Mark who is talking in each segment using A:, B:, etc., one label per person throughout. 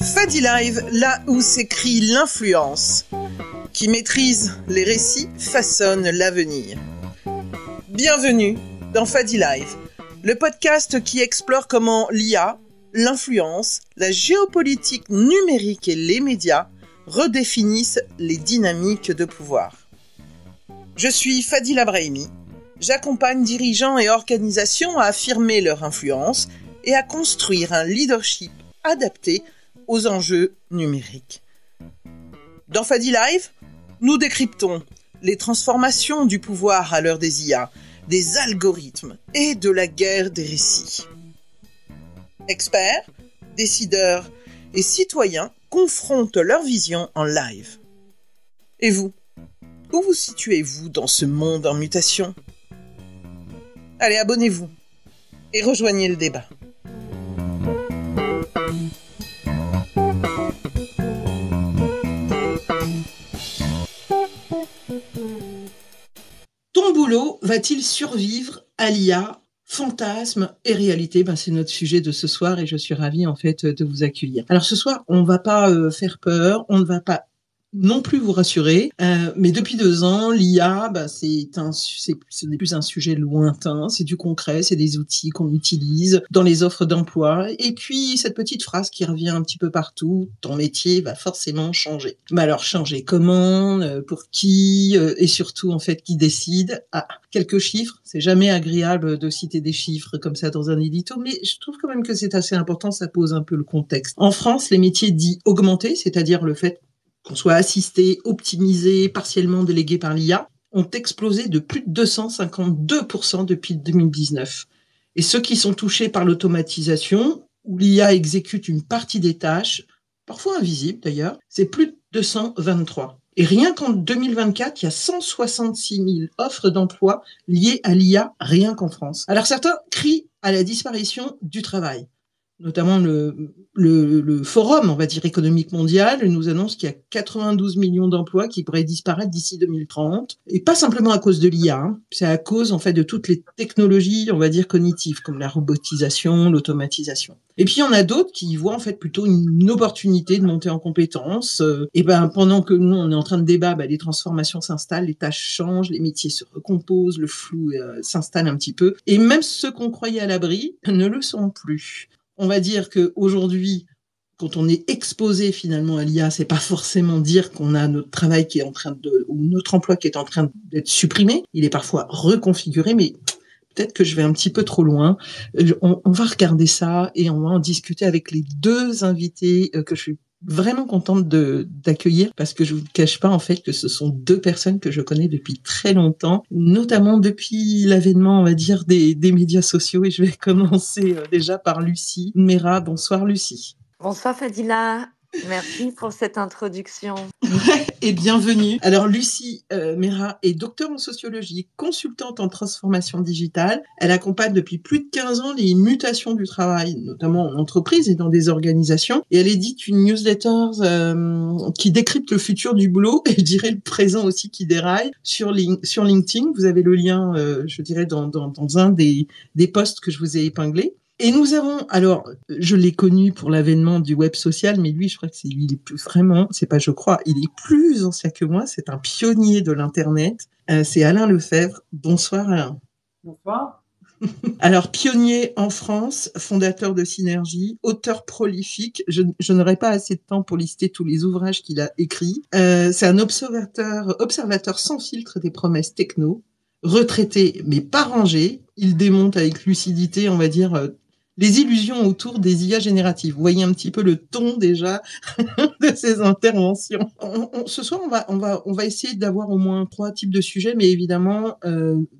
A: Fadi Live, là où s'écrit l'influence. Qui maîtrise les récits façonne l'avenir. Bienvenue dans Fadi Live, le podcast qui explore comment l'IA, l'influence, la géopolitique numérique et les médias redéfinissent les dynamiques de pouvoir. Je suis Fadila Brahimi. J'accompagne dirigeants et organisations à affirmer leur influence et à construire un leadership adapté aux enjeux numériques. Dans Fadi Live, nous décryptons les transformations du pouvoir à l'heure des IA, des algorithmes et de la guerre des récits. Experts, décideurs et citoyens confrontent leur vision en live. Et vous, où vous situez-vous dans ce monde en mutation ? Allez, abonnez-vous et rejoignez le débat. Ton boulot va-t-il survivre à l'IA ? Fantasme et réalité, c'est notre sujet de ce soir et je suis ravie en fait de vous accueillir. Alors ce soir, on ne va pas faire peur, on ne va pas non plus vous rassurer, mais depuis 2 ans, l'IA, ce n'est plus un sujet lointain, c'est du concret, c'est des outils qu'on utilise dans les offres d'emploi. Et puis cette petite phrase qui revient un petit peu partout, ton métier va forcément changer. Mais alors changer comment, pour qui, et surtout en fait qui décide. Quelques chiffres, c'est jamais agréable de citer des chiffres comme ça dans un édito, mais je trouve quand même que c'est assez important, ça pose un peu le contexte. En France, les métiers dits augmentés, c'est-à-dire le fait qu'on soit assisté, optimisé, partiellement délégué par l'IA, ont explosé de plus de 252% depuis 2019. Et ceux qui sont touchés par l'automatisation, où l'IA exécute une partie des tâches, parfois invisibles d'ailleurs, c'est plus de 223. Et rien qu'en 2024, il y a 166 000 offres d'emploi liées à l'IA, rien qu'en France. Alors certains crient à la disparition du travail. Notamment le forum, on va dire, économique mondial, nous annonce qu'il y a 92 millions d'emplois qui pourraient disparaître d'ici 2030. Et pas simplement à cause de l'IA, c'est à cause, en fait, de toutes les technologies, on va dire, cognitives, comme la robotisation, l'automatisation. Et puis, il y en a d'autres qui y voient, en fait, plutôt une opportunité de monter en compétences. Pendant que nous, on est en train de débattre, les transformations s'installent, les tâches changent, les métiers se recomposent, le flou s'installe un petit peu. Et même ceux qu'on croyait à l'abri ne le sont plus. On va dire qu'aujourd'hui, quand on est exposé finalement à l'IA, c'est pas forcément dire qu'on a notre travail qui est ou notre emploi qui est en train d'être supprimé. Il est parfois reconfiguré, mais peut-être que je vais un petit peu trop loin. On va regarder ça et on va en discuter avec les 2 invités que je suis vraiment contente d'accueillir parce que je vous cache pas en fait que ce sont 2 personnes que je connais depuis très longtemps, notamment depuis l'avènement, on va dire, des médias sociaux. Et je vais commencer déjà par Lucie Mera. Bonsoir Lucie.
B: Bonsoir Fadila. Merci pour cette introduction.
A: Et bienvenue. Alors Lucie Mera est docteure en sociologie, consultante en transformation digitale. Elle accompagne depuis plus de 15 ans les mutations du travail, notamment en entreprise et dans des organisations. Et elle édite une newsletter qui décrypte le futur du boulot et je dirais le présent aussi qui déraille sur LinkedIn. Vous avez le lien, je dirais, dans un des posts que je vous ai épinglés. Et nous avons, alors, je l'ai connu pour l'avènement du web social, mais lui, je crois que il est plus vraiment, c'est pas je crois, il est plus ancien que moi, c'est un pionnier de l'Internet, c'est Alain Lefebvre. Bonsoir Alain.
C: Bonsoir.
A: Alors, pionnier en France, fondateur de Synergie, auteur prolifique, je n'aurai pas assez de temps pour lister tous les ouvrages qu'il a écrits. C'est un observateur sans filtre des promesses techno, retraité mais pas rangé. Il démonte avec lucidité, on va dire, les illusions autour des IA génératives. Vous voyez un petit peu le ton déjà de ces interventions. Ce soir, on va essayer d'avoir au moins 3 types de sujets, mais évidemment,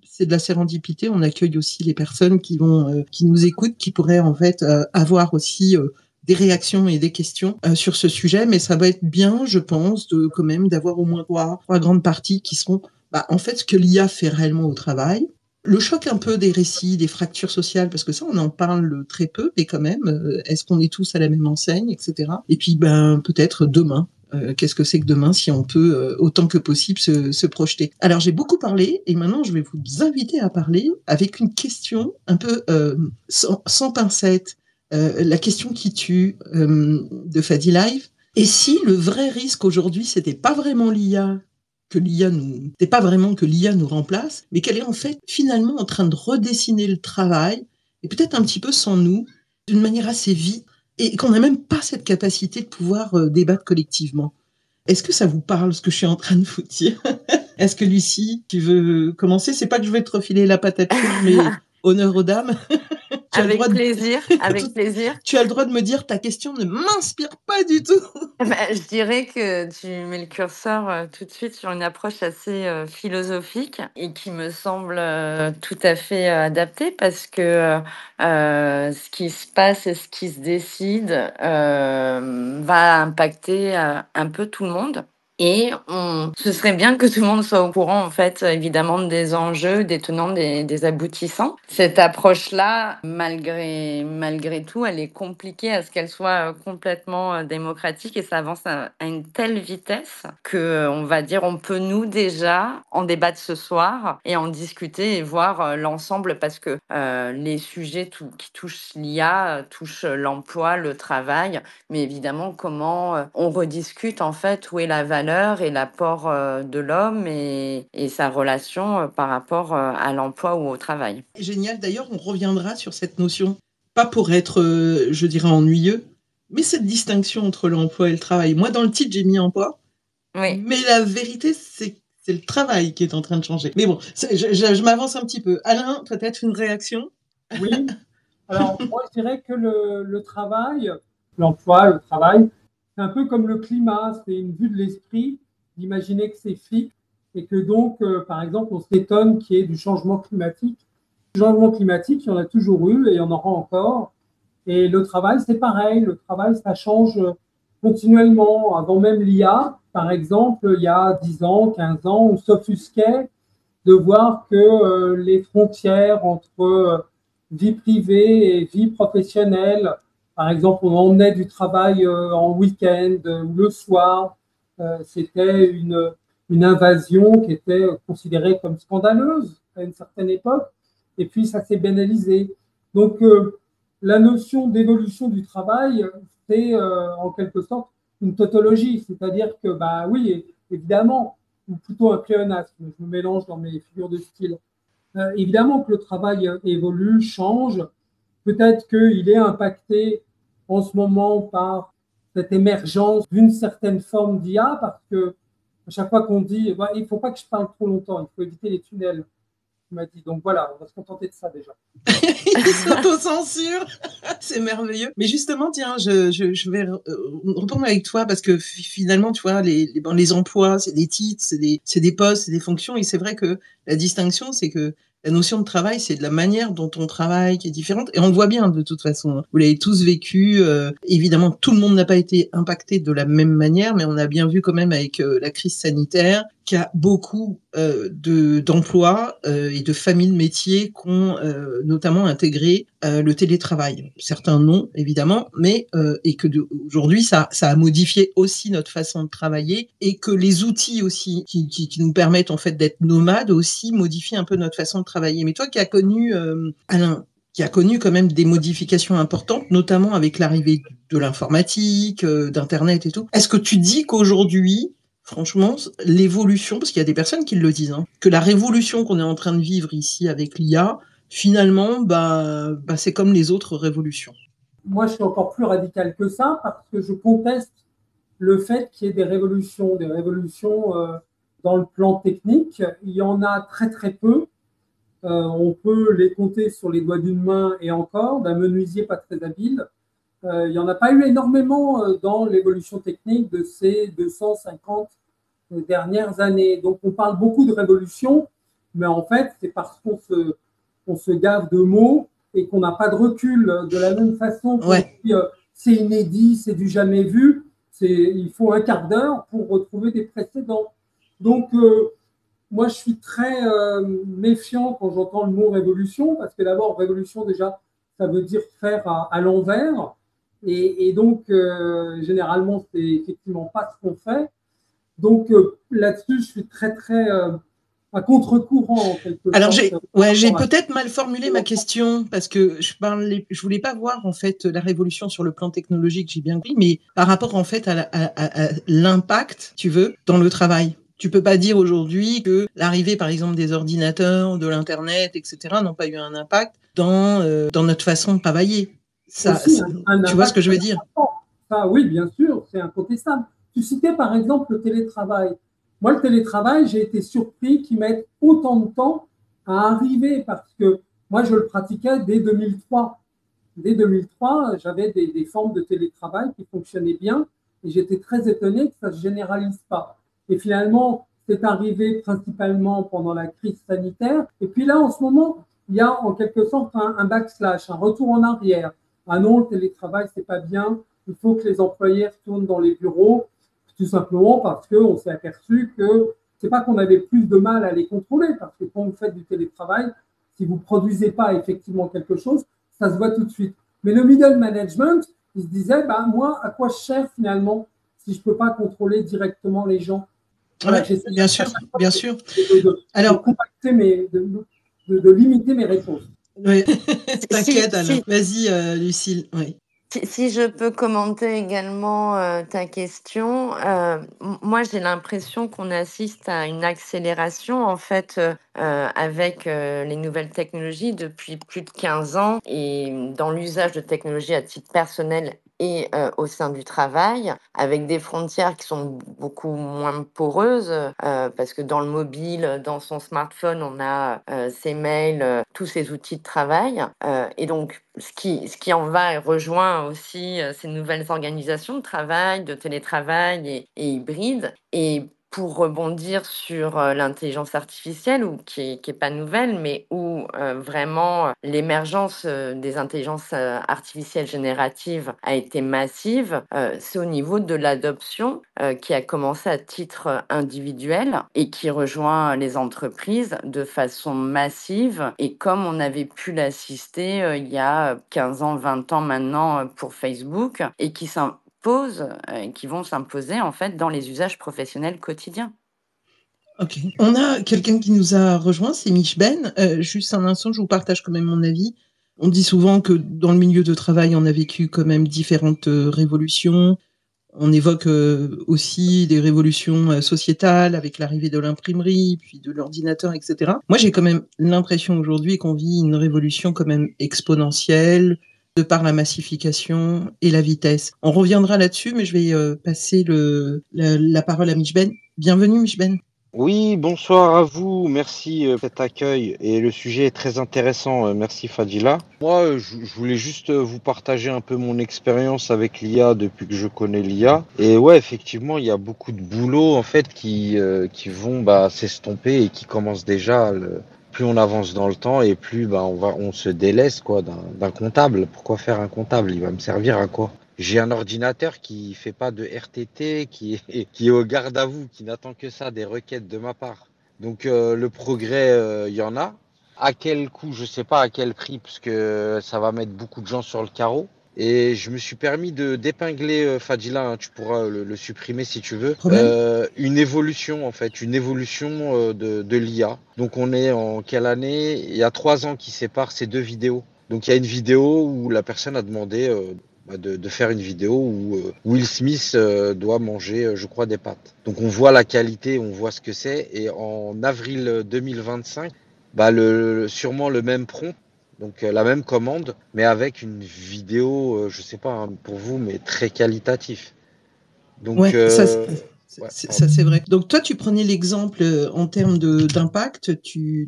A: c'est de la sérendipité. On accueille aussi les personnes qui nous écoutent, qui pourraient en fait avoir aussi des réactions et des questions sur ce sujet. Mais ça va être bien, je pense, quand même d'avoir au moins 3 grandes parties qui seront en fait ce que l'IA fait réellement au travail. Le choc un peu des récits, des fractures sociales, parce que ça, on en parle très peu, mais quand même, est-ce qu'on est tous à la même enseigne, etc. Et puis, peut-être demain, qu'est-ce que c'est que demain si on peut autant que possible se projeter. Alors j'ai beaucoup parlé et maintenant je vais vous inviter à parler avec une question un peu sans pincette. La question qui tue de Fadi Live. Et si le vrai risque aujourd'hui, c'était pas vraiment l'IA, c'est pas vraiment que l'IA nous remplace, mais qu'elle est en fait finalement en train de redessiner le travail, et peut-être un petit peu sans nous, d'une manière assez vite, et qu'on n'a même pas cette capacité de pouvoir débattre collectivement. Est-ce que ça vous parle, ce que je suis en train de vous dire? Est-ce que Lucie, tu veux commencer? C'est pas que je vais te refiler la patate chaude, mais honneur aux dames. Tu as le droit
B: Avec
A: de...
B: plaisir, avec plaisir.
A: Tu as le droit de me dire ta question ne m'inspire pas du tout.
B: Je dirais que tu mets le curseur tout de suite sur une approche assez philosophique et qui me semble tout à fait adaptée parce que ce qui se passe et ce qui se décide va impacter un peu tout le monde. Et ce serait bien que tout le monde soit au courant, en fait, évidemment, des enjeux, des tenants, des aboutissants. Cette approche-là, malgré tout, elle est compliquée à ce qu'elle soit complètement démocratique et ça avance à une telle vitesse que, on va dire, on peut nous déjà en débattre ce soir et en discuter et voir l'ensemble parce que les sujets qui touchent l'IA touchent l'emploi, le travail, mais évidemment, comment on rediscute en fait où est la valeur et l'apport de l'homme et sa relation par rapport à l'emploi ou au travail.
A: Génial, d'ailleurs, on reviendra sur cette notion, pas pour être, je dirais, ennuyeux, mais cette distinction entre l'emploi et le travail. Moi, dans le titre, j'ai mis emploi,
B: Oui.
A: mais la vérité, c'est le travail qui est en train de changer. Mais bon, je m'avance un petit peu. Alain, peut-être une réaction?
C: Oui, alors moi je dirais que le travail, l'emploi, le travail, c'est un peu comme le climat, c'est une vue de l'esprit d'imaginer que c'est fixe et que donc, par exemple, on s'étonne qu'il y ait du changement climatique. Le changement climatique, il y en a toujours eu et il y en aura encore. Et le travail, c'est pareil, le travail, ça change continuellement. Avant même l'IA, par exemple, il y a 10 ans, 15 ans, on s'offusquait de voir que les frontières entre vie privée et vie professionnelle, par exemple, on emmenait du travail en week-end ou le soir, c'était une invasion qui était considérée comme scandaleuse à une certaine époque, et puis ça s'est banalisé. Donc, la notion d'évolution du travail, c'est en quelque sorte une tautologie, c'est-à-dire que, bah oui, évidemment, ou plutôt un pléonasme. Je me mélange dans mes figures de style. Évidemment que le travail évolue, change. Peut-être qu'il est impacté en ce moment par cette émergence d'une certaine forme d'IA, parce que à chaque fois qu'on dit, bah, il ne faut pas que je parle trop longtemps, il faut éviter les tunnels. Il m'a dit, donc voilà, on va se contenter de ça déjà.
A: Il s'auto-censure. C'est merveilleux. Mais justement, tiens, je vais reprendre avec toi parce que finalement, tu vois, les emplois, c'est des titres, c'est des postes, c'est des fonctions. Et c'est vrai que la distinction, c'est que la notion de travail, c'est de la manière dont on travaille qui est différente. Et on le voit bien de toute façon. Vous l'avez tous vécu. Évidemment, tout le monde n'a pas été impacté de la même manière, mais on a bien vu quand même avec la crise sanitaire qu'il y a beaucoup d'emplois et de familles de métiers qui ont notamment intégré le télétravail. Certains non, évidemment, mais et que aujourd'hui, ça a modifié aussi notre façon de travailler et que les outils aussi qui nous permettent en fait d'être nomades aussi modifient un peu notre façon de travailler. Mais toi qui as connu, Alain, qui a connu quand même des modifications importantes, notamment avec l'arrivée de l'informatique, d'Internet et tout, est-ce que tu dis qu'aujourd'hui, franchement, l'évolution, parce qu'il y a des personnes qui le disent, hein, que la révolution qu'on est en train de vivre ici avec l'IA, finalement, c'est comme les autres révolutions.
C: Moi, je suis encore plus radical que ça parce que je conteste le fait qu'il y ait des révolutions dans le plan technique. Il y en a très très peu. On peut les compter sur les doigts d'une main et encore, d'un menuisier pas très habile. Il n'y en a pas eu énormément dans l'évolution technique de ces 250 dernières années. Donc on parle beaucoup de révolution, mais en fait c'est parce qu'on se gave de mots et qu'on n'a pas de recul. De la même façon qu'on dit c'est inédit, c'est du jamais vu, il faut un quart d'heure pour retrouver des précédents. Donc moi, je suis très méfiant quand j'entends le mot révolution, parce que d'abord, révolution, déjà, ça veut dire faire à l'envers. Et donc, généralement, c'est effectivement pas ce qu'on fait. Donc, là-dessus, je suis très, très à contre-courant, en quelque
A: Alors
C: sorte.
A: j'ai peut-être mal formulé ma question parce que je voulais pas voir en fait la révolution sur le plan technologique, j'ai bien compris, mais par rapport en fait à l'impact, tu veux, dans le travail. Tu peux pas dire aujourd'hui que l'arrivée par exemple des ordinateurs, de l'internet, etc. n'ont pas eu un impact dans notre façon de travailler. Ça,
C: Aussi, un
A: tu vois ce
C: impact
A: que je
C: très
A: veux dire?
C: important. Ça, oui, bien sûr, c'est incontestable. Tu citais par exemple le télétravail. Moi, le télétravail, j'ai été surpris qu'il mette autant de temps à arriver parce que moi, je le pratiquais dès 2003. Dès 2003, j'avais des formes de télétravail qui fonctionnaient bien et j'étais très étonné que ça ne se généralise pas. Et finalement, c'est arrivé principalement pendant la crise sanitaire. Et puis là, en ce moment, il y a en quelque sorte un backslash, un retour en arrière. Ah non, le télétravail, c'est pas bien. Il faut que les employés retournent dans les bureaux, tout simplement parce qu'on s'est aperçu que c'est pas qu'on avait plus de mal à les contrôler, parce que quand vous faites du télétravail, si vous produisez pas effectivement quelque chose, ça se voit tout de suite. Mais le middle management, il se disait, bah, moi, à quoi je sers finalement si je ne peux pas contrôler directement les gens? Voilà,
A: Ouais,
C: j'essaie
A: bien
C: à
A: sûr,
C: chaque fois
A: bien sûr.
C: de
A: Alors,
C: compacter de limiter mes réponses.
A: ouais.
B: Si,
A: T'inquiète, Alain.
B: si,
A: Vas-y, Lucille. Oui.
B: si je peux commenter également ta question, moi j'ai l'impression qu'on assiste à une accélération en fait avec les nouvelles technologies depuis plus de 15 ans et dans l'usage de technologies à titre personnel et au sein du travail, avec des frontières qui sont beaucoup moins poreuses, parce que dans le mobile, dans son smartphone, on a ses mails, tous ces outils de travail. Et donc, ce qui en va et rejoint aussi ces nouvelles organisations de travail, de télétravail et hybride. Et pour rebondir sur l'intelligence artificielle, ou qui est pas nouvelle, mais où vraiment l'émergence des intelligences artificielles génératives a été massive, c'est au niveau de l'adoption qui a commencé à titre individuel et qui rejoint les entreprises de façon massive. Et comme on avait pu l'assister il y a 15 ans, 20 ans maintenant pour Facebook, et qui vont s'imposer en fait dans les usages professionnels quotidiens.
A: Ok. On a quelqu'un qui nous a rejoint, c'est Mich Ben. Juste un instant, je vous partage quand même mon avis. On dit souvent que dans le milieu de travail, on a vécu quand même différentes révolutions. On évoque aussi des révolutions sociétales avec l'arrivée de l'imprimerie, puis de l'ordinateur, etc. Moi, j'ai quand même l'impression aujourd'hui qu'on vit une révolution quand même exponentielle de par la massification et la vitesse. On reviendra là-dessus, mais je vais passer la parole à Mich Ben. Bienvenue, Mich Ben.
D: Oui, bonsoir à vous. Merci pour cet accueil. Et le sujet est très intéressant. Merci Fadila. Moi, je voulais juste vous partager un peu mon expérience avec l'IA depuis que je connais l'IA. Et ouais, effectivement, il y a beaucoup de boulot en fait qui vont s'estomper et qui commencent déjà. Plus on avance dans le temps et plus on se délaisse quoi d'un comptable. Pourquoi faire un comptable? Il va me servir à quoi? J'ai un ordinateur qui fait pas de RTT, qui est au garde à vous, qui n'attend que ça, des requêtes de ma part. Donc le progrès, il y en a. À quel coût, je sais pas à quel prix, puisque ça va mettre beaucoup de gens sur le carreau. Et je me suis permis de d'épingler Fadila, hein, tu pourras le supprimer si tu veux.
A: Problème?
D: Une évolution en fait, une évolution de l'IA. Donc on est en quelle année? Il y a 3 ans qui séparent ces deux vidéos. Donc il y a une vidéo où la personne a demandé de faire une vidéo où Will Smith doit manger, je crois, des pâtes. Donc on voit la qualité, on voit ce que c'est. Et en avril 2025, sûrement le même prompt, donc la même commande, mais avec une vidéo, je sais pas hein, pour vous, mais très qualitatif. Donc
A: Ouais, ça,
D: ouais,
A: ça
D: pardon.
A: c'est vrai. Donc toi, tu prenais l'exemple en termes d'impact. Tu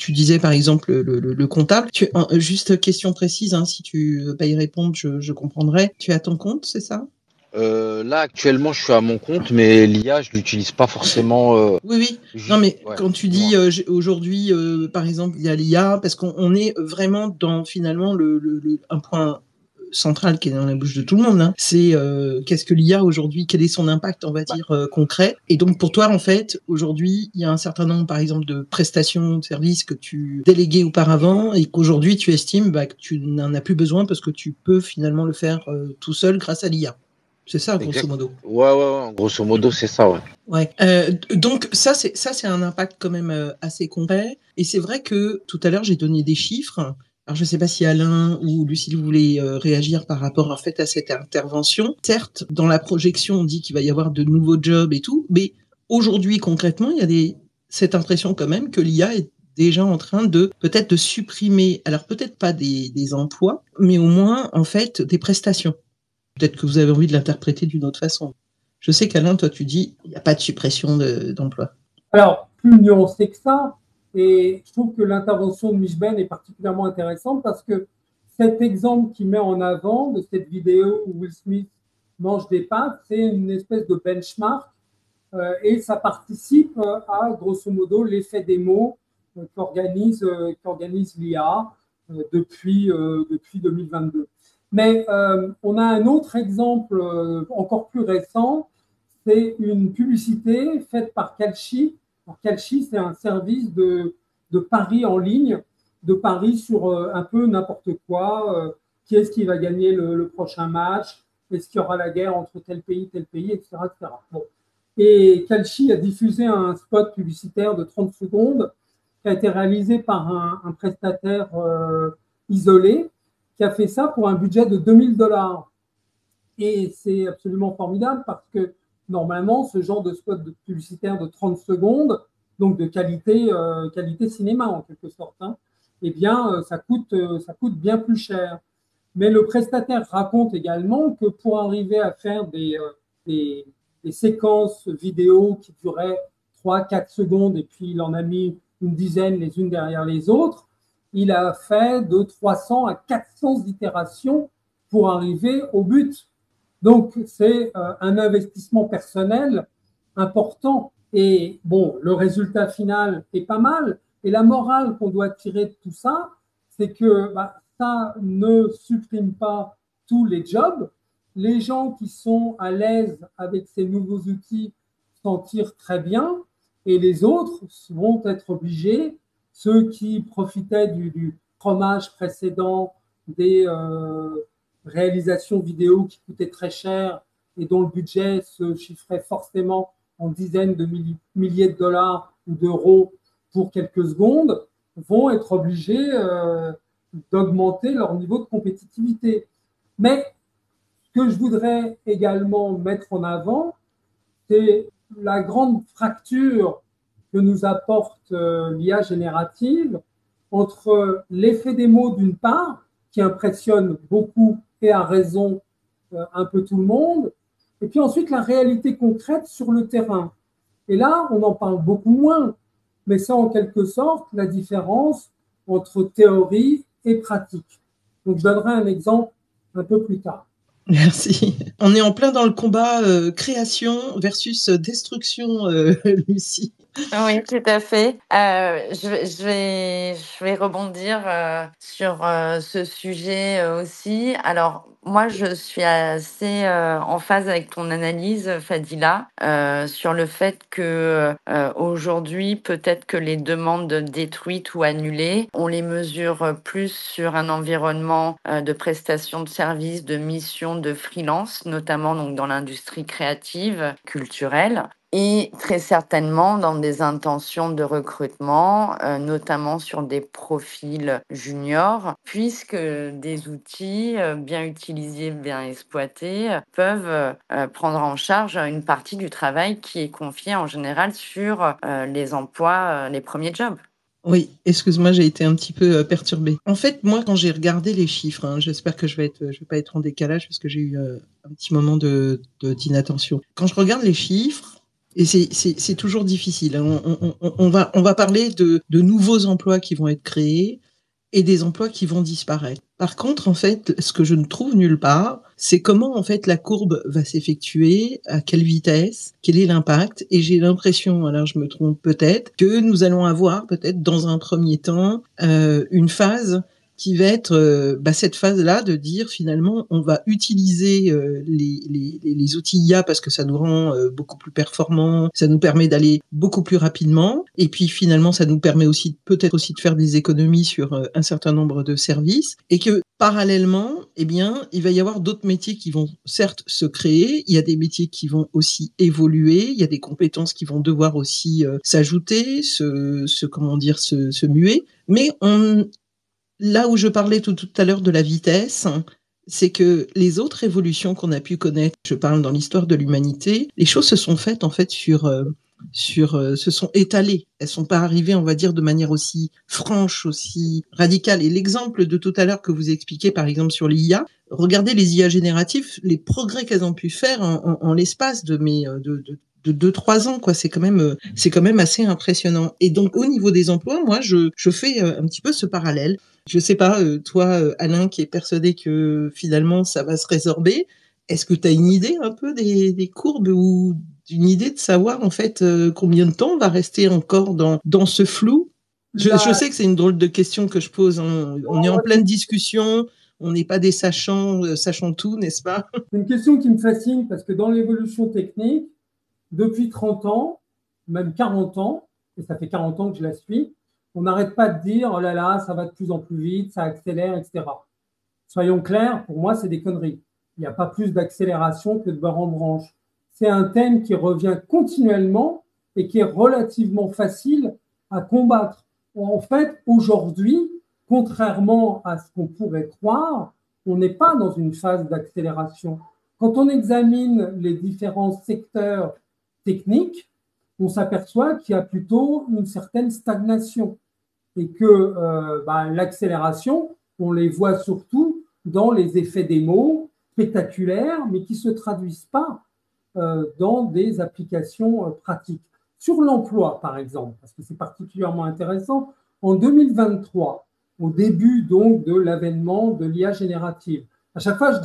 A: disais par exemple le comptable. Juste question précise, hein, si tu veux pas y répondre, je comprendrai. Tu es à ton compte, c'est ça?
D: Là actuellement, je suis à mon compte, mais l'IA, je l'utilise pas forcément.
A: Oui, oui. Non,
D: Juste,
A: mais
D: ouais.
A: quand tu dis
D: Dis-moi.
A: aujourd'hui, par exemple, il y a l'IA, parce qu'on est vraiment dans finalement un point centrale qui est dans la bouche de tout le monde, hein. C'est qu'est-ce que l'IA aujourd'hui, quel est son impact, on va dire, concret. Et donc pour toi, en fait, aujourd'hui, il y a un certain nombre, par exemple, de prestations de services que tu déléguais auparavant et qu'aujourd'hui tu estimes que tu n'en as plus besoin parce que tu peux finalement le faire tout seul grâce à l'IA. C'est ça, grosso modo.
D: Ouais, grosso modo, c'est ça, ouais.
A: Ouais. Donc ça c'est un impact quand même assez concret. Et c'est vrai que tout à l'heure j'ai donné des chiffres. Alors je ne sais pas si Alain ou Lucille voulait réagir par rapport en fait à cette intervention. Certes, dans la projection on dit qu'il va y avoir de nouveaux jobs et tout, mais aujourd'hui concrètement il y a cette impression quand même que l'IA est déjà en train de peut-être de supprimer, alors peut-être pas des emplois, mais au moins en fait des prestations. Peut-être que vous avez envie de l'interpréter d'une autre façon. Je sais qu'Alain, toi, tu dis il n'y a pas de suppression d'emplois.
C: Alors, plus nuancé que ça, et je trouve que l'intervention de Michben est particulièrement intéressante parce que cet exemple qu'il met en avant de cette vidéo où Will Smith mange des pâtes, c'est une espèce de benchmark et ça participe à, grosso modo, l'effet des mots qu'organise l'IA depuis 2022. Mais on a un autre exemple encore plus récent, c'est une publicité faite par Kalshi. Alors, Kalshi, c'est un service de paris en ligne, de paris sur un peu n'importe quoi. Qui est-ce qui va gagner le prochain match? Est-ce qu'il y aura la guerre entre tel pays, etc. etc. Bon. Et Kalshi a diffusé un spot publicitaire de 30 secondes qui a été réalisé par un prestataire isolé qui a fait ça pour un budget de $2000. Et c'est absolument formidable parce que normalement, ce genre de spot publicitaire de 30 secondes, donc de qualité cinéma en quelque sorte, hein, eh bien, ça coûte bien plus cher. Mais le prestataire raconte également que pour arriver à faire des séquences vidéo qui duraient 3-4 secondes et puis il en a mis une dizaine les unes derrière les autres, il a fait de 300 à 400 itérations pour arriver au but. Donc, c'est un investissement personnel important. Et bon, le résultat final est pas mal. Et la morale qu'on doit tirer de tout ça, c'est que ça ne supprime pas tous les jobs. Les gens qui sont à l'aise avec ces nouveaux outils s'en tirent très bien. Et les autres vont être obligés, ceux qui profitaient du fromage précédent, des réalisations vidéo qui coûtaient très cher et dont le budget se chiffrait forcément en dizaines de milliers de dollars ou d'euros pour quelques secondes, vont être obligés d'augmenter leur niveau de compétitivité. Mais ce que je voudrais également mettre en avant, c'est la grande fracture que nous apporte l'IA générative entre l'effet des mots d'une part, qui impressionne beaucoup et à raison un peu tout le monde, et puis ensuite la réalité concrète sur le terrain. Et là, on en parle beaucoup moins, mais c'est en quelque sorte la différence entre théorie et pratique. Donc je donnerai un exemple un peu plus tard.
A: Merci. On est en plein dans le combat création versus destruction, Lucie.
B: Oui, tout à fait. Je vais rebondir sur ce sujet aussi. Alors, moi, je suis assez en phase avec ton analyse, Fadila, sur le fait que aujourd'hui, peut-être que les demandes détruites ou annulées, on les mesure plus sur un environnement de prestation de services, de missions, de freelance, notamment donc dans l'industrie créative, culturelle. Et très certainement dans des intentions de recrutement, notamment sur des profils juniors, puisque des outils bien utilisés, bien exploités, peuvent prendre en charge une partie du travail qui est confié en général sur les emplois, les premiers jobs.
A: Oui, excuse-moi, j'ai été un petit peu perturbée. En fait, moi, quand j'ai regardé les chiffres, hein, j'espère que je vais pas être en décalage parce que j'ai eu un petit moment d'inattention. Quand je regarde les chiffres, et c'est toujours difficile, hein, on va parler de nouveaux emplois qui vont être créés et des emplois qui vont disparaître. Par contre, en fait, ce que je ne trouve nulle part, c'est comment en fait la courbe va s'effectuer, à quelle vitesse, quel est l'impact. Et j'ai l'impression, alors je me trompe peut-être, que nous allons avoir peut-être dans un premier temps une phase qui va être cette phase-là de dire finalement on va utiliser les outils IA parce que ça nous rend beaucoup plus performants, ça nous permet d'aller beaucoup plus rapidement, et puis finalement ça nous permet aussi peut-être aussi de faire des économies sur un certain nombre de services, et que parallèlement, eh bien, il va y avoir d'autres métiers qui vont certes se créer, il y a des métiers qui vont aussi évoluer, il y a des compétences qui vont devoir aussi s'ajouter, se muer, mais là où je parlais tout à l'heure de la vitesse, c'est que les autres évolutions qu'on a pu connaître, je parle dans l'histoire de l'humanité, les choses se sont faites en fait se sont étalées. Elles sont pas arrivées, on va dire, de manière aussi franche, aussi radicale. Et l'exemple de tout à l'heure que vous expliquez, par exemple, sur l'IA, regardez les IA génératifs, les progrès qu'elles ont pu faire en l'espace de 2-3 ans, quoi. C'est quand même assez impressionnant. Et donc, au niveau des emplois, moi, je fais un petit peu ce parallèle. Je sais pas, toi, Alain, qui est persuadé que finalement, ça va se résorber, est-ce que tu as une idée un peu des courbes ou une idée de savoir, en fait, combien de temps on va rester encore dans ce flou? Je sais que c'est une drôle de question que je pose, hein. On est en pleine discussion, on n'est pas des sachant tout, n'est-ce pas?
C: C'est une question qui me fascine parce que dans l'évolution technique, depuis 30 ans, même 40 ans, et ça fait 40 ans que je la suis, on n'arrête pas de dire « oh là là, ça va de plus en plus vite, ça accélère, etc. » Soyons clairs, pour moi, c'est des conneries. Il n'y a pas plus d'accélération que de barre en branche. C'est un thème qui revient continuellement et qui est relativement facile à combattre. En fait, aujourd'hui, contrairement à ce qu'on pourrait croire, on n'est pas dans une phase d'accélération. Quand on examine les différents secteurs techniques, on s'aperçoit qu'il y a plutôt une certaine stagnation et que l'accélération, on les voit surtout dans les effets démo spectaculaires, mais qui ne se traduisent pas dans des applications pratiques. Sur l'emploi, par exemple, parce que c'est particulièrement intéressant, en 2023, au début donc de l'avènement de l'IA générative, à chaque fois,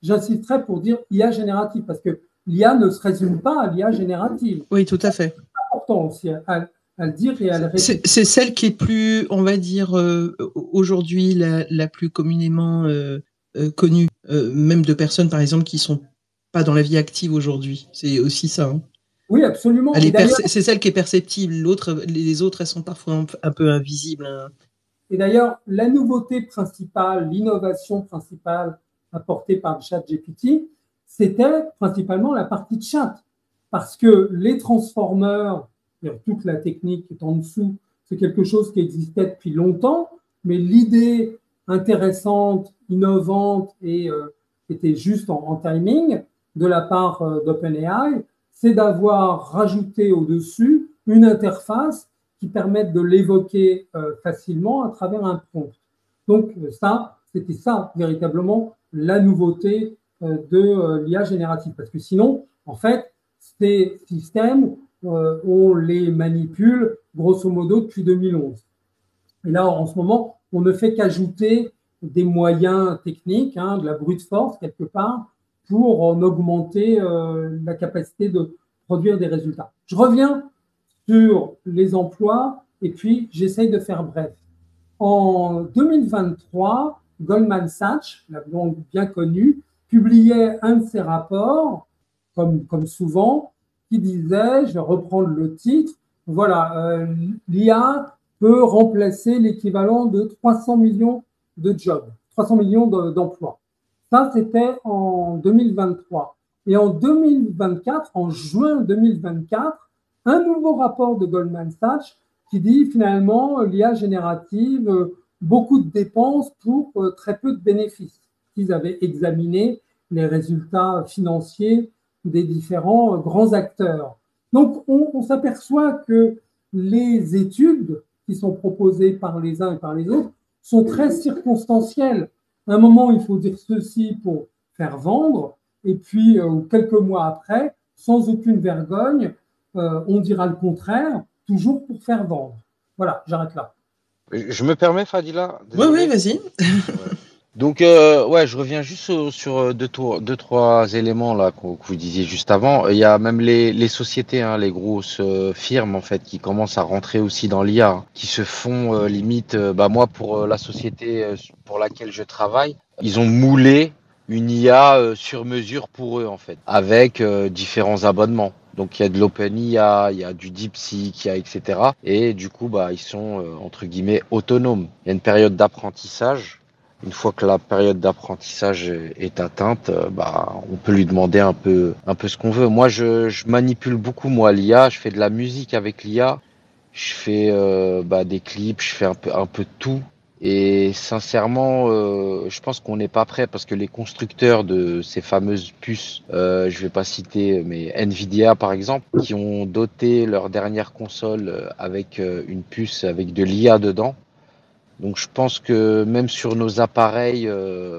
C: j'insisterai pour dire IA générative, parce que l'IA ne se résume pas à l'IA générative.
A: Oui, tout à fait.
C: C'est important aussi à le dire et à le répéter.
A: C'est celle qui est plus, on va dire, aujourd'hui la plus communément connue, même de personnes, par exemple, qui sont pas dans la vie active aujourd'hui. C'est aussi ça. Hein.
C: Oui, absolument.
A: C'est celle qui est perceptible. Les autres, elles sont parfois un peu invisibles. Hein.
C: Et d'ailleurs, la nouveauté principale, l'innovation principale apportée par ChatGPT, c'était principalement la partie chat. Parce que les transformers, toute la technique qui est en dessous, c'est quelque chose qui existait depuis longtemps, mais l'idée intéressante, innovante et était juste en timing de la part d'OpenAI, c'est d'avoir rajouté au-dessus une interface qui permette de l'évoquer facilement à travers un prompt. Donc c'était ça véritablement la nouveauté de l'IA générative. Parce que sinon, en fait, ces systèmes, on les manipule grosso modo depuis 2011. Et là, en ce moment, on ne fait qu'ajouter des moyens techniques, de la brute force quelque part, pour en augmenter la capacité de produire des résultats. Je reviens sur les emplois et puis j'essaye de faire bref. En 2023, Goldman Sachs, la banque bien connue, publiait un de ses rapports, comme souvent, qui disait, je vais reprendre le titre, voilà, l'IA peut remplacer l'équivalent de 300 millions de jobs, 300 millions d'emplois. Ça, c'était en 2023. Et en 2024, en juin 2024, un nouveau rapport de Goldman Sachs qui dit finalement l'IA générative, beaucoup de dépenses pour très peu de bénéfices. Ils avaient examiné les résultats financiers des différents grands acteurs. Donc, on s'aperçoit que les études qui sont proposées par les uns et par les autres sont très circonstancielles. À un moment, il faut dire ceci pour faire vendre, et puis quelques mois après, sans aucune vergogne, on dira le contraire, toujours pour faire vendre. Voilà, j'arrête là.
D: Je me permets, Fadila?
A: Oui, vas-y.
D: Donc, ouais, je reviens juste sur deux, trois éléments là que vous disiez juste avant. Il y a même les sociétés, hein, les grosses firmes en fait, qui commencent à rentrer aussi dans l'IA, hein, qui se font limite. Bah moi, pour la société pour laquelle je travaille, ils ont moulé une IA sur mesure pour eux en fait, avec différents abonnements. Donc il y a de l'OpenIA, il y a du DeepSeek, il y a etc. Et du coup, bah ils sont entre guillemets autonomes. Il y a une période d'apprentissage. Une fois que la période d'apprentissage est atteinte, bah, on peut lui demander un peu ce qu'on veut. Moi, je manipule beaucoup moi l'IA. Je fais de la musique avec l'IA. Je fais bah, des clips. Je fais un peu de tout. Et sincèrement, je pense qu'on n'est pas prêt parce que les constructeurs de ces fameuses puces, je vais pas citer, mais Nvidia par exemple, qui ont doté leur dernière console avec une puce avec de l'IA dedans. Donc je pense que même sur nos appareils,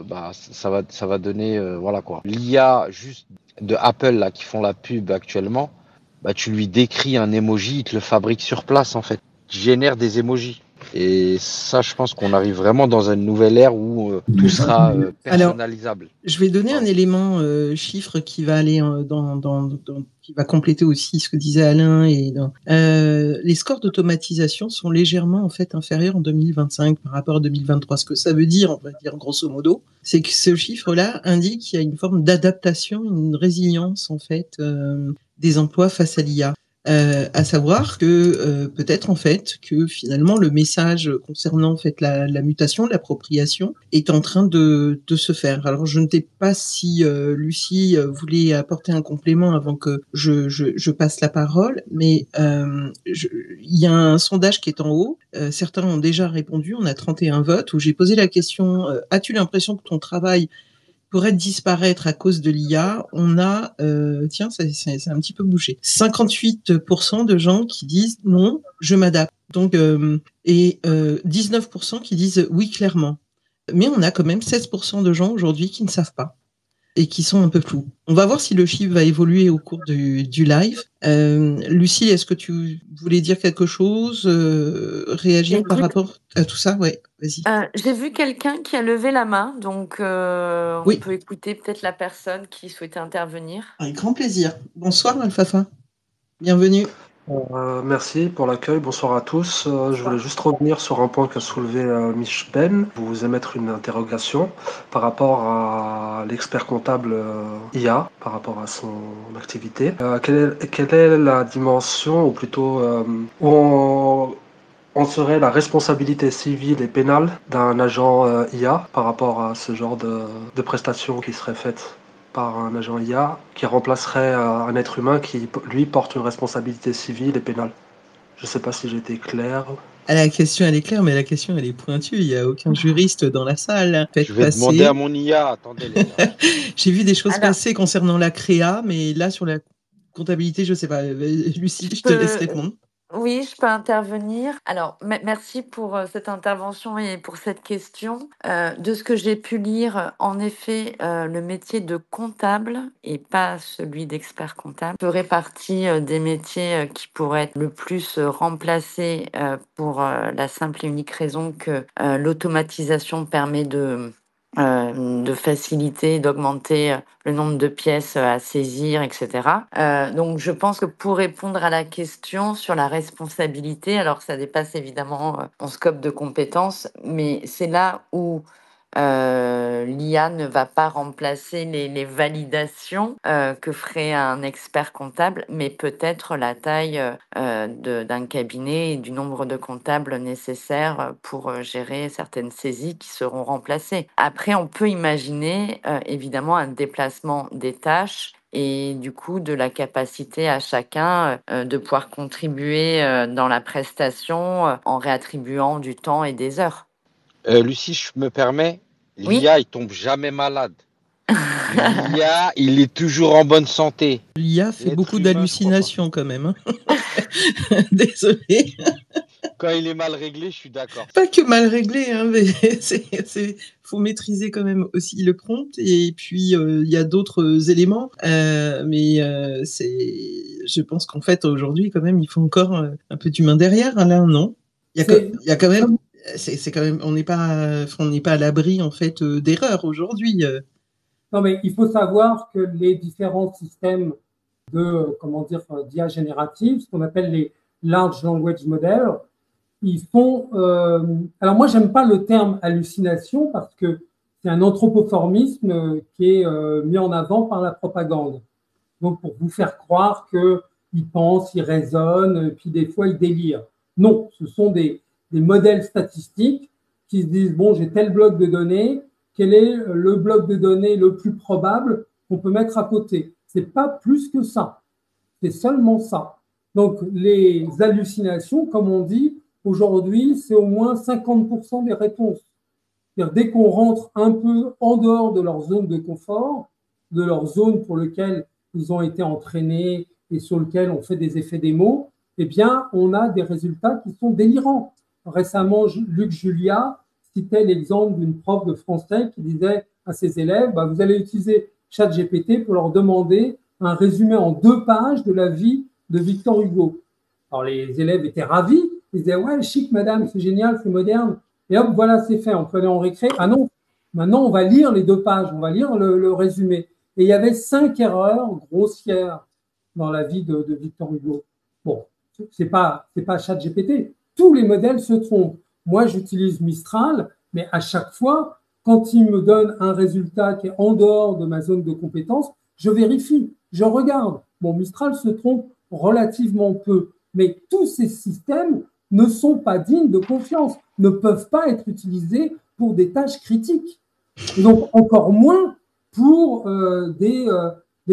D: bah, ça va donner, voilà quoi. L'IA juste de Apple là qui font la pub actuellement, bah tu lui décris un emoji, il te le fabrique sur place en fait. Il génère des emojis. Et ça, je pense qu'on arrive vraiment dans une nouvelle ère où tout sera
A: Alors,
D: personnalisable.
A: je vais donner un
D: Pardon.
A: élément chiffre qui va aller qui va compléter aussi ce que disait Alain les scores d'automatisation sont légèrement en fait inférieurs en 2025 par rapport à 2023. Ce que ça veut dire, on va dire grosso modo, c'est que ce chiffre-là indique qu'il y a une forme d'adaptation, une résilience en fait des emplois face à l'IA. À savoir que peut-être en fait que finalement le message concernant en fait la mutation, l'appropriation est en train de se faire. Alors je ne sais pas si Lucie voulait apporter un complément avant que je passe la parole, mais il y a un sondage qui est en haut. Certains ont déjà répondu. On a 31 votes où j'ai posé la question as-tu l'impression que ton travail pourrait disparaître à cause de l'IA, on a, tiens, c'est un petit peu bougé, 58% de gens qui disent non, je m'adapte. Donc, 19% qui disent oui, clairement. Mais on a quand même 16% de gens aujourd'hui qui ne savent pas et qui sont un peu flous. On va voir si le chiffre va évoluer au cours du live. Lucie, est-ce que tu voulais dire quelque chose, réagir par rapport à tout ça? Ouais, vas-y.
B: J'ai vu quelqu'un qui a levé la main, donc on
A: Oui.
B: peut écouter peut-être la personne qui souhaitait intervenir.
A: Avec grand plaisir. Bonsoir, Alfafa. Bienvenue.
E: Merci pour l'accueil, bonsoir à tous. Je voulais juste revenir sur un point qu'a soulevé Mich Ben, vous émettre une interrogation par rapport à l'expert comptable IA, par rapport à son activité. Quelle est la dimension, ou plutôt où on serait la responsabilité civile et pénale d'un agent IA par rapport à ce genre de prestations qui seraient faites par un agent IA qui remplacerait un être humain qui, lui, porte une responsabilité civile et pénale. Je ne sais pas si j'ai été clair.
A: La question, elle est claire, mais la question, elle est pointue. Il n'y a aucun juriste dans la salle.
D: Je vais demander à mon IA. Attendez les gars.
A: J'ai vu des choses
B: Alors,
A: passer concernant la créa, mais là, sur la comptabilité, je ne sais pas. Lucie, je te laisse répondre.
B: Oui, je peux intervenir. Alors, merci pour cette intervention et pour cette question. De ce que j'ai pu lire, en effet, le métier de comptable et pas celui d'expert comptable ferait partie des métiers qui pourraient être le plus remplacés pour la simple et unique raison que l'automatisation permet de faciliter, d'augmenter le nombre de pièces à saisir, etc. Donc, je pense que pour répondre à la question sur la responsabilité, alors ça dépasse évidemment mon scope de compétences, mais c'est là où l'IA ne va pas remplacer les validations que ferait un expert comptable, mais peut-être la taille d'un cabinet et du nombre de comptables nécessaires pour gérer certaines saisies qui seront remplacées. Après, on peut imaginer évidemment un déplacement des tâches et du coup de la capacité à chacun de pouvoir contribuer dans la prestation en réattribuant du temps et des heures.
D: Lucie, je me permets,
B: Oui.
D: l'IA, il tombe jamais malade. L'IA, il est toujours en bonne santé.
A: L'IA fait
D: L'être
A: beaucoup
D: humain, je crois pas.
A: d'hallucinations quand même. Désolé.
D: Quand il est mal réglé, je suis d'accord.
A: Pas que mal réglé, hein, mais faut maîtriser quand même aussi le prompt. Et puis il y a d'autres éléments, je pense qu'en fait aujourd'hui quand même il faut encore un peu d'humain derrière, Alain, non? Il y a quand même c'est quand même, on n'est pas à l'abri en fait d'erreurs aujourd'hui.
C: Non, mais il faut savoir que les différents systèmes comment dire, d'IA générative, ce qu'on appelle les large language models, ils font. Alors moi, j'aime pas le terme hallucination parce que c'est un anthropoformisme qui est mis en avant par la propagande. Donc pour vous faire croire qu'ils pensent, ils raisonnent, puis des fois ils délirent. Non, ce sont des modèles statistiques qui se disent bon, j'ai tel bloc de données, quel est le bloc de données le plus probable qu'on peut mettre à côté. C'est pas plus que ça. C'est seulement ça. Donc, les hallucinations, comme on dit, aujourd'hui, c'est au moins 50% des réponses. C'est-à-dire, dès qu'on rentre un peu en dehors de leur zone de confort, de leur zone pour laquelle ils ont été entraînés et sur lequel on fait des effets démo, eh bien, on a des résultats qui sont délirants. Récemment, Luc Julia citait l'exemple d'une prof de français qui disait à ses élèves, bah, vous allez utiliser ChatGPT pour leur demander un résumé en 2 pages de la vie de Victor Hugo. Alors les élèves étaient ravis, ils disaient ouais, chic madame, c'est génial, c'est moderne. Et hop, voilà, c'est fait, on peut aller en récré. Ah non, maintenant on va lire les 2 pages, on va lire le résumé. Et il y avait 5 erreurs grossières dans la vie de Victor Hugo. Bon, c'est pas ChatGPT. Tous les modèles se trompent. Moi, j'utilise Mistral, mais à chaque fois, quand il me donne un résultat qui est en dehors de ma zone de compétence, je vérifie, je regarde. Bon, Mistral se trompe relativement peu, mais tous ces systèmes ne sont pas dignes de confiance, ne peuvent pas être utilisés pour des tâches critiques. Et donc, encore moins pour des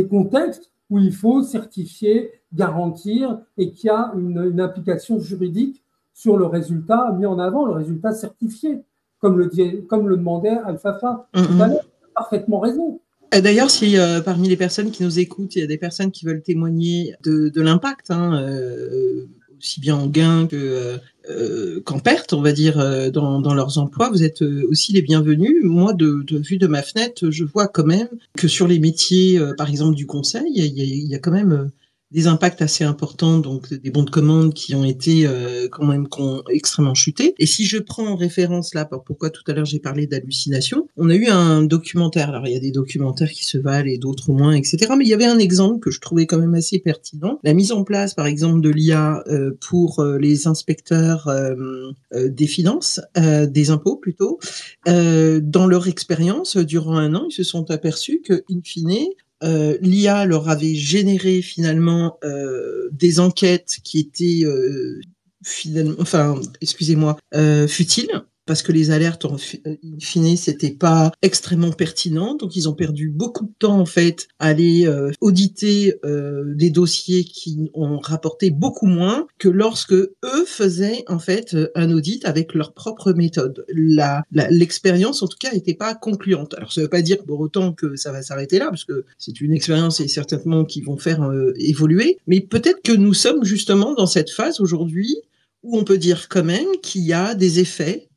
C: contextes où il faut certifier, garantir et qu'il y a une implication juridique sur le résultat mis en avant, le résultat certifié, comme le demandait Alphafa tout à l'heure. Parfaitement raison.
A: D'ailleurs, si parmi les personnes qui nous écoutent, il y a des personnes qui veulent témoigner de l'impact, aussi bien en gain qu'en perte, on va dire, dans leurs emplois, vous êtes aussi les bienvenus. Moi, de vue de ma fenêtre, je vois quand même que sur les métiers, par exemple, du conseil, il y a quand même des impacts assez importants, donc des bons de commande qui ont été quand même extrêmement chutés. Et si je prends en référence là, pourquoi tout à l'heure j'ai parlé d'hallucination, on a eu un documentaire, alors il y a des documentaires qui se valent et d'autres moins, etc. Mais il y avait un exemple que je trouvais quand même assez pertinent. La mise en place, par exemple, de l'IA pour les inspecteurs des finances, des impôts plutôt, dans leur expérience, durant 1 an, ils se sont aperçus que, in fine, l'IA leur avait généré finalement des enquêtes qui étaient finalement, futiles, parce que les alertes, in fine, c'était pas extrêmement pertinent. Donc, ils ont perdu beaucoup de temps, en fait, à aller auditer des dossiers qui ont rapporté beaucoup moins que lorsque eux faisaient, en fait, un audit avec leur propre méthode. L'expérience, en tout cas, n'était pas concluante. Alors, ça veut pas dire pour autant que ça va s'arrêter là, parce que c'est une expérience et certainement qui vont faire évoluer. Mais peut-être que nous sommes justement dans cette phase aujourd'hui où on peut dire quand même qu'il y a des effets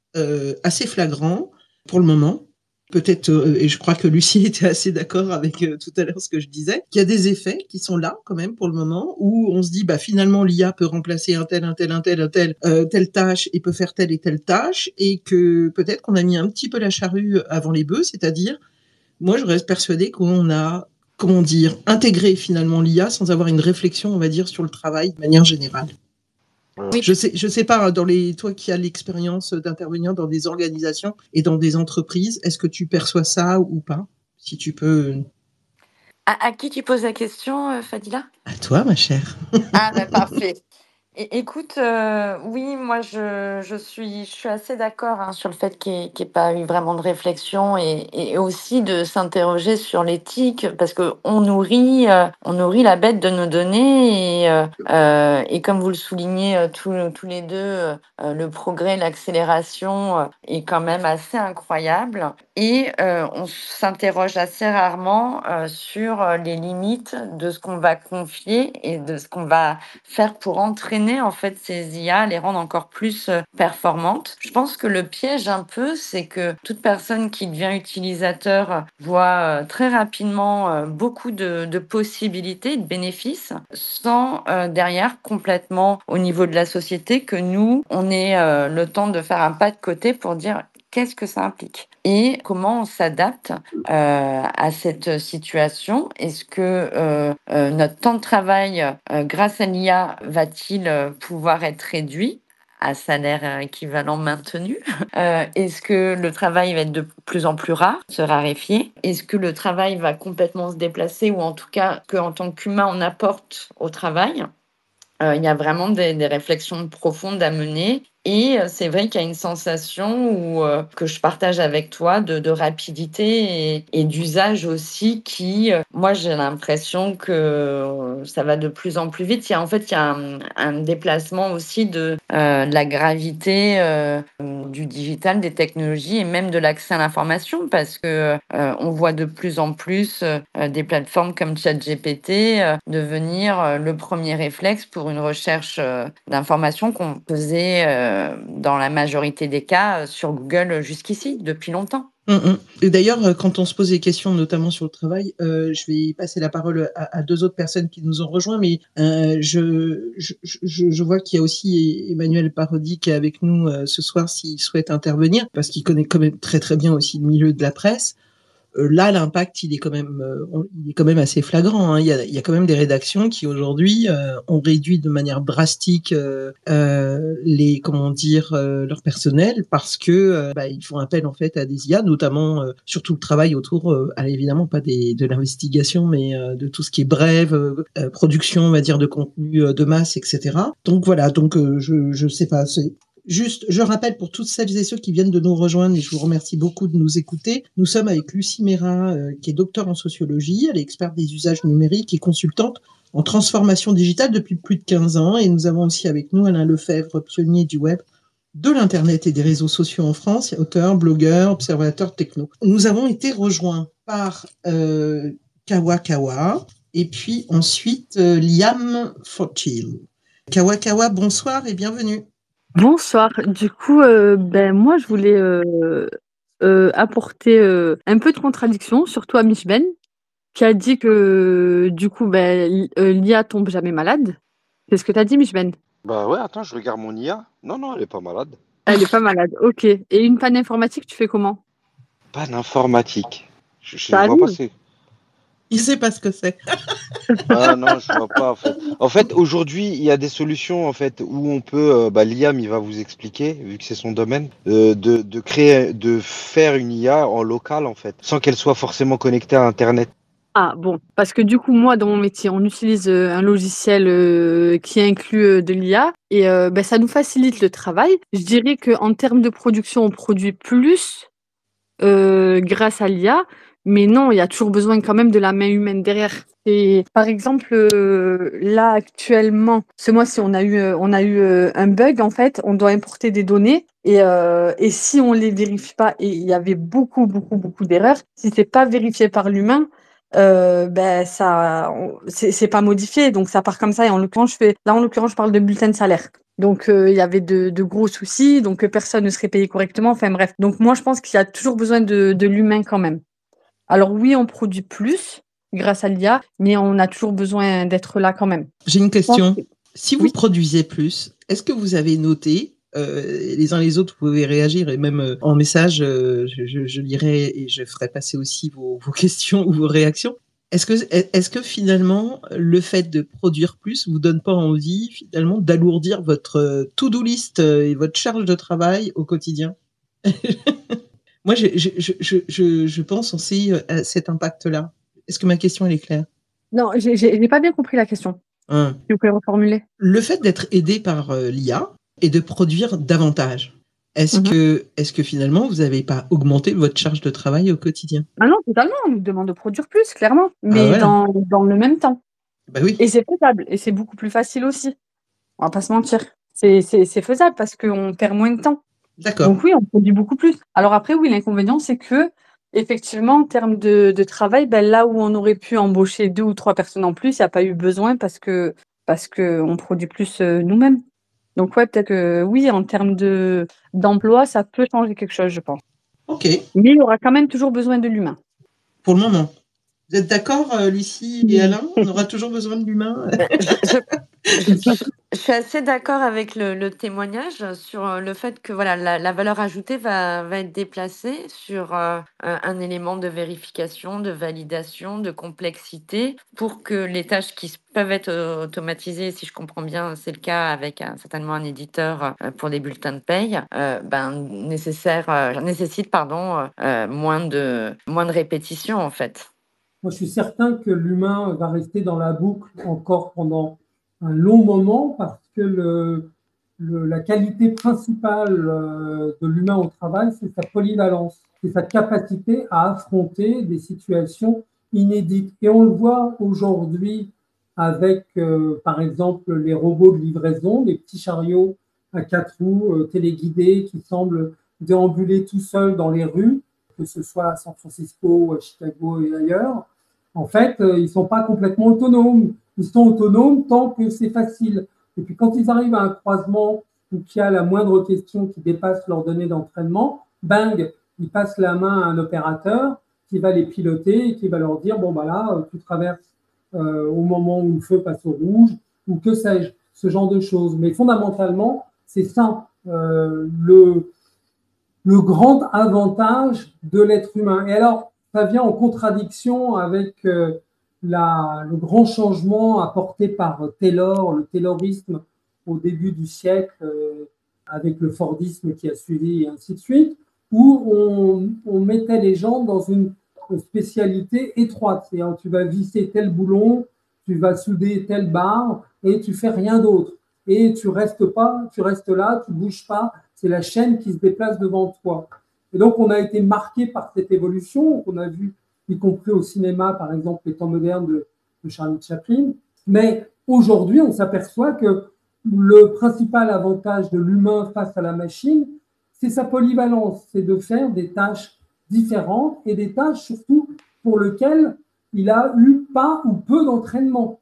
A: assez flagrant pour le moment. Peut-être, et je crois que Lucie était assez d'accord avec tout à l'heure ce que je disais, qu'il y a des effets qui sont là quand même pour le moment, où on se dit bah finalement l'IA peut remplacer telle tâche et peut faire telle et telle tâche, et que peut-être qu'on a mis un petit peu la charrue avant les bœufs, c'est-à-dire, moi je reste persuadée qu'on a, comment dire, intégré finalement l'IA sans avoir une réflexion, on va dire, sur le travail de manière générale. Oui. Je sais pas, toi qui as l'expérience d'intervenir dans des organisations et dans des entreprises, est-ce que tu perçois ça ou pas? Si tu peux.
B: À qui tu poses la question, Fadila?
A: À toi, ma chère.
B: Ah, bah, parfait. Écoute, oui, moi je suis assez d'accord, hein, sur le fait qu'il y ait pas eu vraiment de réflexion et aussi de s'interroger sur l'éthique parce qu'on nourrit la bête de nos données et comme vous le soulignez, tous les 2, le progrès, l'accélération, est quand même assez incroyable et on s'interroge assez rarement, sur, les limites de ce qu'on va confier et de ce qu'on va faire pour entraîner entraîner en fait ces IA, à les rendre encore plus performantes. Je pense que le piège un peu, c'est que toute personne qui devient utilisateur voit très rapidement beaucoup de possibilités, de bénéfices, sans derrière complètement au niveau de la société que nous, on ait le temps de faire un pas de côté pour dire qu'est-ce que ça implique et comment on s'adapte à cette situation. Est-ce que notre temps de travail grâce à l'IA va-t-il pouvoir être réduit à salaire équivalent maintenu? Est-ce que le travail va être de plus en plus rare, se raréfier? Est-ce que le travail va complètement se déplacer ou en tout cas qu'en tant qu'humain on apporte au travail? Il y a vraiment des réflexions profondes à mener et c'est vrai qu'il y a une sensation où, que je partage avec toi de rapidité et d'usage aussi qui, moi j'ai l'impression que ça va de plus en plus vite. Il y a un déplacement aussi de la gravité, du digital, des technologies et même de l'accès à l'information parce que, on voit de plus en plus, des plateformes comme ChatGPT, devenir, le premier réflexe pour une recherche, d'informations qu'on faisait, dans la majorité des cas, sur Google, jusqu'ici, depuis longtemps.
A: Et d'ailleurs, quand on se pose des questions, notamment sur le travail, je vais passer la parole à 2 autres personnes qui nous ont rejoints, mais je vois qu'il y a aussi Emmanuel Parodi qui est avec nous ce soir s'il souhaite intervenir, parce qu'il connaît quand même très très bien aussi le milieu de la presse. Là, l'impact, il est quand même assez flagrant, hein. Il y a quand même des rédactions qui aujourd'hui ont réduit de manière drastique leur personnel parce que ils font appel en fait à des IA, notamment sur tout le travail autour, évidemment pas de l'investigation, mais de tout ce qui est brève, production, on va dire, de contenu de masse, etc. Donc voilà, je sais pas. Juste, je rappelle pour toutes celles et ceux qui viennent de nous rejoindre, et je vous remercie beaucoup de nous écouter, nous sommes avec Lucie Méra, qui est docteure en sociologie, elle est experte des usages numériques et consultante en transformation digitale depuis plus de 15 ans, et nous avons aussi avec nous Alain Lefebvre, pionnier du web, de l'Internet et des réseaux sociaux en France, auteur, blogueur, observateur techno. Nous avons été rejoints par Kawa Kawa, et puis ensuite Liam Fortil. Kawa Kawa, bonsoir et bienvenue.
F: Bonsoir. Du coup, moi, je voulais apporter un peu de contradiction, surtout à Michben, qui a dit que du coup, l'IA tombe jamais malade. C'est ce que tu as dit, Michben?
D: Bah ouais, attends, je regarde mon IA. Non, non, elle est pas malade.
F: Elle est pas malade. Ok. Et une panne informatique, tu fais comment?
D: Panne informatique. Je
F: Ça
D: vois pas
F: arrive.
D: c'est.
A: Il sait pas ce que c'est.
D: Ah non, je vois pas en fait. En fait, aujourd'hui, il y a des solutions en fait où on peut, l'IAM, il va vous expliquer, vu que c'est son domaine, de créer, de faire une IA en local en fait, sans qu'elle soit forcément connectée à Internet.
F: Ah bon, parce que du coup, moi, dans mon métier, on utilise un logiciel qui inclut de l'IA et ça nous facilite le travail. Je dirais qu'en termes de production, on produit plus grâce à l'IA, mais non, il y a toujours besoin quand même de la main humaine derrière. Et par exemple, là actuellement, ce mois-ci, on a eu un bug en fait. On doit importer des données et si on les vérifie pas, et il y avait beaucoup d'erreurs. Si c'est pas vérifié par l'humain, c'est pas modifié, donc ça part comme ça. Et en l'occurrence, je parle de bulletin de salaire. Donc, il y avait de gros soucis, donc personne ne serait payé correctement. Enfin bref. Donc moi, je pense qu'il y a toujours besoin de l'humain quand même. Alors oui, on produit plus grâce à l'IA, mais on a toujours besoin d'être là quand même.
A: J'ai une question. Si vous
F: Oui.
A: produisez plus, est-ce que vous avez noté, les uns les autres, vous pouvez réagir et même en message, je lirai et je ferai passer aussi vos questions ou vos réactions. Est-ce que finalement, le fait de produire plus vous donne pas envie finalement d'alourdir votre to-do list et votre charge de travail au quotidien? Moi, je pense aussi à cet impact-là. Est-ce que ma question elle est claire?
F: Non, j'ai pas bien compris la question.
A: Hein.
F: Si vous pouvez reformuler.
A: Le fait d'être aidé par l'IA et de produire davantage, est-ce que finalement vous n'avez pas augmenté votre charge de travail au quotidien?
F: Ah non, totalement, on nous demande de produire plus, clairement, mais
A: voilà.
F: dans le même temps.
A: Bah oui.
F: Et c'est faisable, et c'est beaucoup plus facile aussi. On va pas se mentir. C'est faisable parce qu'on perd moins de temps.
A: D'accord.
F: Donc oui, on produit beaucoup plus. Alors après, oui, l'inconvénient, c'est que effectivement, en termes de travail, là où on aurait pu embaucher 2 ou 3 personnes en plus, il n'y a pas eu besoin parce que parce qu'on produit plus nous-mêmes. Donc ouais, peut-être que oui, en termes d'emploi, ça peut changer quelque chose, je pense.
A: Ok,
F: Mais il y aura quand même toujours besoin de l'humain.
A: pour le moment. Vous êtes d'accord, Lucie et Alain? On aura toujours besoin de l'humain?
B: Je suis assez d'accord avec le témoignage sur le fait que voilà, la valeur ajoutée va être déplacée sur un élément de vérification, de validation, de complexité pour que les tâches qui peuvent être automatisées, si je comprends bien, c'est le cas avec certainement un éditeur pour des bulletins de paye, nécessite moins de répétitions en fait.
C: Moi, je suis certain que l'humain va rester dans la boucle encore pendant un long moment parce que la qualité principale de l'humain au travail, c'est sa polyvalence, c'est sa capacité à affronter des situations inédites. Et on le voit aujourd'hui avec, par exemple, les robots de livraison, les petits chariots à 4 roues téléguidés qui semblent déambuler tout seuls dans les rues, que ce soit à San Francisco, à Chicago et ailleurs. En fait, ils ne sont pas complètement autonomes. Ils sont autonomes tant que c'est facile. Et puis quand ils arrivent à un croisement ou qu'il y a la moindre question qui dépasse leurs données d'entraînement, bang, ils passent la main à un opérateur qui va les piloter et qui va leur dire, bon, bah là, tu traverses au moment où le feu passe au rouge, ou que sais-je, ce genre de choses. Mais fondamentalement, c'est ça, le grand avantage de l'être humain. Et alors, ça vient en contradiction avec le grand changement apporté par Taylor, le taylorisme au début du siècle, avec le fordisme qui a suivi et ainsi de suite, où on mettait les gens dans une spécialité étroite. C'est-à-dire, tu vas visser tel boulon, tu vas souder telle barre et tu fais rien d'autre. Et tu restes là, tu bouges pas, c'est la chaîne qui se déplace devant toi. Et donc, on a été marqué par cette évolution qu'on a vu, y compris au cinéma, par exemple, les temps modernes de Charlie Chaplin. Mais aujourd'hui, on s'aperçoit que le principal avantage de l'humain face à la machine, c'est sa polyvalence, c'est de faire des tâches différentes et des tâches surtout pour lesquelles il a eu pas ou peu d'entraînement.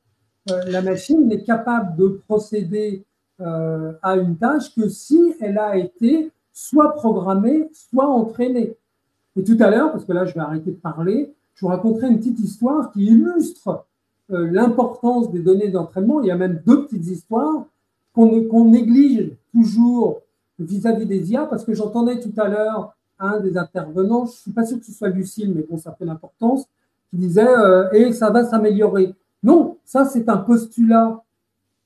C: La machine n'est capable de procéder à une tâche que si elle a été soit programmée, soit entraînée. Et tout à l'heure, parce que là je vais arrêter de parler, je vous raconterai une petite histoire qui illustre l'importance des données d'entraînement. Il y a même 2 petites histoires qu'on néglige toujours vis-à-vis des IA, parce que j'entendais tout à l'heure un des intervenants, je ne suis pas sûr que ce soit Lucille, mais bon, ça fait l'importance, qui disait et ça va s'améliorer. Non, ça c'est un postulat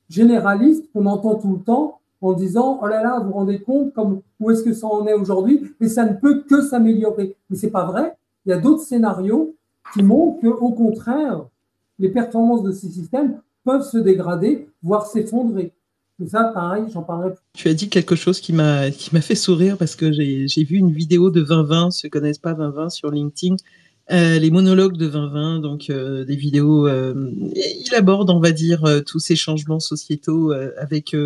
C: généraliste qu'on entend tout le temps en disant oh là là, vous vous rendez compte où est-ce que ça en est aujourd'hui, et ça ne peut que s'améliorer. Mais c'est pas vrai. Il y a d'autres scénarios qui montrent qu'au contraire, les performances de ces systèmes peuvent se dégrader, voire s'effondrer. Et ça, pareil, j'en parlerai plus.
A: Tu as dit quelque chose qui m'a fait sourire parce que j'ai vu une vidéo de 2020, ceux qui connaissent pas 2020 sur LinkedIn, les monologues de 2020, donc des vidéos. Il aborde, on va dire, tous ces changements sociétaux avec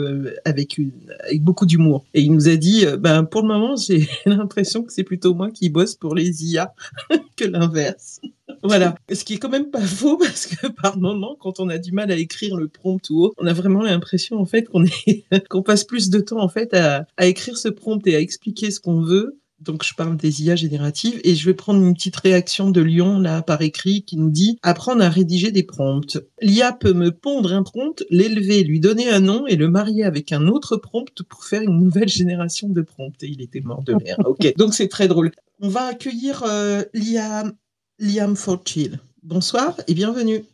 A: beaucoup d'humour. Et il nous a dit, pour le moment, j'ai l'impression que c'est plutôt moi qui bosse pour les IA que l'inverse. Voilà. Ce qui est quand même pas faux parce que par moment, quand on a du mal à écrire le prompt ou autre, on a vraiment l'impression en fait qu'on passe plus de temps en fait à écrire ce prompt et à expliquer ce qu'on veut. Donc je parle des IA génératives et je vais prendre une petite réaction de Lyon là par écrit qui nous dit apprendre à rédiger des prompts. L'IA peut me pondre un prompt, l'élever, lui donner un nom et le marier avec un autre prompt pour faire une nouvelle génération de prompts. Et il était mort de rire. Ok, donc c'est très drôle. On va accueillir Liam Forchill. Bonsoir et bienvenue.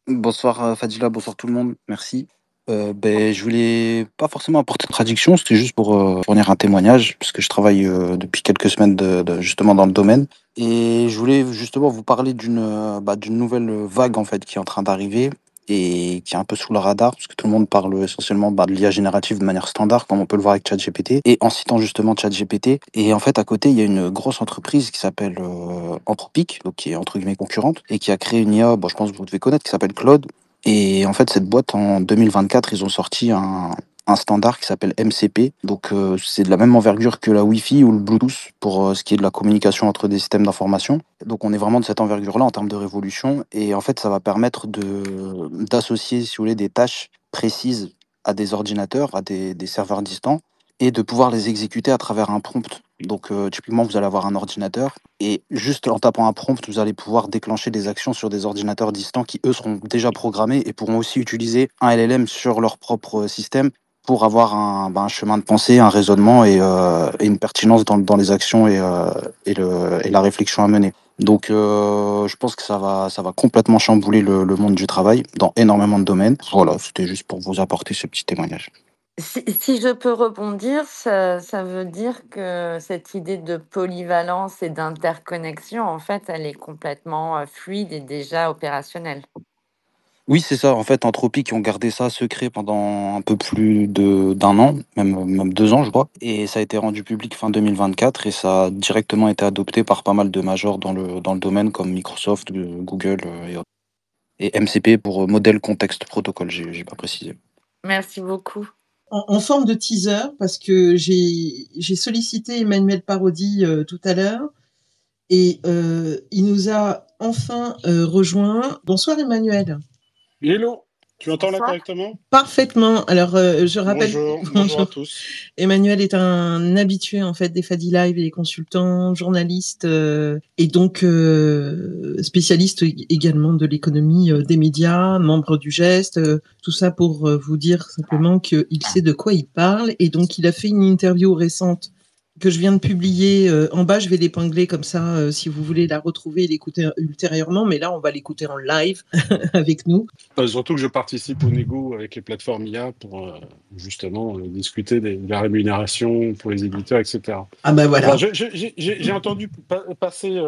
G: Bonsoir Fadila, bonsoir tout le monde, merci. Je voulais pas forcément apporter de traduction, c'était juste pour fournir un témoignage, puisque je travaille depuis quelques semaines justement dans le domaine. Et je voulais justement vous parler d'une nouvelle vague en fait qui est en train d'arriver et qui est un peu sous le radar, parce que tout le monde parle essentiellement de l'IA générative de manière standard, comme on peut le voir avec ChatGPT, et en citant justement ChatGPT. Et en fait, à côté, il y a une grosse entreprise qui s'appelle Anthropic, donc qui est entre guillemets concurrente, et qui a créé une IA, je pense que vous devez connaître, qui s'appelle Claude. Et en fait, cette boîte, en 2024, ils ont sorti un standard qui s'appelle MCP. Donc c'est de la même envergure que la Wi-Fi ou le Bluetooth pour ce qui est de la communication entre des systèmes d'information. Donc on est vraiment de cette envergure-là en termes de révolution. Et en fait, ça va permettre d'associer, si vous voulez, des tâches précises à des ordinateurs, à des serveurs distants, et de pouvoir les exécuter à travers un prompt. Donc typiquement, vous allez avoir un ordinateur, et juste en tapant un prompt, vous allez pouvoir déclencher des actions sur des ordinateurs distants qui, eux, seront déjà programmés et pourront aussi utiliser un LLM sur leur propre système pour avoir un chemin de pensée, un raisonnement et une pertinence dans les actions et la réflexion à mener. Donc je pense que ça va complètement chambouler le monde du travail dans énormément de domaines. Voilà, c'était juste pour vous apporter ce petit témoignage.
B: Si je peux rebondir, ça veut dire que cette idée de polyvalence et d'interconnexion, en fait, elle est complètement fluide et déjà opérationnelle.
G: Oui, c'est ça. En fait, Anthropic, ils ont gardé ça secret pendant un peu plus d'un an, même 2 ans, je crois. Et ça a été rendu public fin 2024 et ça a directement été adopté par pas mal de majors dans le domaine comme Microsoft, Google et autres. Et MCP pour Model Context Protocol, j'ai pas précisé.
B: Merci beaucoup.
A: En forme de teaser, parce que j'ai sollicité Emmanuel Parodi tout à l'heure et il nous a enfin rejoint. Bonsoir Emmanuel.
H: Hello, tu entends là
B: Bonsoir.
H: correctement?
A: Parfaitement. Alors je rappelle.
H: Bonjour à tous.
A: Emmanuel est un habitué en fait des Fadi Live et consultant, journaliste et donc spécialiste également de l'économie des médias, membre du Geste, tout ça pour vous dire simplement qu'il sait de quoi il parle et donc il a fait une interview récente que je viens de publier en bas, je vais l'épingler comme ça si vous voulez la retrouver et l'écouter ultérieurement, mais là on va l'écouter en live avec nous.
H: Surtout que je participe au négo avec les plateformes IA pour justement discuter de la rémunération pour les éditeurs, etc.
A: Ah ben voilà.
H: Alors, j'ai entendu passer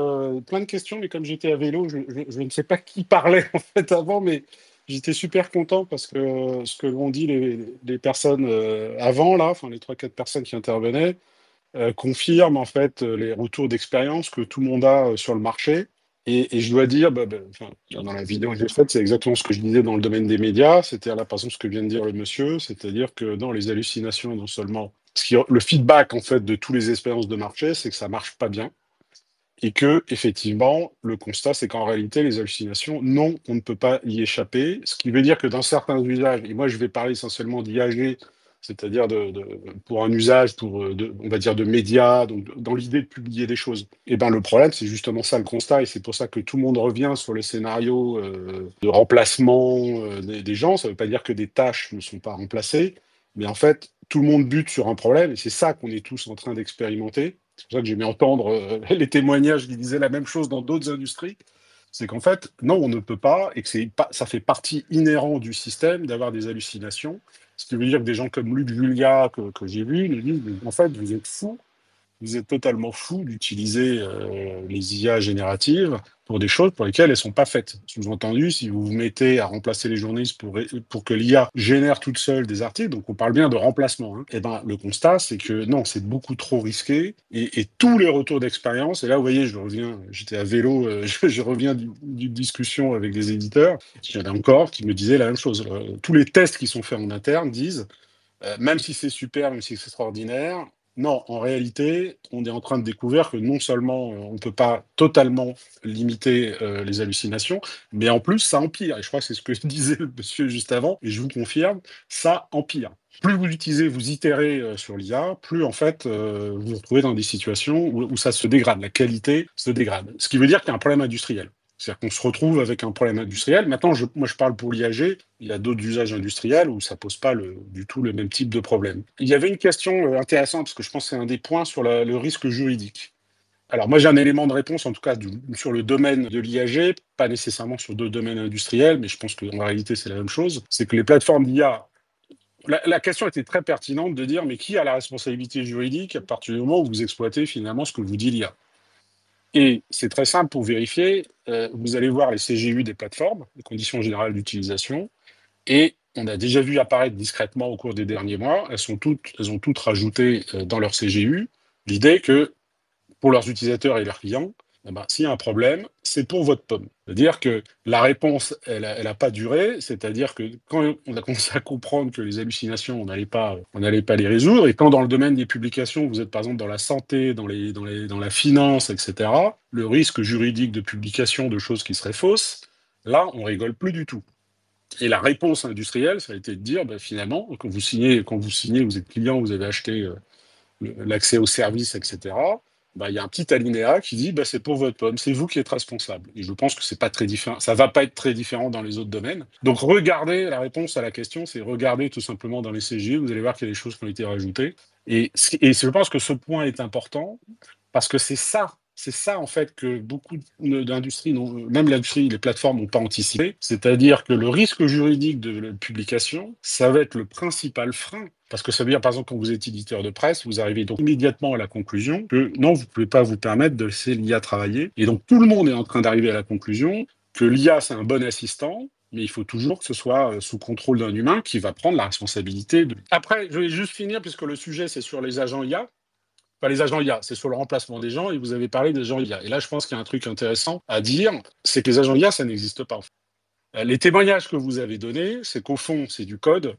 H: plein de questions, mais comme j'étais à vélo, je ne sais pas qui parlait en fait avant, mais j'étais super content parce que ce que l'ont dit les personnes avant, là, enfin les 3-4 personnes qui intervenaient, confirment en fait les retours d'expérience que tout le monde a sur le marché. Et je dois dire, dans la vidéo que j'ai faite, c'est exactement ce que je disais dans le domaine des médias. C'était par exemple ce que vient de dire le monsieur, c'est-à-dire que dans les hallucinations, non seulement le feedback en fait de toutes les expériences de marché, c'est que ça marche pas bien. Et que, effectivement, le constat, c'est qu'en réalité, les hallucinations, non, on ne peut pas y échapper. Ce qui veut dire que dans certains usages, et moi je vais parler essentiellement d'IAG, c'est-à-dire pour un usage, on va dire, de médias, donc dans l'idée de publier des choses. Et ben le problème, c'est justement ça le constat, et c'est pour ça que tout le monde revient sur le scénario de remplacement des gens. Ça ne veut pas dire que des tâches ne sont pas remplacées, mais en fait, tout le monde bute sur un problème, et c'est ça qu'on est tous en train d'expérimenter. C'est pour ça que j'ai aimé entendre les témoignages qui disaient la même chose dans d'autres industries. C'est qu'en fait, non, on ne peut pas, et que ça fait partie inhérente du système d'avoir des hallucinations. Ce qui veut dire que des gens comme Luc Julia, que j'ai vu, nous disent, en fait, vous êtes fous, vous êtes totalement fous d'utiliser les IA génératives pour des choses pour lesquelles elles ne sont pas faites. Sous-entendu, si vous vous mettez à remplacer les journalistes pour que l'IA génère toute seule des articles, donc on parle bien de remplacement, hein, et ben, le constat, c'est que non, c'est beaucoup trop risqué, et tous les retours d'expérience, et là, vous voyez, j'étais à vélo, je reviens d'une discussion avec des éditeurs, il y en a encore qui me disaient la même chose. Tous les tests qui sont faits en interne disent, même si c'est super, même si c'est extraordinaire, non, en réalité, on est en train de découvrir que non seulement on ne peut pas totalement limiter les hallucinations, mais en plus, ça empire. Et je crois que c'est ce que disait le monsieur juste avant, et je vous confirme, ça empire. Plus vous utilisez, vous itérez sur l'IA, plus en fait, vous vous retrouvez dans des situations où ça se dégrade, la qualité se dégrade. Ce qui veut dire qu'il y a un problème industriel. C'est-à-dire qu'on se retrouve avec un problème industriel. Maintenant, moi, je parle pour l'IAG. Il y a d'autres usages industriels où ça ne pose pas du tout le même type de problème. Il y avait une question intéressante, parce que je pense que c'est un des points sur le risque juridique. Alors, moi, j'ai un élément de réponse, en tout cas, sur le domaine de l'IAG, pas nécessairement sur d'autres domaines industriels, mais je pense qu'en réalité, c'est la même chose. C'est que les plateformes d'IA, la question était très pertinente de dire, mais qui a la responsabilité juridique à partir du moment où vous exploitez finalement ce que vous dit l'IA? Et c'est très simple pour vérifier. Vous allez voir les CGU des plateformes, les conditions générales d'utilisation, et on a déjà vu apparaître discrètement au cours des derniers mois, elles ont toutes rajouté dans leur CGU l'idée que pour leurs utilisateurs et leurs clients, s'il y a un problème, c'est pour votre pomme. C'est-à-dire que la réponse, elle a pas duré, c'est-à-dire que quand on a commencé à comprendre que les hallucinations, on n'allait pas les résoudre, et quand dans le domaine des publications, vous êtes par exemple dans la santé, dans la finance, etc., le risque juridique de publication de choses qui seraient fausses, là, on rigole plus du tout. Et la réponse industrielle, ça a été de dire, finalement, quand vous signez, vous êtes client, vous avez acheté l'accès aux services, etc., il y a un petit alinéa qui dit c'est pour votre pomme, c'est vous qui êtes responsable. Et je pense que c'est pas très différent, ça va pas être très différent dans les autres domaines. Donc regardez, la réponse à la question, c'est regardez tout simplement dans les CGI, vous allez voir qu'il y a des choses qui ont été rajoutées. Et je pense que ce point est important parce que c'est ça en fait que beaucoup d'industries, même l'industrie, les plateformes n'ont pas anticipé. C'est-à-dire que le risque juridique de la publication, ça va être le principal frein. Parce que ça veut dire, par exemple, quand vous êtes éditeur de presse, vous arrivez donc immédiatement à la conclusion que non, vous ne pouvez pas vous permettre de laisser l'IA travailler. Et donc tout le monde est en train d'arriver à la conclusion que l'IA, c'est un bon assistant, mais il faut toujours que ce soit sous contrôle d'un humain qui va prendre la responsabilité. Après, je vais juste finir, puisque le sujet, c'est sur les agents IA. Pas les agents IA, c'est sur le remplacement des gens, et vous avez parlé des agents IA. Et là, je pense qu'il y a un truc intéressant à dire, c'est que les agents IA, ça n'existe pas. Les témoignages que vous avez donnés, c'est qu'au fond, c'est du code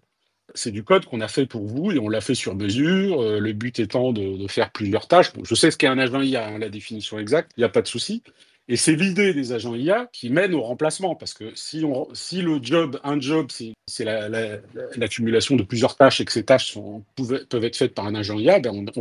H: qu'on a fait pour vous, et on l'a fait sur mesure, le but étant de faire plusieurs tâches. Bon, je sais ce qu'est un agent IA, la définition exacte, il n'y a pas de souci. Et c'est l'idée des agents IA qui mène au remplacement, parce que si un job, c'est l'accumulation de plusieurs tâches et que ces tâches peuvent être faites par un agent IA,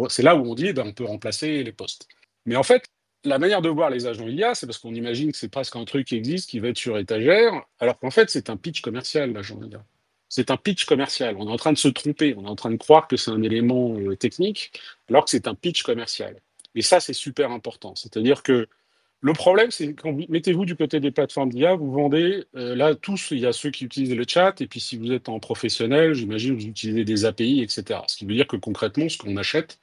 H: c'est là où on dit on peut remplacer les postes. Mais en fait, la manière de voir les agents IA, c'est parce qu'on imagine que c'est presque un truc qui existe, qui va être sur étagère, alors qu'en fait, c'est un pitch commercial, l'agent IA. C'est un pitch commercial. On est en train de se tromper, on est en train de croire que c'est un élément technique, alors que c'est un pitch commercial. Et ça, c'est super important. C'est-à-dire que le problème, c'est quand mettez-vous du côté des plateformes d'IA, vous vendez, là, tous, il y a ceux qui utilisent le chat, et puis si vous êtes en professionnel, j'imagine vous utilisez des API, etc. Ce qui veut dire que concrètement, ce qu'on achète,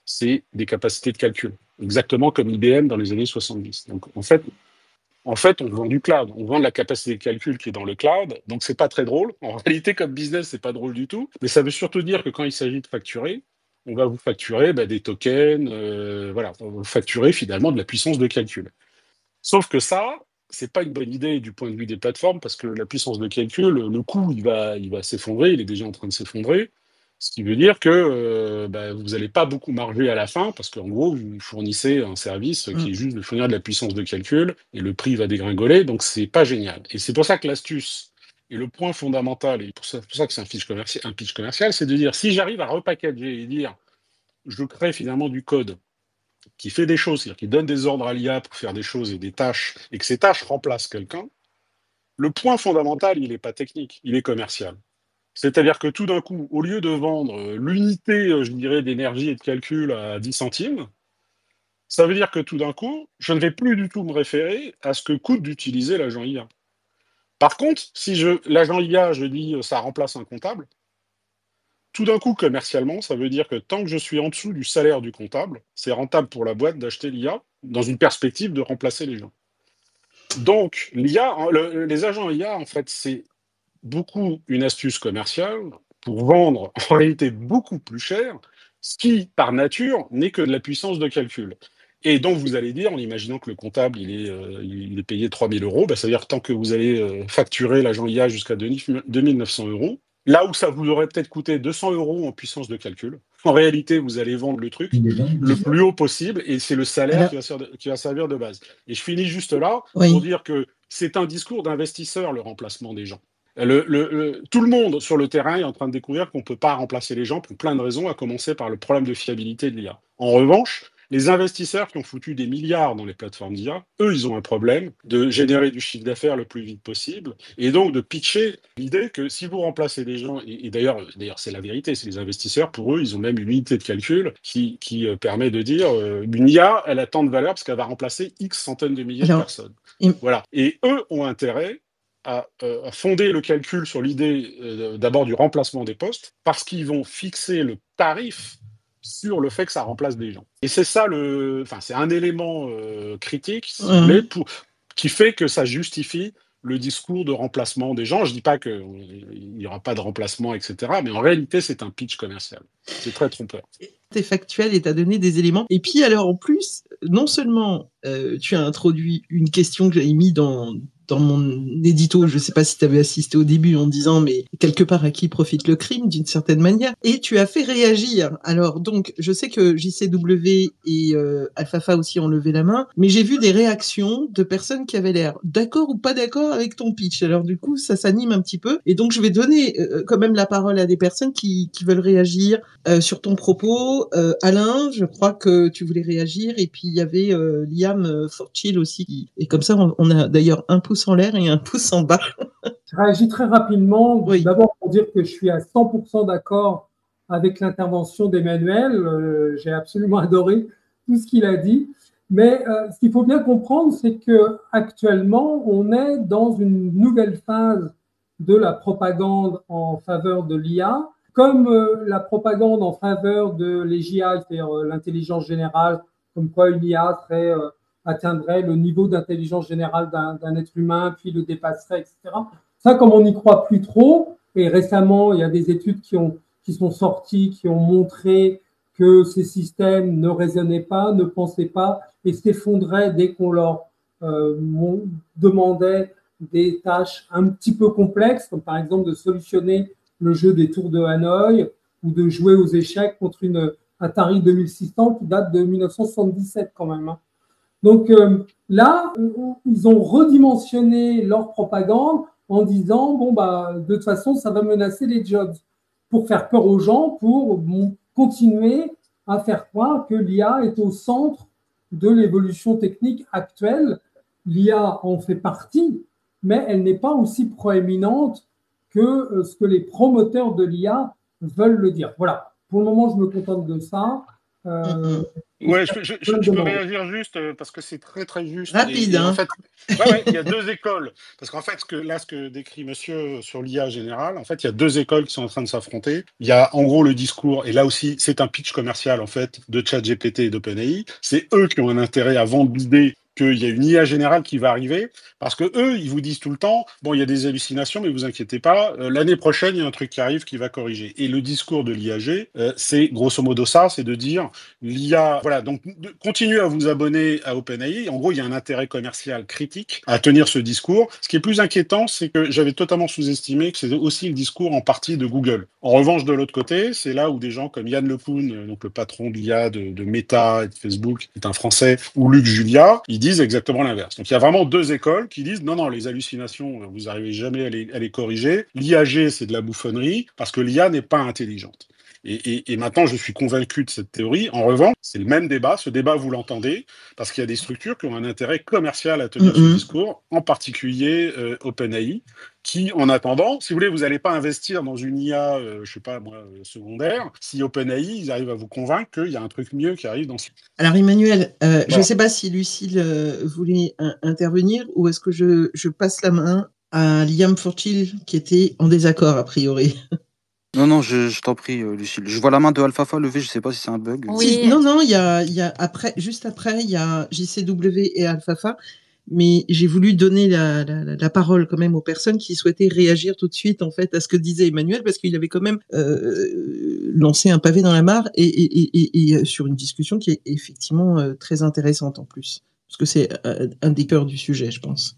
H: c'est des capacités de calcul, exactement comme IBM dans les années 70. Donc, en fait, on vend du cloud, on vend de la capacité de calcul qui est dans le cloud, donc c'est pas très drôle. En réalité, comme business, c'est pas drôle du tout, mais ça veut surtout dire que quand il s'agit de facturer, on va vous facturer des tokens, on va vous facturer finalement de la puissance de calcul. Sauf que ça, c'est pas une bonne idée du point de vue des plateformes, parce que la puissance de calcul, le coût, il va s'effondrer, il est déjà en train de s'effondrer. Ce qui veut dire que vous n'allez pas beaucoup marger à la fin, parce qu'en gros, vous fournissez un service qui est juste de fournir de la puissance de calcul, et le prix va dégringoler, donc c'est pas génial. Et c'est pour ça que l'astuce, et le point fondamental, et pour ça que c'est un pitch commercial, c'est de dire, si j'arrive à repackager et dire, je crée finalement du code qui fait des choses, c'est-à-dire qui donne des ordres à l'IA pour faire des choses et des tâches, et que ces tâches remplacent quelqu'un, le point fondamental, il n'est pas technique, il est commercial. C'est-à-dire que tout d'un coup, au lieu de vendre l'unité, je dirais, d'énergie et de calcul à 10 centimes, ça veut dire que tout d'un coup, je ne vais plus du tout me référer à ce que coûte d'utiliser l'agent IA. Par contre, si l'agent IA, je dis, ça remplace un comptable, tout d'un coup, commercialement, ça veut dire que tant que je suis en dessous du salaire du comptable, c'est rentable pour la boîte d'acheter l'IA dans une perspective de remplacer les gens. Donc, l'IA, les agents IA, en fait, c'est beaucoup une astuce commerciale pour vendre en réalité beaucoup plus cher, ce qui, par nature, n'est que de la puissance de calcul. Et donc, vous allez dire, en imaginant que le comptable, il est payé 3 000 euros, ça veut dire que tant que vous allez facturer l'agent IA jusqu'à 2 900 euros, là où ça vous aurait peut-être coûté 200 euros en puissance de calcul, en réalité, vous allez vendre le truc le plus haut possible, et c'est le salaire qui va servir de base. Et je finis juste là pour dire que c'est un discours d'investisseur, le remplacement des gens. Tout le monde sur le terrain est en train de découvrir qu'on ne peut pas remplacer les gens pour plein de raisons, à commencer par le problème de fiabilité de l'IA. En revanche, les investisseurs qui ont foutu des milliards dans les plateformes d'IA, eux, ils ont un problème de générer du chiffre d'affaires le plus vite possible, et donc de pitcher l'idée que si vous remplacez les gens, et d'ailleurs c'est la vérité, c'est les investisseurs, pour eux, ils ont même une unité de calcul qui permet de dire une IA, elle a tant de valeur parce qu'elle va remplacer X centaines de milliers de personnes. Voilà. Et eux ont intérêt à fonder le calcul sur l'idée d'abord du remplacement des postes, parce qu'ils vont fixer le tarif sur le fait que ça remplace des gens. Et c'est ça c'est un élément critique, si vous voulez, qui fait que ça justifie le discours de remplacement des gens. Je dis pas qu'il n'y aura pas de remplacement, etc. Mais en réalité, c'est un pitch commercial. C'est très trompeur.
A: T'es factuel et t'as donné des éléments. Et puis alors en plus, non seulement tu as introduit une question que j'avais mis dans mon édito, je sais pas si tu avais assisté au début en disant mais quelque part à qui profite le crime d'une certaine manière, et tu as fait réagir. Alors donc je sais que JCW et Alphafa aussi ont levé la main, mais j'ai vu des réactions de personnes qui avaient l'air d'accord ou pas d'accord avec ton pitch. Alors du coup ça s'anime un petit peu, et donc je vais donner quand même la parole à des personnes qui veulent réagir sur ton propos. Alain, je crois que tu voulais réagir, et puis il y avait Liam Forchill aussi, et comme ça on a d'ailleurs un pouce en l'air et un pouce en bas.
C: Je réagis très rapidement.
A: Oui.
C: D'abord pour dire que je suis à 100% d'accord avec l'intervention d'Emmanuel. J'ai absolument adoré tout ce qu'il a dit. Mais ce qu'il faut bien comprendre, c'est que actuellement, on est dans une nouvelle phase de la propagande en faveur de l'IA. Comme la propagande en faveur de l'AGI, c'est-à-dire l'intelligence générale, comme quoi une IA atteindrait le niveau d'intelligence générale d'un être humain, puis le dépasserait, etc. Ça, comme on n'y croit plus trop, et récemment, il y a des études qui sont sorties, qui ont montré que ces systèmes ne raisonnaient pas, ne pensaient pas, et s'effondraient dès qu'on leur demandait des tâches un petit peu complexes, comme par exemple de solutionner le jeu des tours de Hanoï, ou de jouer aux échecs contre une Atari 2600 qui date de 1977 quand même. Hein. Donc là, ils ont redimensionné leur propagande en disant, bon, bah, de toute façon, ça va menacer les jobs, pour faire peur aux gens, pour continuer à faire croire que l'IA est au centre de l'évolution technique actuelle. L'IA en fait partie, mais elle n'est pas aussi proéminente que ce que les promoteurs de l'IA veulent le dire. Voilà, pour le moment, je me contente de ça.
H: Ouais, je peux réagir juste parce que c'est très très juste.
A: Rapide,
H: et en
A: hein.
H: fait, il y a deux écoles. Parce qu'en fait, ce que décrit monsieur sur l'IA générale, en fait, il y a deux écoles qui sont en train de s'affronter. Il y a en gros le discours, et là aussi, c'est un pitch commercial en fait de ChatGPT et d'OpenAI. C'est eux qui ont un intérêt à vendre l'idée qu'il y a une IA générale qui va arriver, parce que eux, ils vous disent tout le temps, bon, il y a des hallucinations, mais vous inquiétez pas, l'année prochaine, il y a un truc qui arrive qui va corriger. Et le discours de l'IAG, c'est grosso modo ça, c'est de dire, l'IA, voilà, donc continuez à vous abonner à OpenAI. En gros, il y a un intérêt commercial critique à tenir ce discours. Ce qui est plus inquiétant, c'est que j'avais totalement sous-estimé que c'est aussi le discours en partie de Google. En revanche, de l'autre côté, c'est là où des gens comme Yann LeCun, donc le patron de l'IA de Meta et de Facebook, qui est un Français, ou Luc Julia, ils disent exactement l'inverse. Donc il y a vraiment deux écoles qui disent non, les hallucinations, vous n'arrivez jamais à les corriger. L'IAG, c'est de la bouffonnerie parce que l'IA n'est pas intelligente. Et maintenant, je suis convaincu de cette théorie. En revanche, c'est le même débat. Ce débat, vous l'entendez, parce qu'il y a des structures qui ont un intérêt commercial à tenir ce discours, en particulier OpenAI, qui, en attendant, si vous voulez, vous n'allez pas investir dans une IA, je sais pas moi, secondaire, si OpenAI, ils arrivent à vous convaincre qu'il y a un truc mieux qui arrive dans ce...
A: Alors Emmanuel,
H: Voilà.
A: je ne sais pas si Lucille voulait intervenir, ou est-ce que je passe la main à Liam Forchill qui était en désaccord a priori.
G: Non, je t'en prie, Lucille. Je vois la main de Alphafa levée, je sais pas si c'est un bug.
B: Oui.
A: Non, il y a après, juste après, il y a JCW et Alphafa, mais j'ai voulu donner la parole quand même aux personnes qui souhaitaient réagir tout de suite en fait à ce que disait Emmanuel, parce qu'il avait quand même lancé un pavé dans la mare et sur une discussion qui est effectivement très intéressante en plus, parce que c'est un des cœurs du sujet, je pense.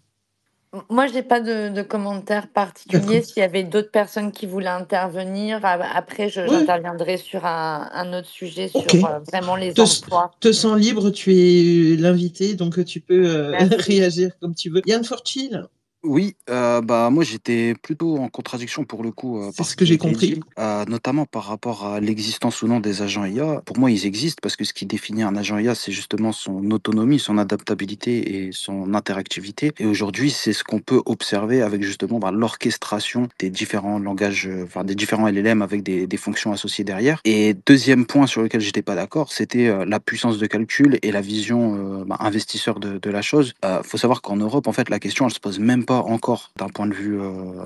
B: Moi, je n'ai pas de commentaire particulier.
A: D'accord.
B: S'il y avait d'autres personnes qui voulaient intervenir, après, j'interviendrai sur un autre sujet,
A: Ok.
B: sur vraiment les emplois.
A: Te sens libre, tu es l'invité, donc tu peux
B: Merci.
A: réagir comme tu veux. Yann Forchill,
G: Oui, bah moi j'étais plutôt en contradiction pour le coup
A: c'est
G: par
A: ce
G: ce
A: que
G: qui a
A: j'ai
G: été
A: compris.
G: dit, notamment par rapport à l'existence ou non des agents IA. Pour moi, ils existent parce que ce qui définit un agent IA, c'est justement son autonomie, son adaptabilité et son interactivité. Et aujourd'hui, c'est ce qu'on peut observer avec justement l'orchestration des différents langages, des différents LLM avec des fonctions associées derrière. Et deuxième point sur lequel j'étais pas d'accord, c'était la puissance de calcul et la vision investisseur de la chose. Faut savoir qu'en Europe, en fait, la question, elle se pose même pas encore d'un point de vue,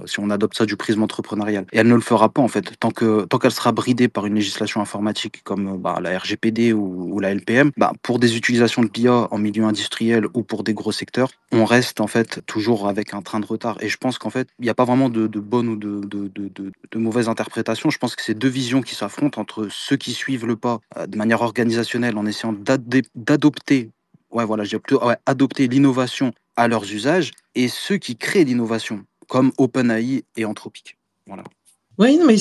G: si on adopte ça du prisme entrepreneurial. Et elle ne le fera pas en fait. Tant qu'elle sera bridée par une législation informatique comme la RGPD ou la LPM, pour des utilisations de l'IA en milieu industriel ou pour des gros secteurs, on reste en fait toujours avec un train de retard. Et je pense qu'en fait, il n'y a pas vraiment de bonne ou de mauvaise interprétation. Je pense que c'est deux visions qui s'affrontent entre ceux qui suivent le pas de manière organisationnelle en essayant d'adopter, ouais, voilà, j'ai plutôt adopter l'innovation à leurs usages et ceux qui créent l'innovation, comme OpenAI et Anthropic. Voilà.
A: Oui, non, mais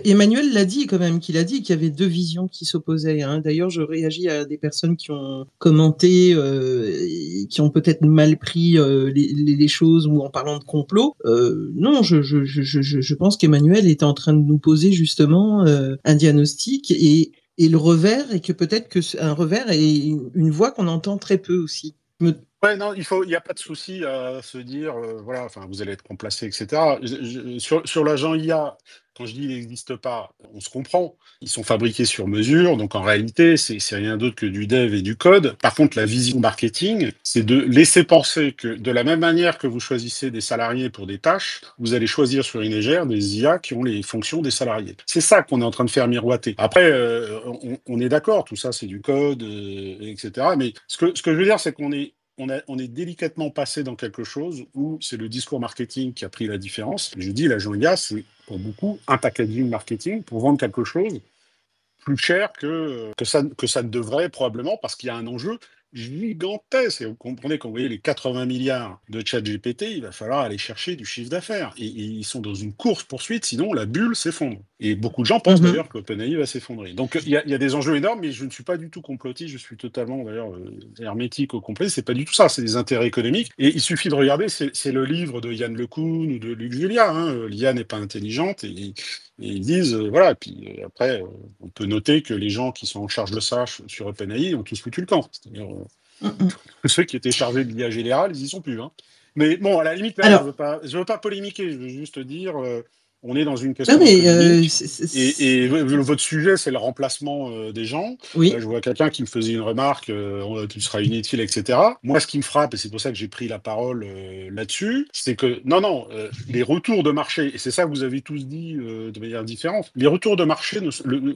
A: Emmanuel l'a dit quand même, qu'il a dit qu'il y avait deux visions qui s'opposaient. Hein. D'ailleurs, je réagis à des personnes qui ont commenté, et qui ont peut-être mal pris les choses ou en parlant de complot. Non, je pense qu'Emmanuel était en train de nous poser justement un diagnostic et le revers, et que peut-être que un revers est une voix qu'on entend très peu aussi.
H: Ouais, non, il n'y a pas de souci à se dire, voilà, enfin, vous allez être remplacé, etc. Sur l'agent IA, quand je dis il n'existe pas, on se comprend. Ils sont fabriqués sur mesure, donc en réalité, c'est rien d'autre que du dev et du code. Par contre, la vision marketing, c'est de laisser penser que de la même manière que vous choisissez des salariés pour des tâches, vous allez choisir sur une égère des IA qui ont les fonctions des salariés. C'est ça qu'on est en train de faire miroiter. Après, on est d'accord, tout ça, c'est du code, etc. Mais ce que je veux dire, c'est qu'on est délicatement passé dans quelque chose où c'est le discours marketing qui a pris la différence. Je dis, l'agent IA, c'est pour beaucoup un packaging marketing pour vendre quelque chose plus cher que ça ne devrait probablement, parce qu'il y a un enjeu gigantesque. Et vous comprenez, quand vous voyez les 80 milliards de ChatGPT, il va falloir aller chercher du chiffre d'affaires. Et ils sont dans une course-poursuite, sinon la bulle s'effondre. Et beaucoup de gens pensent d'ailleurs que OpenAI va s'effondrer. Donc il y a des enjeux énormes, mais je ne suis pas du tout complotiste, je suis totalement d'ailleurs hermétique au complet. C'est pas du tout ça, c'est des intérêts économiques. Et il suffit de regarder, c'est le livre de Yann LeCun ou de Luc Julia, hein, l'IA n'est pas intelligente, et ils disent, voilà, puis après, on peut noter que les gens qui sont en charge de ça sur OpenAI ont tous foutu le camp. C'est-à-dire, ceux qui étaient chargés de l'IA générale, ils y sont plus. Hein. Mais bon, à la limite, là, je veux pas polémiquer, je veux juste dire, on est dans une question économique, et votre sujet, c'est le remplacement des gens.
A: Oui.
H: Je vois quelqu'un qui me faisait une remarque, tu seras inutile, etc. Moi, ce qui me frappe, et c'est pour ça que j'ai pris la parole là-dessus, c'est que, non, les retours de marché, et c'est ça que vous avez tous dit de manière différente, les retours de marché,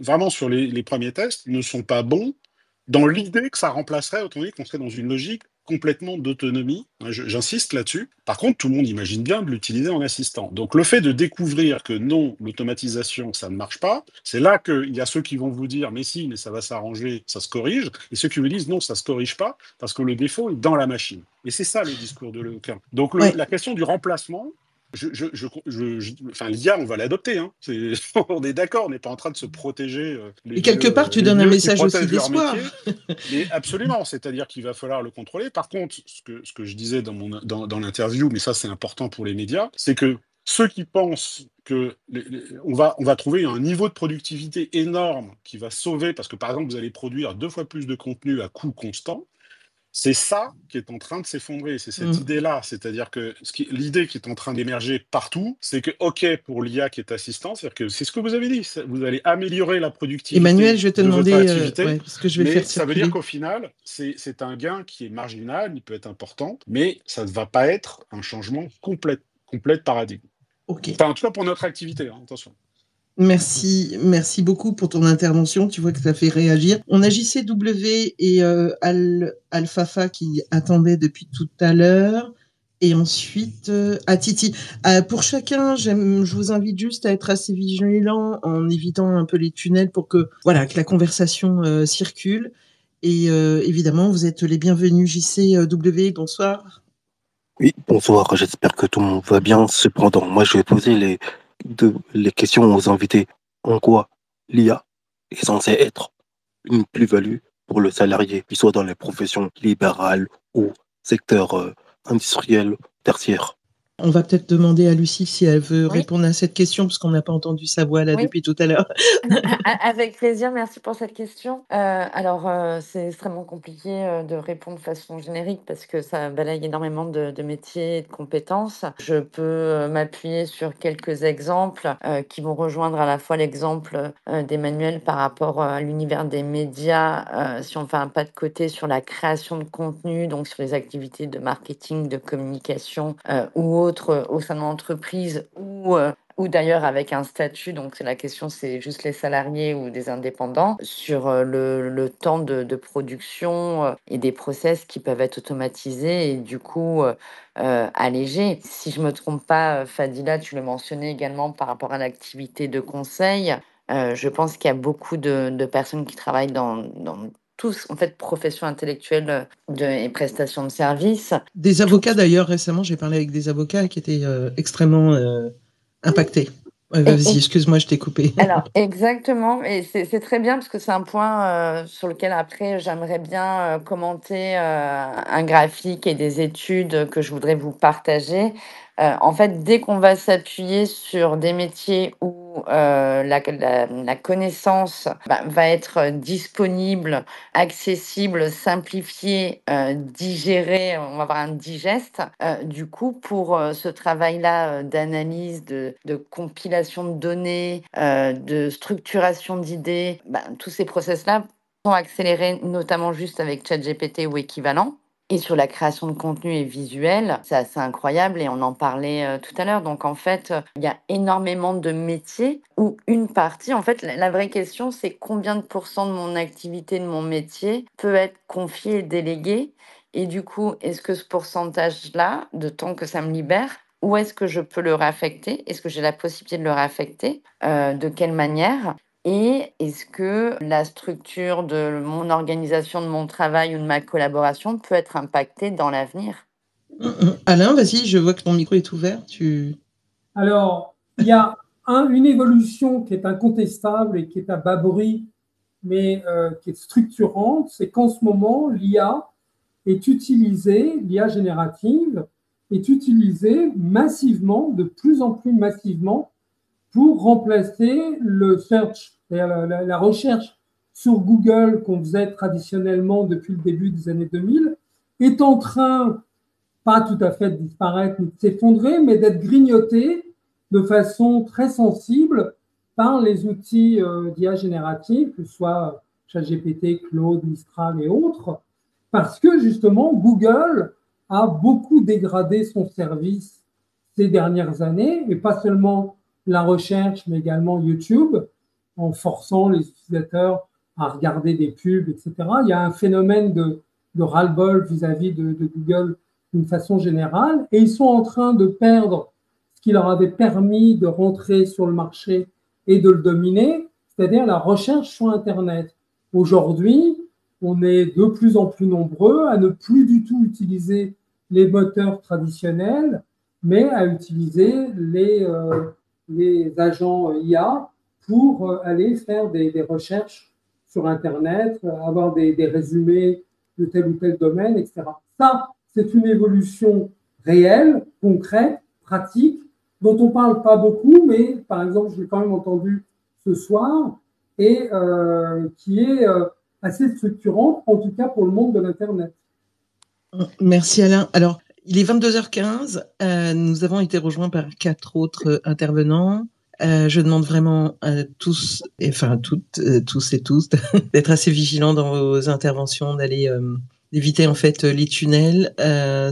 H: vraiment sur les premiers tests, ne sont pas bons, dans l'idée que ça remplacerait, autant dire qu'on serait dans une logique complètement d'autonomie. J'insiste là-dessus. Par contre, tout le monde imagine bien de l'utiliser en assistant. Donc, le fait de découvrir que non, l'automatisation, ça ne marche pas, c'est là qu'il y a ceux qui vont vous dire, mais si, mais ça va s'arranger, ça se corrige, et ceux qui vous disent, non, ça ne se corrige pas, parce que le défaut est dans la machine. Et c'est ça le discours de Leclerc. Donc, la question du remplacement, l'IA, on va l'adopter. Hein. On est d'accord, on n'est pas en train de se protéger.
A: Et quelque part, tu donnes un message aussi d'espoir.
H: Mais absolument, c'est-à-dire qu'il va falloir le contrôler. Par contre, ce que je disais dans l'interview, mais ça c'est important pour les médias, c'est que ceux qui pensent que on va trouver un niveau de productivité énorme qui va sauver, parce que par exemple, vous allez produire 2 fois plus de contenu à coût constant, c'est ça qui est en train de s'effondrer, c'est cette idée-là. C'est-à-dire que l'idée qui est en train d'émerger partout, c'est que, OK, pour l'IA qui est assistant, c'est-à-dire que c'est ce que vous avez dit, vous allez améliorer la productivité.
A: Emmanuel, je vais te demander
H: ce que je vais faire. Ça veut dire qu'au final, c'est un gain qui est marginal, il peut être important, mais ça ne va pas être un changement complet de paradigme.
A: OK.
H: Enfin, en tout cas, pour notre activité, hein, attention.
A: Merci beaucoup pour ton intervention. Tu vois que ça fait réagir. On a JCW et Alfafa qui attendaient depuis tout à l'heure. Et ensuite, Titi. Pour chacun, je vous invite juste à être assez vigilant en évitant un peu les tunnels pour que la conversation circule. Et évidemment, vous êtes les bienvenus. JCW, bonsoir.
I: Oui, bonsoir. J'espère que tout le monde va bien. Cependant, moi, je vais poser les questions aux invités. En quoi l'IA est censée être une plus-value pour le salarié, qu'il soit dans les professions libérales ou secteur industriel tertiaire?
A: On va peut-être demander à Lucie si elle veut répondre à cette question, parce qu'on n'a pas entendu sa voix là depuis tout à l'heure.
B: Avec plaisir, merci pour cette question. Alors, c'est extrêmement compliqué de répondre de façon générique parce que ça balaye énormément de métiers et de compétences. Je peux m'appuyer sur quelques exemples qui vont rejoindre à la fois l'exemple d'Emmanuel par rapport à l'univers des médias, si on fait un pas de côté sur la création de contenu, donc sur les activités de marketing, de communication ou autres au sein de l'entreprise ou d'ailleurs avec un statut, donc la question c'est juste les salariés ou des indépendants, sur le temps de production et des process qui peuvent être automatisés et du coup allégés. Si je me trompe pas, Fadila, tu le mentionnais également par rapport à l'activité de conseil. Je pense qu'il y a beaucoup de personnes qui travaillent dans tous, en fait, professions intellectuelles et prestations de services.
A: Des avocats, d'ailleurs, récemment, j'ai parlé avec des avocats qui étaient extrêmement impactés. Vas-y, excuse-moi, je t'ai coupé.
B: Alors, exactement, et c'est très bien parce que c'est un point sur lequel après j'aimerais bien commenter un graphique et des études que je voudrais vous partager. En fait, dès qu'on va s'appuyer sur des métiers où la connaissance va être disponible, accessible, simplifiée, digérée, on va avoir un digeste. Du coup, pour ce travail-là d'analyse, de compilation de données, de structuration d'idées, tous ces process-là sont accélérés, notamment juste avec ChatGPT ou équivalent. Et sur la création de contenu et visuel, c'est assez incroyable et on en parlait tout à l'heure. Donc en fait, il y a énormément de métiers où une partie, en fait, la vraie question, c'est combien de pourcents de mon activité, de mon métier peut être confié et délégué. Et du coup, est-ce que ce pourcentage-là, de temps que ça me libère, où est-ce que je peux le réaffecter? Est-ce que j'ai la possibilité de le réaffecter? De quelle manière? Et est-ce que la structure de mon organisation, de mon travail ou de ma collaboration peut être impactée dans l'avenir?
A: Alain, vas-y, je vois que ton micro est ouvert.
C: Alors, il y a une évolution qui est incontestable et qui est à bas bruit, mais qui est structurante, c'est qu'en ce moment, l'IA est utilisée, l'IA générative, est utilisée massivement, de plus en plus massivement, pour remplacer le search, c'est-à-dire la recherche sur Google qu'on faisait traditionnellement depuis le début des années 2000, est en train, pas tout à fait de disparaître ou de s'effondrer, mais d'être grignotée de façon très sensible par les outils d'IA générative, que ce soit ChatGPT, Claude, Mistral et autres, parce que justement, Google a beaucoup dégradé son service ces dernières années, et pas seulement la recherche, mais également YouTube, en forçant les utilisateurs à regarder des pubs, etc. Il y a un phénomène de ras-le-bol vis-à-vis de Google d'une façon générale, et ils sont en train de perdre ce qui leur avait permis de rentrer sur le marché et de le dominer, c'est-à-dire la recherche sur Internet. Aujourd'hui, on est de plus en plus nombreux à ne plus du tout utiliser les moteurs traditionnels, mais à utiliser les agents IA pour aller faire des recherches sur Internet, avoir des résumés de tel ou tel domaine, etc. Ça, c'est une évolution réelle, concrète, pratique, dont on ne parle pas beaucoup, mais par exemple, je l'ai quand même entendu ce soir, et qui est assez structurante, en tout cas pour le monde de l'Internet.
A: Merci Alain. Alors, il est 22h15. Nous avons été rejoints par 4 autres intervenants. Je demande vraiment à tous, enfin toutes, tous et tous, d'être assez vigilants dans vos interventions, d'éviter en fait les tunnels.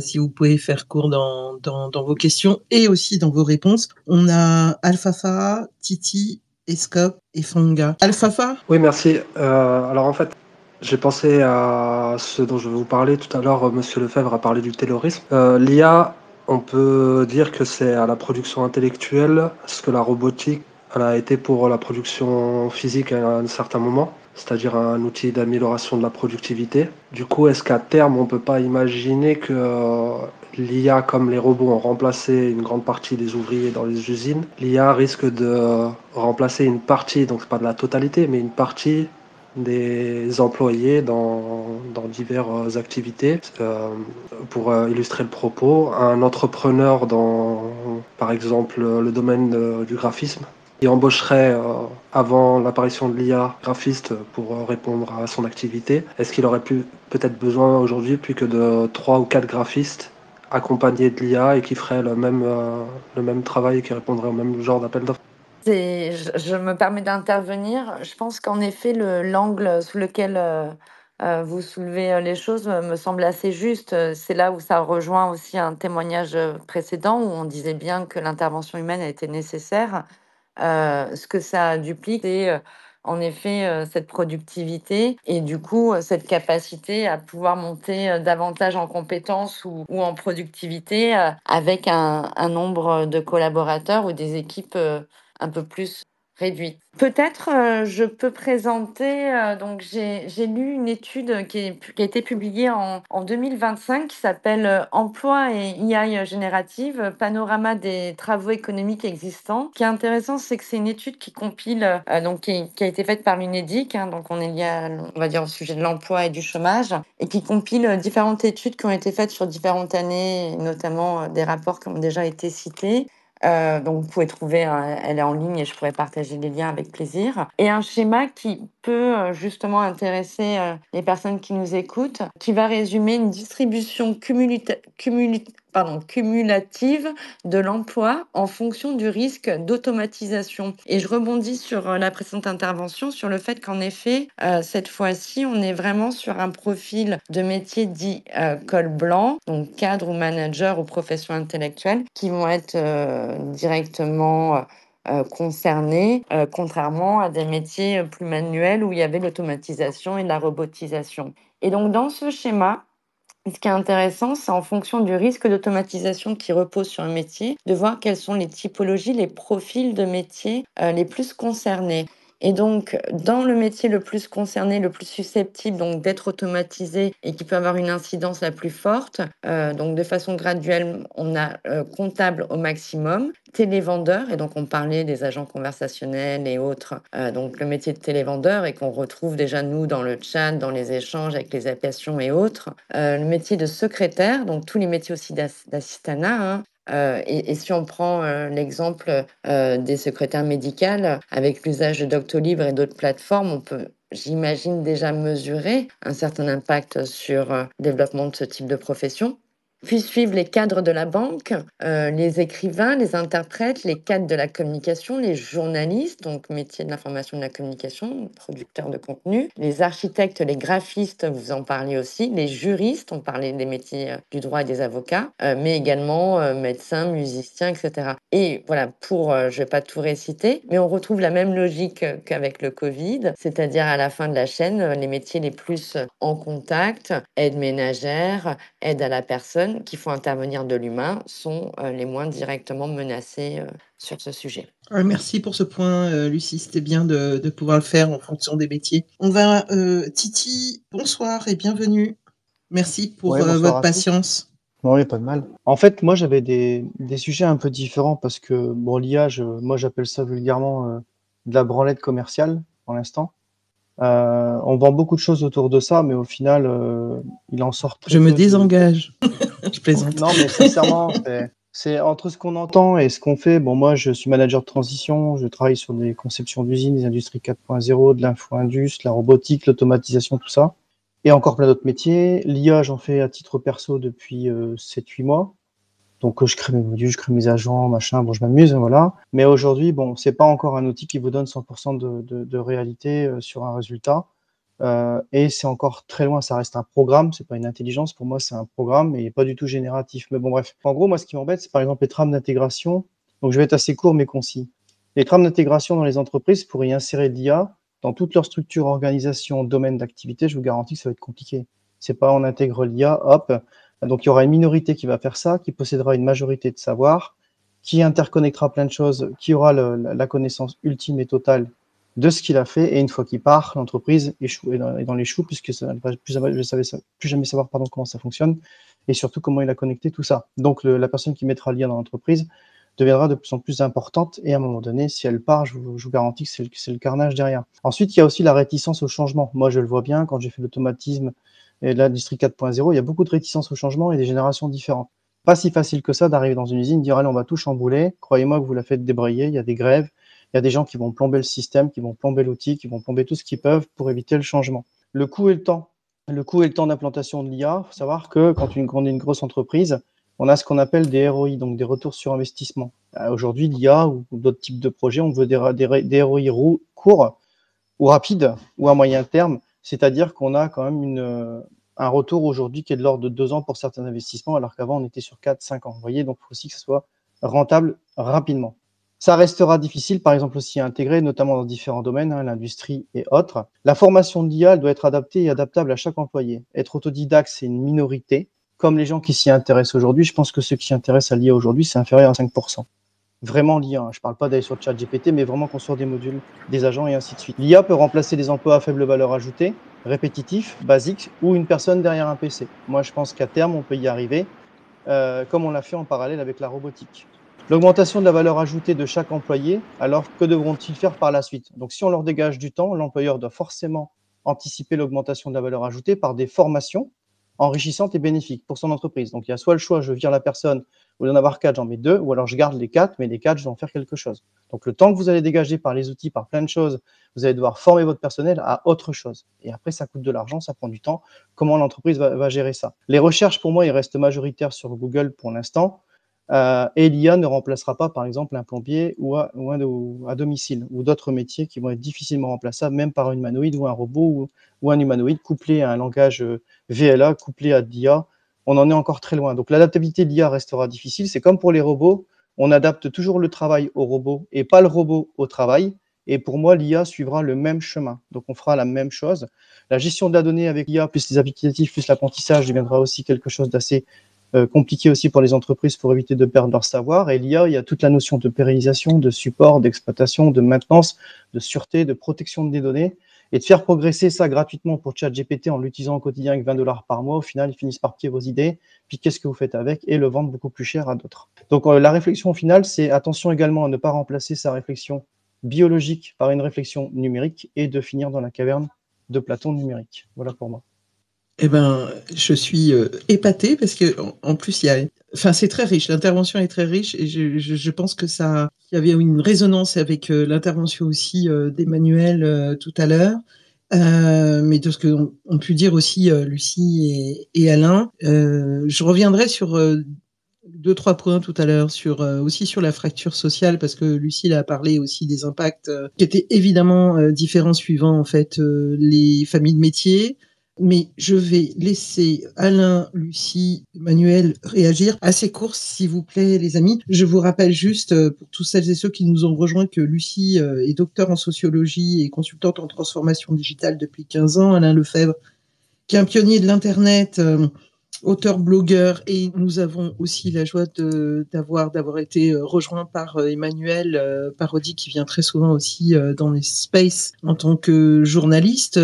A: Si vous pouvez faire court dans vos questions et aussi dans vos réponses. On a Alfafa, Titi, Escope et Fonga. Alfafa?
E: Oui, merci. Alors en fait, j'ai pensé à ce dont je vais vous parler tout à l'heure. Monsieur Lefebvre a parlé du terrorisme. L'IA, on peut dire que c'est à la production intellectuelle ce que la robotique elle a été pour la production physique à un certain moment, c'est-à-dire un outil d'amélioration de la productivité. Du coup, est-ce qu'à terme, on ne peut pas imaginer que l'IA, comme les robots, ont remplacé une grande partie des ouvriers dans les usines, l'IA risque de remplacer une partie, donc pas de la totalité, mais une partie des employés dans diverses activités. Pour illustrer le propos, un entrepreneur dans, par exemple, le domaine du graphisme, qui embaucherait avant l'apparition de l'IA graphiste pour répondre à son activité, est-ce qu'il aurait peut-être besoin aujourd'hui plus que de 3 ou 4 graphistes accompagnés de l'IA et qui feraient le même travail et qui répondraient au même genre d'appel d'offres?
B: Je me permets d'intervenir. Je pense qu'en effet, l'angle sous lequel vous soulevez les choses me semble assez juste. C'est là où ça rejoint aussi un témoignage précédent où on disait bien que l'intervention humaine a été nécessaire. Ce que ça duplique, c'est en effet cette productivité et du coup cette capacité à pouvoir monter davantage en compétences ou en productivité avec un nombre de collaborateurs ou des équipes un peu plus réduites. Peut-être je peux présenter, donc j'ai lu une étude qui a été publiée en 2025 qui s'appelle Emploi et IA générative, panorama des travaux économiques existants. Ce qui est intéressant, c'est que c'est une étude qui compile, donc qui a été faite par l'UNEDIC, hein, donc on est lié on va dire au sujet de l'emploi et du chômage, et qui compile différentes études qui ont été faites sur différentes années, et notamment des rapports qui ont déjà été cités. Donc vous pouvez trouver, elle est en ligne et je pourrais partager les liens avec plaisir. Et un schéma qui peut justement intéresser les personnes qui nous écoutent, qui va résumer une distribution cumulative de l'emploi en fonction du risque d'automatisation. Et je rebondis sur la précédente intervention, sur le fait qu'en effet, cette fois-ci, on est vraiment sur un profil de métier dit col blanc, donc cadre ou manager ou profession intellectuelle, qui vont être directement concernés, contrairement à des métiers plus manuels où il y avait l'automatisation et la robotisation. Et donc, dans ce schéma, ce qui est intéressant, c'est en fonction du risque d'automatisation qui repose sur un métier, de voir quelles sont les typologies, les profils de métiers les plus concernés. Et donc, dans le métier le plus concerné, le plus susceptible donc d'être automatisé et qui peut avoir une incidence la plus forte, donc de façon graduelle, on a comptable au maximum, télévendeur, et donc on parlait des agents conversationnels et autres, donc le métier de télévendeur et qu'on retrouve déjà nous dans le chat, dans les échanges avec les applications et autres, le métier de secrétaire, donc tous les métiers aussi d'assistanat, hein. Et si on prend l'exemple des secrétaires médicales, avec l'usage de Doctolib et d'autres plateformes, on peut, j'imagine, déjà mesurer un certain impact sur le développement de ce type de profession. Puis suivent les cadres de la banque, les écrivains, les interprètes, les cadres de la communication, les journalistes, donc métier de l'information et de la communication, producteurs de contenu, les architectes, les graphistes, vous en parlez aussi, les juristes, on parlait des métiers du droit et des avocats, mais également médecins, musiciens, etc. Et voilà, je ne vais pas tout réciter, mais on retrouve la même logique qu'avec le Covid, c'est-à-dire à la fin de la chaîne, les métiers les plus en contact, aide ménagère, aide à la personne, qui font intervenir de l'humain, sont les moins directement menacés sur ce sujet.
A: Merci pour ce point, Lucie. C'était bien de pouvoir le faire en fonction des métiers. On va, Titi, bonsoir et bienvenue. Merci pour votre patience.
J: Non, il n'y a pas de mal. En fait, moi, j'avais des sujets un peu différents parce que, bon, l'IA, moi, j'appelle ça vulgairement de la branlette commerciale pour l'instant. On vend beaucoup de choses autour de ça, mais au final, il en sort très
A: Je me
J: peu
A: désengage. Je plaisante.
J: Non, mais sincèrement, c'est entre ce qu'on entend et ce qu'on fait. Bon, moi, je suis manager de transition, je travaille sur des conceptions d'usines, des industries 4.0, de l'info-indus, la robotique, l'automatisation, tout ça. Et encore plein d'autres métiers. L'IA, j'en fais à titre perso depuis 7-8 mois. Donc, je crée mes modules, je crée mes agents, machin. Bon, je m'amuse, voilà. Mais aujourd'hui, bon, c'est pas encore un outil qui vous donne 100% de réalité sur un résultat. Et c'est encore très loin, ça reste un programme, c'est pas une intelligence. Pour moi, c'est un programme et pas du tout génératif. Mais bon, bref. En gros, moi, ce qui m'embête, c'est par exemple les trames d'intégration. Donc, je vais être assez court mais concis. Les trames d'intégration dans les entreprises, pour y insérer de l'IA, dans toute leur structure, organisation, domaine d'activité, je vous garantis que ça va être compliqué. C'est pas on intègre l'IA, hop. Donc, il y aura une minorité qui va faire ça, qui possédera une majorité de savoir, qui interconnectera plein de choses, qui aura la connaissance ultime et totale de ce qu'il a fait. Et une fois qu'il part, l'entreprise est dans les choux, puisque ça ne va plus jamais savoir comment ça fonctionne, et surtout comment il a connecté tout ça. Donc, la personne qui mettra l'IA dans l'entreprise deviendra de plus en plus importante. Et à un moment donné, si elle part, je vous garantis que c'est le carnage derrière. Ensuite, il y a aussi la réticence au changement. Moi, je le vois bien quand j'ai fait l'automatisme et l'industrie 4.0, il y a beaucoup de réticence au changement et des générations différentes. Pas si facile que ça d'arriver dans une usine, dire allez, on va tout chambouler. Croyez-moi que vous la faites débrayer, il y a des grèves, il y a des gens qui vont plomber le système, qui vont plomber l'outil, qui vont plomber tout ce qu'ils peuvent pour éviter le changement. Le coût et le temps. Le coût et le temps d'implantation de l'IA, il faut savoir que quand on est une grosse entreprise, on a ce qu'on appelle des ROI, donc des retours sur investissement. Aujourd'hui, l'IA ou d'autres types de projets, on veut des ROI courts ou rapides ou à moyen terme, c'est-à-dire qu'on a quand même un retour aujourd'hui qui est de l'ordre de 2 ans pour certains investissements, alors qu'avant, on était sur 4-5 ans. Vous voyez, donc il faut aussi que ce soit rentable rapidement. Ça restera difficile, par exemple, aussi à intégrer, notamment dans différents domaines, l'industrie et autres. La formation de l'IA doit être adaptée et adaptable à chaque employé. Être autodidacte, c'est une minorité. Comme les gens qui s'y intéressent aujourd'hui, je pense que ceux qui s'y intéressent à l'IA aujourd'hui, c'est inférieur à 5%. Vraiment l'IA, je ne parle pas d'aller sur ChatGPT, mais vraiment construire des modules, des agents et ainsi de suite. L'IA peut remplacer des emplois à faible valeur ajoutée, répétitifs, basiques, ou une personne derrière un PC. Moi, je pense qu'à terme, on peut y arriver, comme on l'a fait en parallèle avec la robotique. L'augmentation de la valeur ajoutée de chaque employé, alors que devront-ils faire par la suite? Donc, si on leur dégage du temps, l'employeur doit forcément anticiper l'augmentation de la valeur ajoutée par des formations enrichissantes et bénéfiques pour son entreprise. Donc, il y a soit le choix, je vire la personne, au lieu d'en avoir 4, j'en mets 2, ou alors je garde les 4, mais les 4, je dois en faire quelque chose. Donc, le temps que vous allez dégager par les outils, par plein de choses, vous allez devoir former votre personnel à autre chose. Et après, ça coûte de l'argent, ça prend du temps. Comment l'entreprise va gérer ça? Les recherches, pour moi, ils restent majoritaires sur Google pour l'instant. Et l'IA ne remplacera pas, par exemple, un plombier ou à domicile, ou d'autres métiers qui vont être difficilement remplaçables, même par un humanoïde ou un robot ou un humanoïde couplé à un langage VLA, couplé à de l'IA. On en est encore très loin. Donc l'adaptabilité de l'IA restera difficile. C'est comme pour les robots, on adapte toujours le travail au robot et pas le robot au travail. Et pour moi, l'IA suivra le même chemin. Donc on fera la même chose. La gestion de la donnée avec l'IA, plus les applicatifs, plus l'apprentissage, deviendra aussi quelque chose d'assez compliqué aussi pour les entreprises pour éviter de perdre leur savoir. Et l'IA, il y a toute la notion de pérennisation, de support, d'exploitation, de maintenance, de sûreté, de protection des données. Et de faire progresser ça gratuitement pour ChatGPT en l'utilisant au quotidien avec $20 par mois, au final, ils finissent par piquer vos idées, puis qu'est-ce que vous faites avec, et le vendre beaucoup plus cher à d'autres. Donc la réflexion finale, c'est attention également à ne pas remplacer sa réflexion biologique par une réflexion numérique et de finir dans la caverne de Platon numérique. Voilà pour moi.
A: Eh ben, je suis épatée parce que en plus c'est très riche. L'intervention est très riche et je pense que il y avait une résonance avec l'intervention aussi d'Emmanuel tout à l'heure. Mais de ce que ont pu dire aussi Lucie et Alain, je reviendrai sur 2-3 points tout à l'heure aussi sur la fracture sociale parce que Lucie a parlé aussi des impacts qui étaient évidemment différents suivant en fait les familles de métiers. Mais je vais laisser Alain, Lucie, Emmanuel réagir à ces courses, s'il vous plaît, les amis. Je vous rappelle juste, pour tous celles et ceux qui nous ont rejoints, que Lucie est docteur en sociologie et consultante en transformation digitale depuis 15 ans. Alain Lefebvre, qui est un pionnier de l'Internet, auteur, blogueur, et nous avons aussi la joie d'avoir été rejoint par Emmanuel Parodi, qui vient très souvent aussi dans les spaces en tant que journaliste,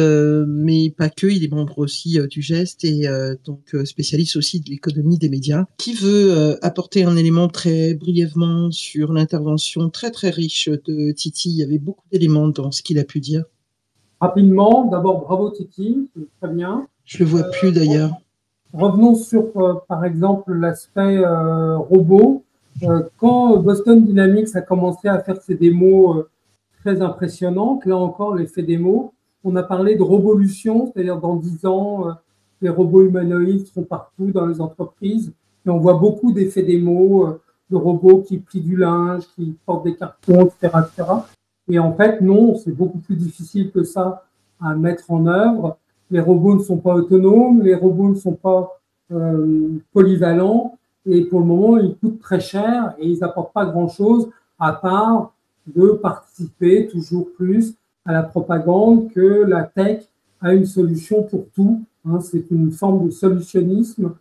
A: mais pas que, il est membre aussi du GEST et donc spécialiste aussi de l'économie des médias, qui veut apporter un élément très brièvement sur l'intervention très très riche de Titi. Il y avait beaucoup d'éléments dans ce qu'il a pu dire.
C: Rapidement, d'abord bravo Titi, c'est très bien.
A: Je le vois plus d'ailleurs.
C: Revenons sur, par exemple, l'aspect robot. Quand Boston Dynamics a commencé à faire ses démos très impressionnantes, là encore, l'effet démo, on a parlé de révolution, c'est-à-dire dans 10 ans, les robots humanoïdes seront partout dans les entreprises. Et on voit beaucoup d'effets démos, de robots qui plient du linge, qui portent des cartons, etc., etc. Et en fait, non, c'est beaucoup plus difficile que ça à mettre en œuvre. Les robots ne sont pas autonomes, les robots ne sont pas polyvalents et pour le moment, ils coûtent très cher et ils n'apportent pas grand-chose à part de participer toujours plus à la propagande que la tech a une solution pour tout. Hein, c'est une forme de solutionnisme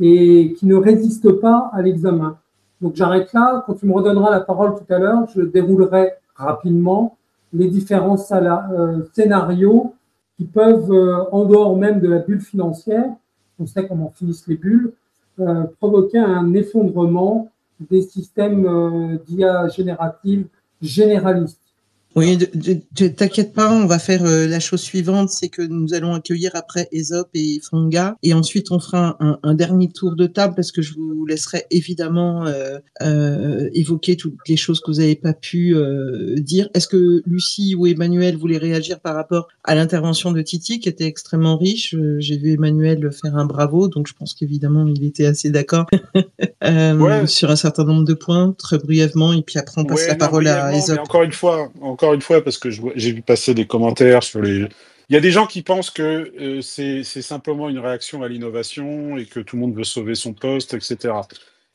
C: et qui ne résiste pas à l'examen. Donc j'arrête là. Quand tu me redonneras la parole tout à l'heure, je déroulerai rapidement les différents scénarios qui peuvent, en dehors même de la bulle financière, on sait comment finissent les bulles, provoquer un effondrement des systèmes d'IA générative généralistes.
A: Oui, t'inquiète pas, on va faire la chose suivante, c'est que nous allons accueillir après Aesop et Fonga, et ensuite on fera un dernier tour de table parce que je vous laisserai évidemment évoquer toutes les choses que vous n'avez pas pu dire. Est-ce que Lucie ou Emmanuel voulaient réagir par rapport à l'intervention de Titi qui était extrêmement riche? J'ai vu Emmanuel faire un bravo, donc je pense qu'évidemment il était assez d'accord
H: Ouais,
A: sur un certain nombre de points, très brièvement, et puis après on passe la
H: ouais, non,
A: parole à
H: brièvement, mais
A: Aesop.
H: encore une fois, parce que j'ai vu passer des commentaires sur les. Il y a des gens qui pensent que c'est simplement une réaction à l'innovation et que tout le monde veut sauver son poste, etc.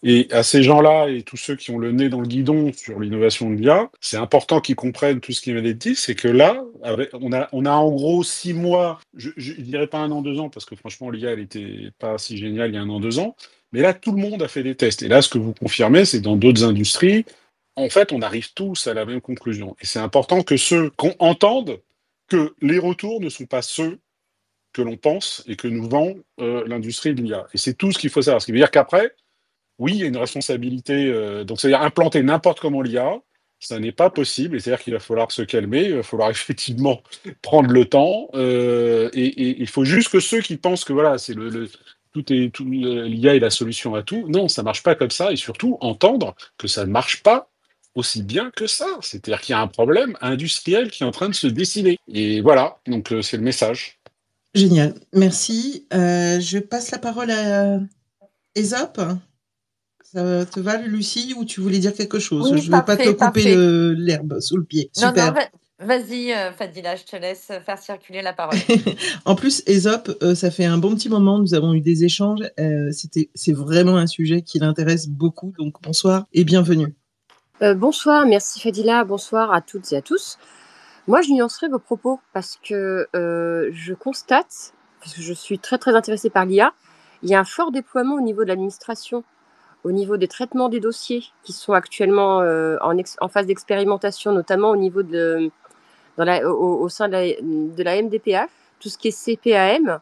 H: Et à ces gens-là et tous ceux qui ont le nez dans le guidon sur l'innovation de l'IA, c'est important qu'ils comprennent tout ce qui m'a été dit, c'est que là, on a en gros 6 mois, je dirais pas 1 an, 2 ans, parce que franchement, l'IA, elle était pas si géniale il y a 1 an, 2 ans, mais là, tout le monde a fait des tests. Et là, ce que vous confirmez, c'est que dans d'autres industries, en fait, on arrive tous à la même conclusion. Et c'est important que ceux qu'on entende que les retours ne sont pas ceux que l'on pense et que nous vend l'industrie de l'IA. Et c'est tout ce qu'il faut savoir. Ce qui veut dire qu'après, oui, il y a une responsabilité. Donc, c'est-à-dire implanter n'importe comment l'IA, ça n'est pas possible. Et c'est-à-dire qu'il va falloir se calmer, il va falloir effectivement prendre le temps. Et il faut juste que ceux qui pensent que voilà, c'est l'IA est la solution à tout. Non, ça marche pas comme ça. Et surtout, entendre que ça ne marche pas aussi bien que ça. C'est-à-dire qu'il y a un problème industriel qui est en train de se dessiner. Et voilà, donc c'est le message.
A: Génial, merci. Je passe la parole à Aesop. Ça te va, Lucie, ou tu voulais dire quelque chose?
B: Oui,
A: Je veux pas te couper
B: parfait.
A: l'herbe sous le pied.
B: Non,
A: Super.
B: vas-y, Fadila, je te laisse faire circuler la parole.
A: En plus, Aesop, ça fait un bon petit moment, nous avons eu des échanges. C'est vraiment un sujet qui l'intéresse beaucoup. Donc, bonsoir et bienvenue.
K: Bonsoir, merci Fadila, bonsoir à toutes et à tous. Moi, je nuancerai vos propos parce que je constate, parce que je suis très très intéressée par l'IA, il y a un fort déploiement au niveau de l'administration, au niveau des traitements des dossiers qui sont actuellement en phase d'expérimentation, notamment au niveau au sein de la MDPH, tout ce qui est CPAM.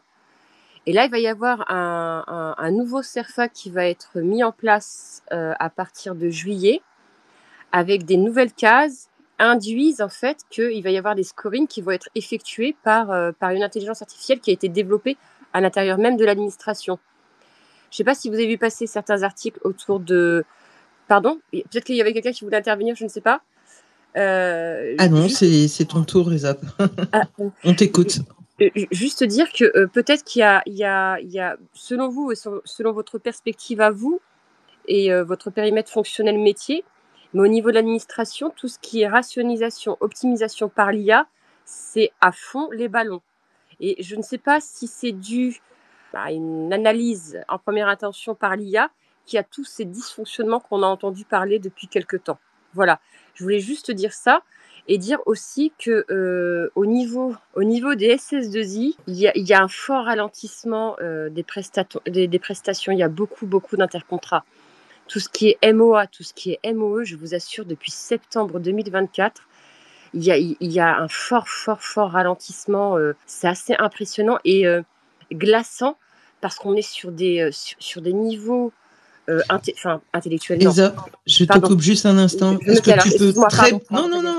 K: Et là, il va y avoir un nouveau CERFA qui va être mis en place à partir de juillet, avec des nouvelles cases induisent en fait qu'il va y avoir des scorings qui vont être effectués par une intelligence artificielle qui a été développée à l'intérieur même de l'administration. Je ne sais pas si vous avez vu passer certains articles autour de... Pardon? Peut-être qu'il y avait quelqu'un qui voulait intervenir, je ne sais pas.
A: Ah non, c'est ton tour, Aesop. On t'écoute.
K: Juste dire que peut-être qu'il y a, selon vous et selon votre perspective à vous et votre périmètre fonctionnel métier, mais au niveau de l'administration, tout ce qui est rationalisation, optimisation par l'IA, c'est à fond les ballons. Et je ne sais pas si c'est dû à une analyse en première intention par l'IA qui a tous ces dysfonctionnements qu'on a entendu parler depuis quelque temps. Voilà, je voulais juste dire ça et dire aussi que au niveau des SS2I, il y a un fort ralentissement des prestations. Il y a beaucoup d'intercontrats. Tout ce qui est MOA, tout ce qui est MOE, je vous assure, depuis septembre 2024, il y a un fort ralentissement. C'est assez impressionnant et glaçant parce qu'on est sur des niveaux intellectuels.
A: Aesop, je te coupe juste un instant. Est-ce que tu peux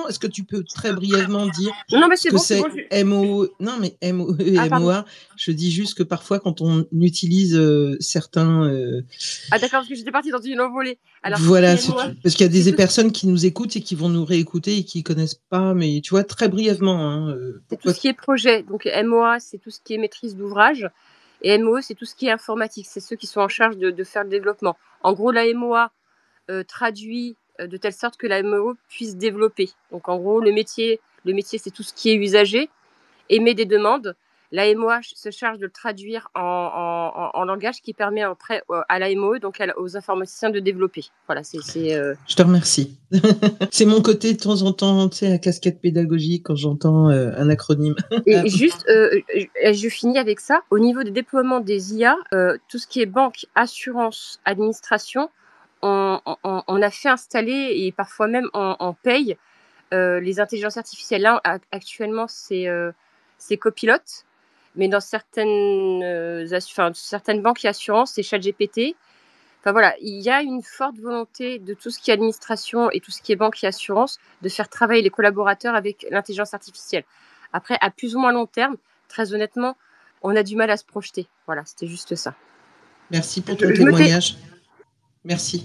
A: est-ce que tu peux très brièvement dire ce que c'est MOE? Non, mais MOE et MOA, je dis juste que parfois quand on utilise certains...
K: Ah d'accord, parce que j'étais partie dans une envolée. Alors,
A: voilà, parce qu'il y a des personnes qui nous écoutent et qui vont nous réécouter et qui connaissent pas, mais tu vois, très brièvement.
K: C'est tout ce qui est projet. Donc MOA, c'est tout ce qui est maîtrise d'ouvrage. Et MOE, c'est tout ce qui est informatique. C'est ceux qui sont en charge de faire le développement. En gros, la MOA traduit de telle sorte que la MOE puisse développer. Donc, en gros, le métier, c'est tout ce qui est usager, émet des demandes. La MOA se charge de le traduire en langage qui permet après à la MOE, donc aux informaticiens de développer. Voilà,
A: Je te remercie. C'est mon côté de temps en temps, tu sais, la casquette pédagogique quand j'entends un acronyme.
K: Et juste, je finis avec ça. Au niveau des déploiements des IA, tout ce qui est banque, assurance, administration, on a fait installer et parfois même on paye les intelligences artificielles. Là, actuellement, c'est Copilot. Mais dans certaines banques et assurances, c'est ChatGPT. Enfin voilà, il y a une forte volonté de tout ce qui est administration et tout ce qui est banque et assurance de faire travailler les collaborateurs avec l'intelligence artificielle. Après, à plus ou moins long terme, très honnêtement, on a du mal à se projeter. Voilà, c'était juste ça.
A: Merci pour ton témoignage. Merci.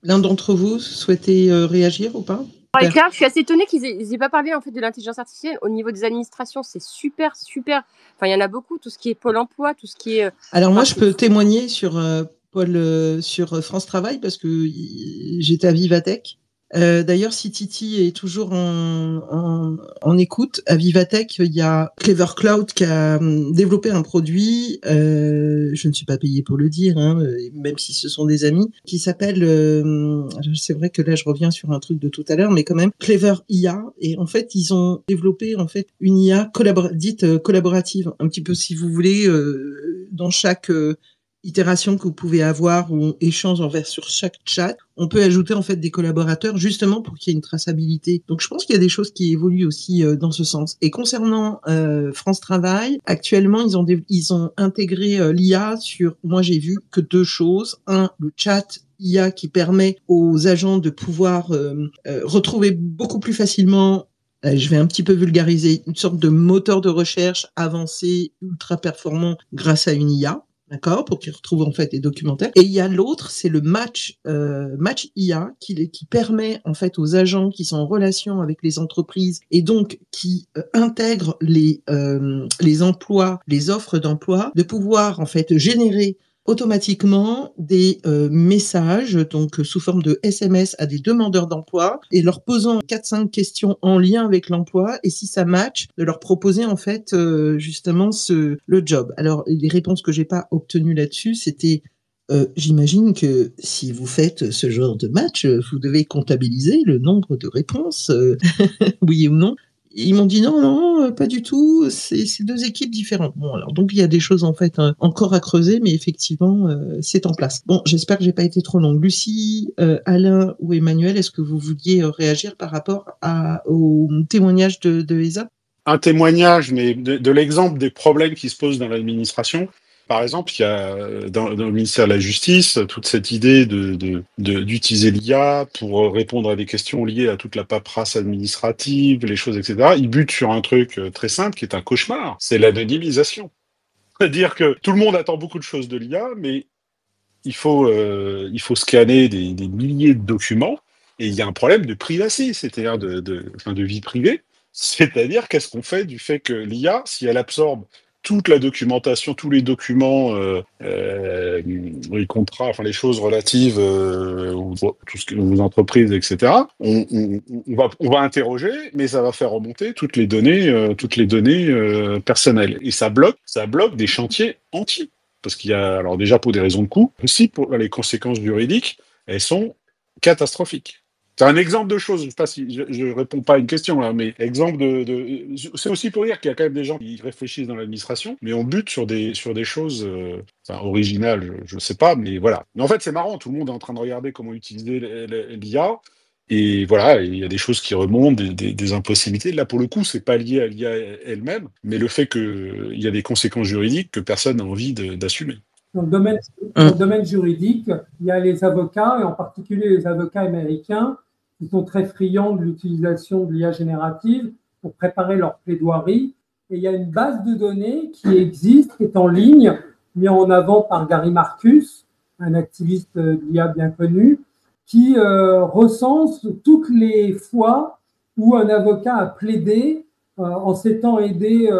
A: L'un d'entre vous souhaitait réagir ou pas?
K: Claire, je suis assez étonnée qu'ils aient pas parlé en fait de l'intelligence artificielle au niveau des administrations. C'est super. Enfin, il y en a beaucoup. Tout ce qui est Pôle Emploi, tout ce qui est.
A: Alors moi, je peux témoigner sur sur France Travail parce que j'étais à Vivatech. D'ailleurs, si Titi est toujours en écoute, à Vivatech, il y a Clever Cloud qui a développé un produit, je ne suis pas payée pour le dire, hein, même si ce sont des amis, qui s'appelle, c'est vrai que là je reviens sur un truc de tout à l'heure, mais quand même, Clever IA, et en fait, ils ont développé en fait une IA dite collaborative, un petit peu si vous voulez, dans chaque itération que vous pouvez avoir ou échange sur chaque chat, on peut ajouter en fait des collaborateurs justement pour qu'il y ait une traçabilité. Donc je pense qu'il y a des choses qui évoluent aussi dans ce sens. Et concernant France Travail, actuellement ils ont intégré l'IA sur, moi j'ai vu que 2 choses. Un, le chat IA qui permet aux agents de pouvoir retrouver beaucoup plus facilement, je vais un petit peu vulgariser, une sorte de moteur de recherche avancé, ultra performant grâce à une IA. D'accord, pour qu'ils retrouvent en fait les documentaires. Et il y a l'autre, c'est le match IA qui permet en fait aux agents qui sont en relation avec les entreprises et donc qui intègrent les emplois, les offres d'emploi, de pouvoir en fait générer automatiquement des messages, donc sous forme de SMS à des demandeurs d'emploi et leur posant 4-5 questions en lien avec l'emploi et si ça match, de leur proposer en fait justement le job. Alors les réponses que j'ai pas obtenues là-dessus, c'était j'imagine que si vous faites ce genre de match, vous devez comptabiliser le nombre de réponses, oui ou non. Ils m'ont dit non, pas du tout, c'est 2 équipes différentes. Bon, alors donc il y a des choses en fait encore à creuser, mais effectivement, c'est en place. Bon, j'espère que j'ai pas été trop longue. Lucie, Alain ou Emmanuel, est-ce que vous vouliez réagir par rapport au témoignage de Esa?
H: Un témoignage, mais de l'exemple des problèmes qui se posent dans l'administration. Par exemple, il y a dans le ministère de la Justice toute cette idée d'utiliser l'IA pour répondre à des questions liées à toute la paperasse administrative, les choses, etc. Il bute sur un truc très simple qui est un cauchemar, c'est l'anonymisation. C'est-à-dire que tout le monde attend beaucoup de choses de l'IA, mais il faut scanner des milliers de documents et il y a un problème de privacy, c'est-à-dire de vie privée. C'est-à-dire qu'est-ce qu'on fait du fait que l'IA, si elle absorbe toute la documentation, tous les documents, les contrats, enfin les choses relatives tout ce que aux entreprises, etc. On va interroger, mais ça va faire remonter toutes les données personnelles. Et ça bloque des chantiers entiers. Parce qu'il y a, alors déjà pour des raisons de coût, aussi pour les conséquences juridiques, elles sont catastrophiques. C'est un exemple de choses, je ne sais pas si je réponds pas à une question là, mais exemple c'est aussi pour dire qu'il y a quand même des gens qui réfléchissent dans l'administration, mais on bute sur des choses originales, je ne sais pas, mais voilà. Mais en fait, c'est marrant, tout le monde est en train de regarder comment utiliser l'IA, et voilà, il y a des choses qui remontent, des impossibilités. Là, pour le coup, c'est pas lié à l'IA elle-même, mais le fait qu'il y a des conséquences juridiques que personne n'a envie d'assumer.
C: Dans le domaine juridique, il y a les avocats, et en particulier les avocats américains, qui sont très friands de l'utilisation de l'IA générative pour préparer leur plaidoirie. Et il y a une base de données qui existe, qui est en ligne, mise en avant par Gary Marcus, un activiste de l'IA bien connu, qui recense toutes les fois où un avocat a plaidé en s'étant aidé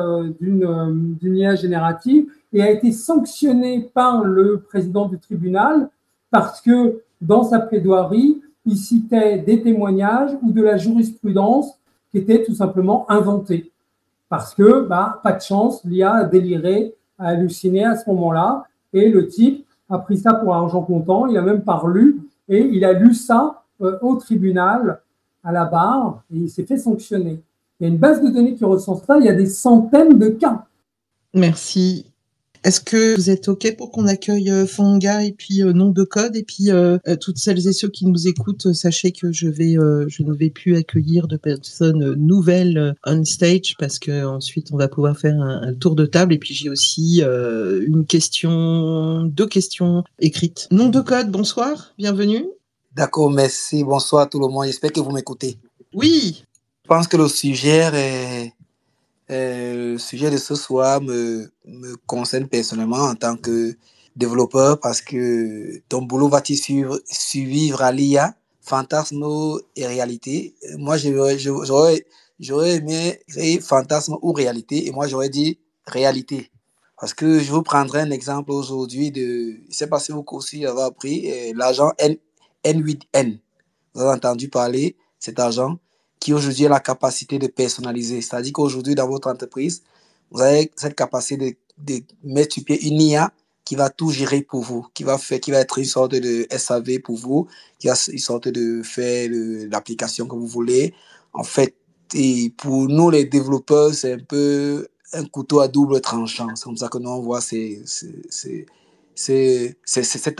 C: d'une IA générative et a été sanctionné par le président du tribunal parce que dans sa plaidoirie, il citait des témoignages ou de la jurisprudence qui était tout simplement inventée. Parce que, pas de chance, l'IA a déliré, a halluciné à ce moment-là, et le type a pris ça pour argent comptant, il a même pas relu, et il a lu ça au tribunal, à la barre, et il s'est fait sanctionner. Il y a une base de données qui recense ça, il y a des centaines de cas.
A: Merci. Est-ce que vous êtes OK pour qu'on accueille Fanga et puis nom de code et puis toutes celles et ceux qui nous écoutent, sachez que je ne vais plus accueillir de personnes nouvelles on stage parce que ensuite on va pouvoir faire un tour de table et puis j'ai aussi deux questions écrites. Nom de code, bonsoir, bienvenue.
L: D'accord, merci, bonsoir à tout le monde, j'espère que vous m'écoutez.
A: Oui.
L: Je pense que le sujet de ce soir me concerne personnellement en tant que développeur parce que ton boulot va-t-il survivre à l'IA, fantasme et réalité? Moi, j'aurais aimé créer fantasme ou réalité et moi, j'aurais dit réalité. Parce que je vous prendrai un exemple aujourd'hui je ne sais pas si vous aussi avez appris, l'agent N8N. Vous avez entendu parler, cet agent qui aujourd'hui a la capacité de personnaliser. C'est-à-dire qu'aujourd'hui, dans votre entreprise, vous avez cette capacité de mettre sur pied une IA qui va tout gérer pour vous, qui va être une sorte de SAV pour vous, qui va une sorte de faire l'application que vous voulez. En fait, et pour nous, les développeurs, c'est un peu un couteau à double tranchant. C'est comme ça que nous, on voit cet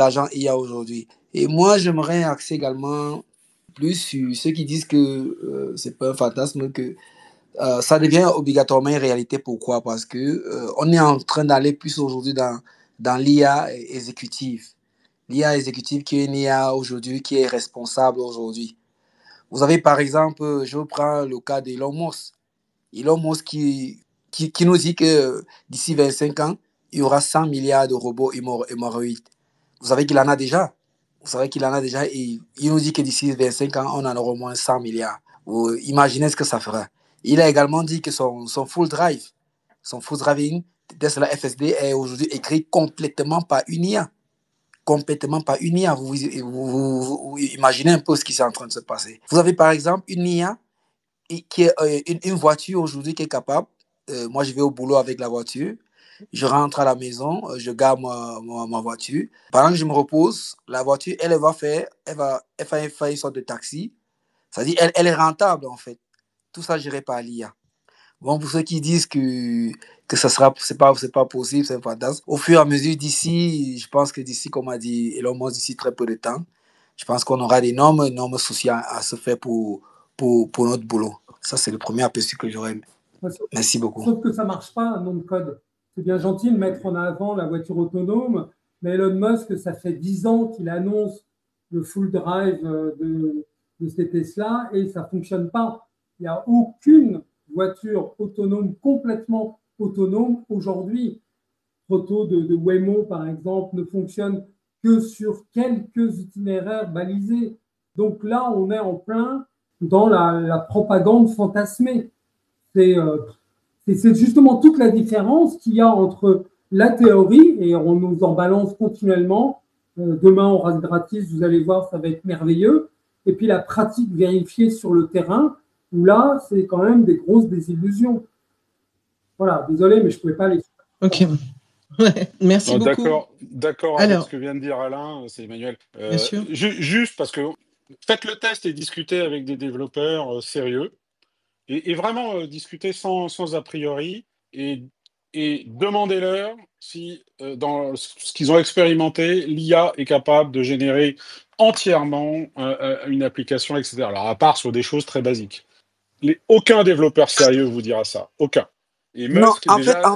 L: agent IA aujourd'hui. Et moi, j'aimerais axer également plus sur ceux qui disent que c'est pas un fantasme, que ça devient obligatoirement une réalité. Pourquoi? Parce que on est en train d'aller plus aujourd'hui dans l'IA exécutive. L'IA exécutive qui est une IA aujourd'hui, qui est responsable aujourd'hui. Vous avez par exemple, je prends le cas d'Elon Musk. Elon Musk qui nous dit que d'ici 25 ans, il y aura 100 milliards de robots hémorroïdes. Vous savez qu'il en a déjà. Vous savez qu'il en a déjà et il nous dit que d'ici 25 ans, on en aura au moins 100 milliards. Vous imaginez ce que ça fera. Il a également dit que son full driving, Tesla FSD, est aujourd'hui écrit complètement par une IA. Complètement par une IA. Vous imaginez un peu ce qui est en train de se passer. Vous avez par exemple une IA qui est une voiture aujourd'hui qui est capable. Moi, je vais au boulot avec la voiture. Je rentre à la maison, je gare ma voiture. Pendant que je me repose, la voiture, elle va faire une sorte de taxi. C'est-à-dire, elle est rentable, en fait. Tout ça géré par l'IA. Bon, pour ceux qui disent que c'est pas possible, c'est un fantasme. Au fur et à mesure je pense que d'ici, comme a dit Elon Musk, d'ici très peu de temps, je pense qu'on aura d'énormes soucis à se faire pour notre boulot. Ça, c'est le premier aperçu que j'aurais. Merci beaucoup.
C: Sauf que ça ne marche pas, un nom de code. C'est bien gentil de mettre en avant la voiture autonome, mais Elon Musk, ça fait 10 ans qu'il annonce le full drive de ces Tesla et ça ne fonctionne pas. Il n'y a aucune voiture autonome, complètement autonome aujourd'hui. Proto de Waymo, par exemple, ne fonctionne que sur quelques itinéraires balisés. Donc là, on est en plein dans la propagande fantasmée. C'est justement toute la différence qu'il y a entre la théorie, et on nous en balance continuellement, demain on rate gratis, vous allez voir, ça va être merveilleux, et puis la pratique vérifiée sur le terrain, où là, c'est quand même des grosses désillusions. Voilà, désolé, mais je ne pouvais pas les...
A: Ok. Ouais, merci beaucoup.
H: D'accord avec ce que vient de dire Alain, c'est Emmanuel.
A: Bien sûr.
H: Juste parce que faites le test et discutez avec des développeurs sérieux. Et vraiment discuter sans a priori et demandez-leur si, dans ce qu'ils ont expérimenté, l'IA est capable de générer entièrement une application, etc. Alors, à part sur des choses très basiques. Aucun développeur sérieux vous dira ça. Aucun. Et Musk,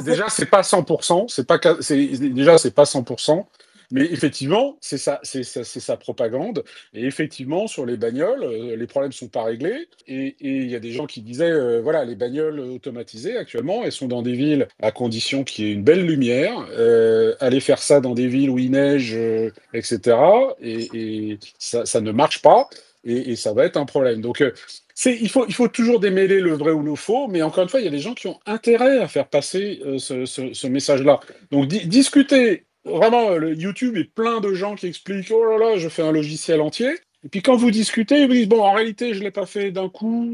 H: déjà c'est pas 100%, c'est pas 100%, mais effectivement, c'est sa propagande. Et effectivement, sur les bagnoles, les problèmes sont pas réglés. Et il y a des gens qui disaient, voilà, les bagnoles automatisées, actuellement, elles sont dans des villes à condition qu'il y ait une belle lumière. Aller faire ça dans des villes où il neige, etc. Et ça ne marche pas. Et ça va être un problème. Donc, il faut toujours démêler le vrai ou le faux, mais encore une fois, il y a des gens qui ont intérêt à faire passer ce message-là. Donc, discutez. Vraiment, le YouTube est plein de gens qui expliquent « Oh là là, je fais un logiciel entier ». Et puis quand vous discutez, ils vous disent « Bon, en réalité, je ne l'ai pas fait d'un coup,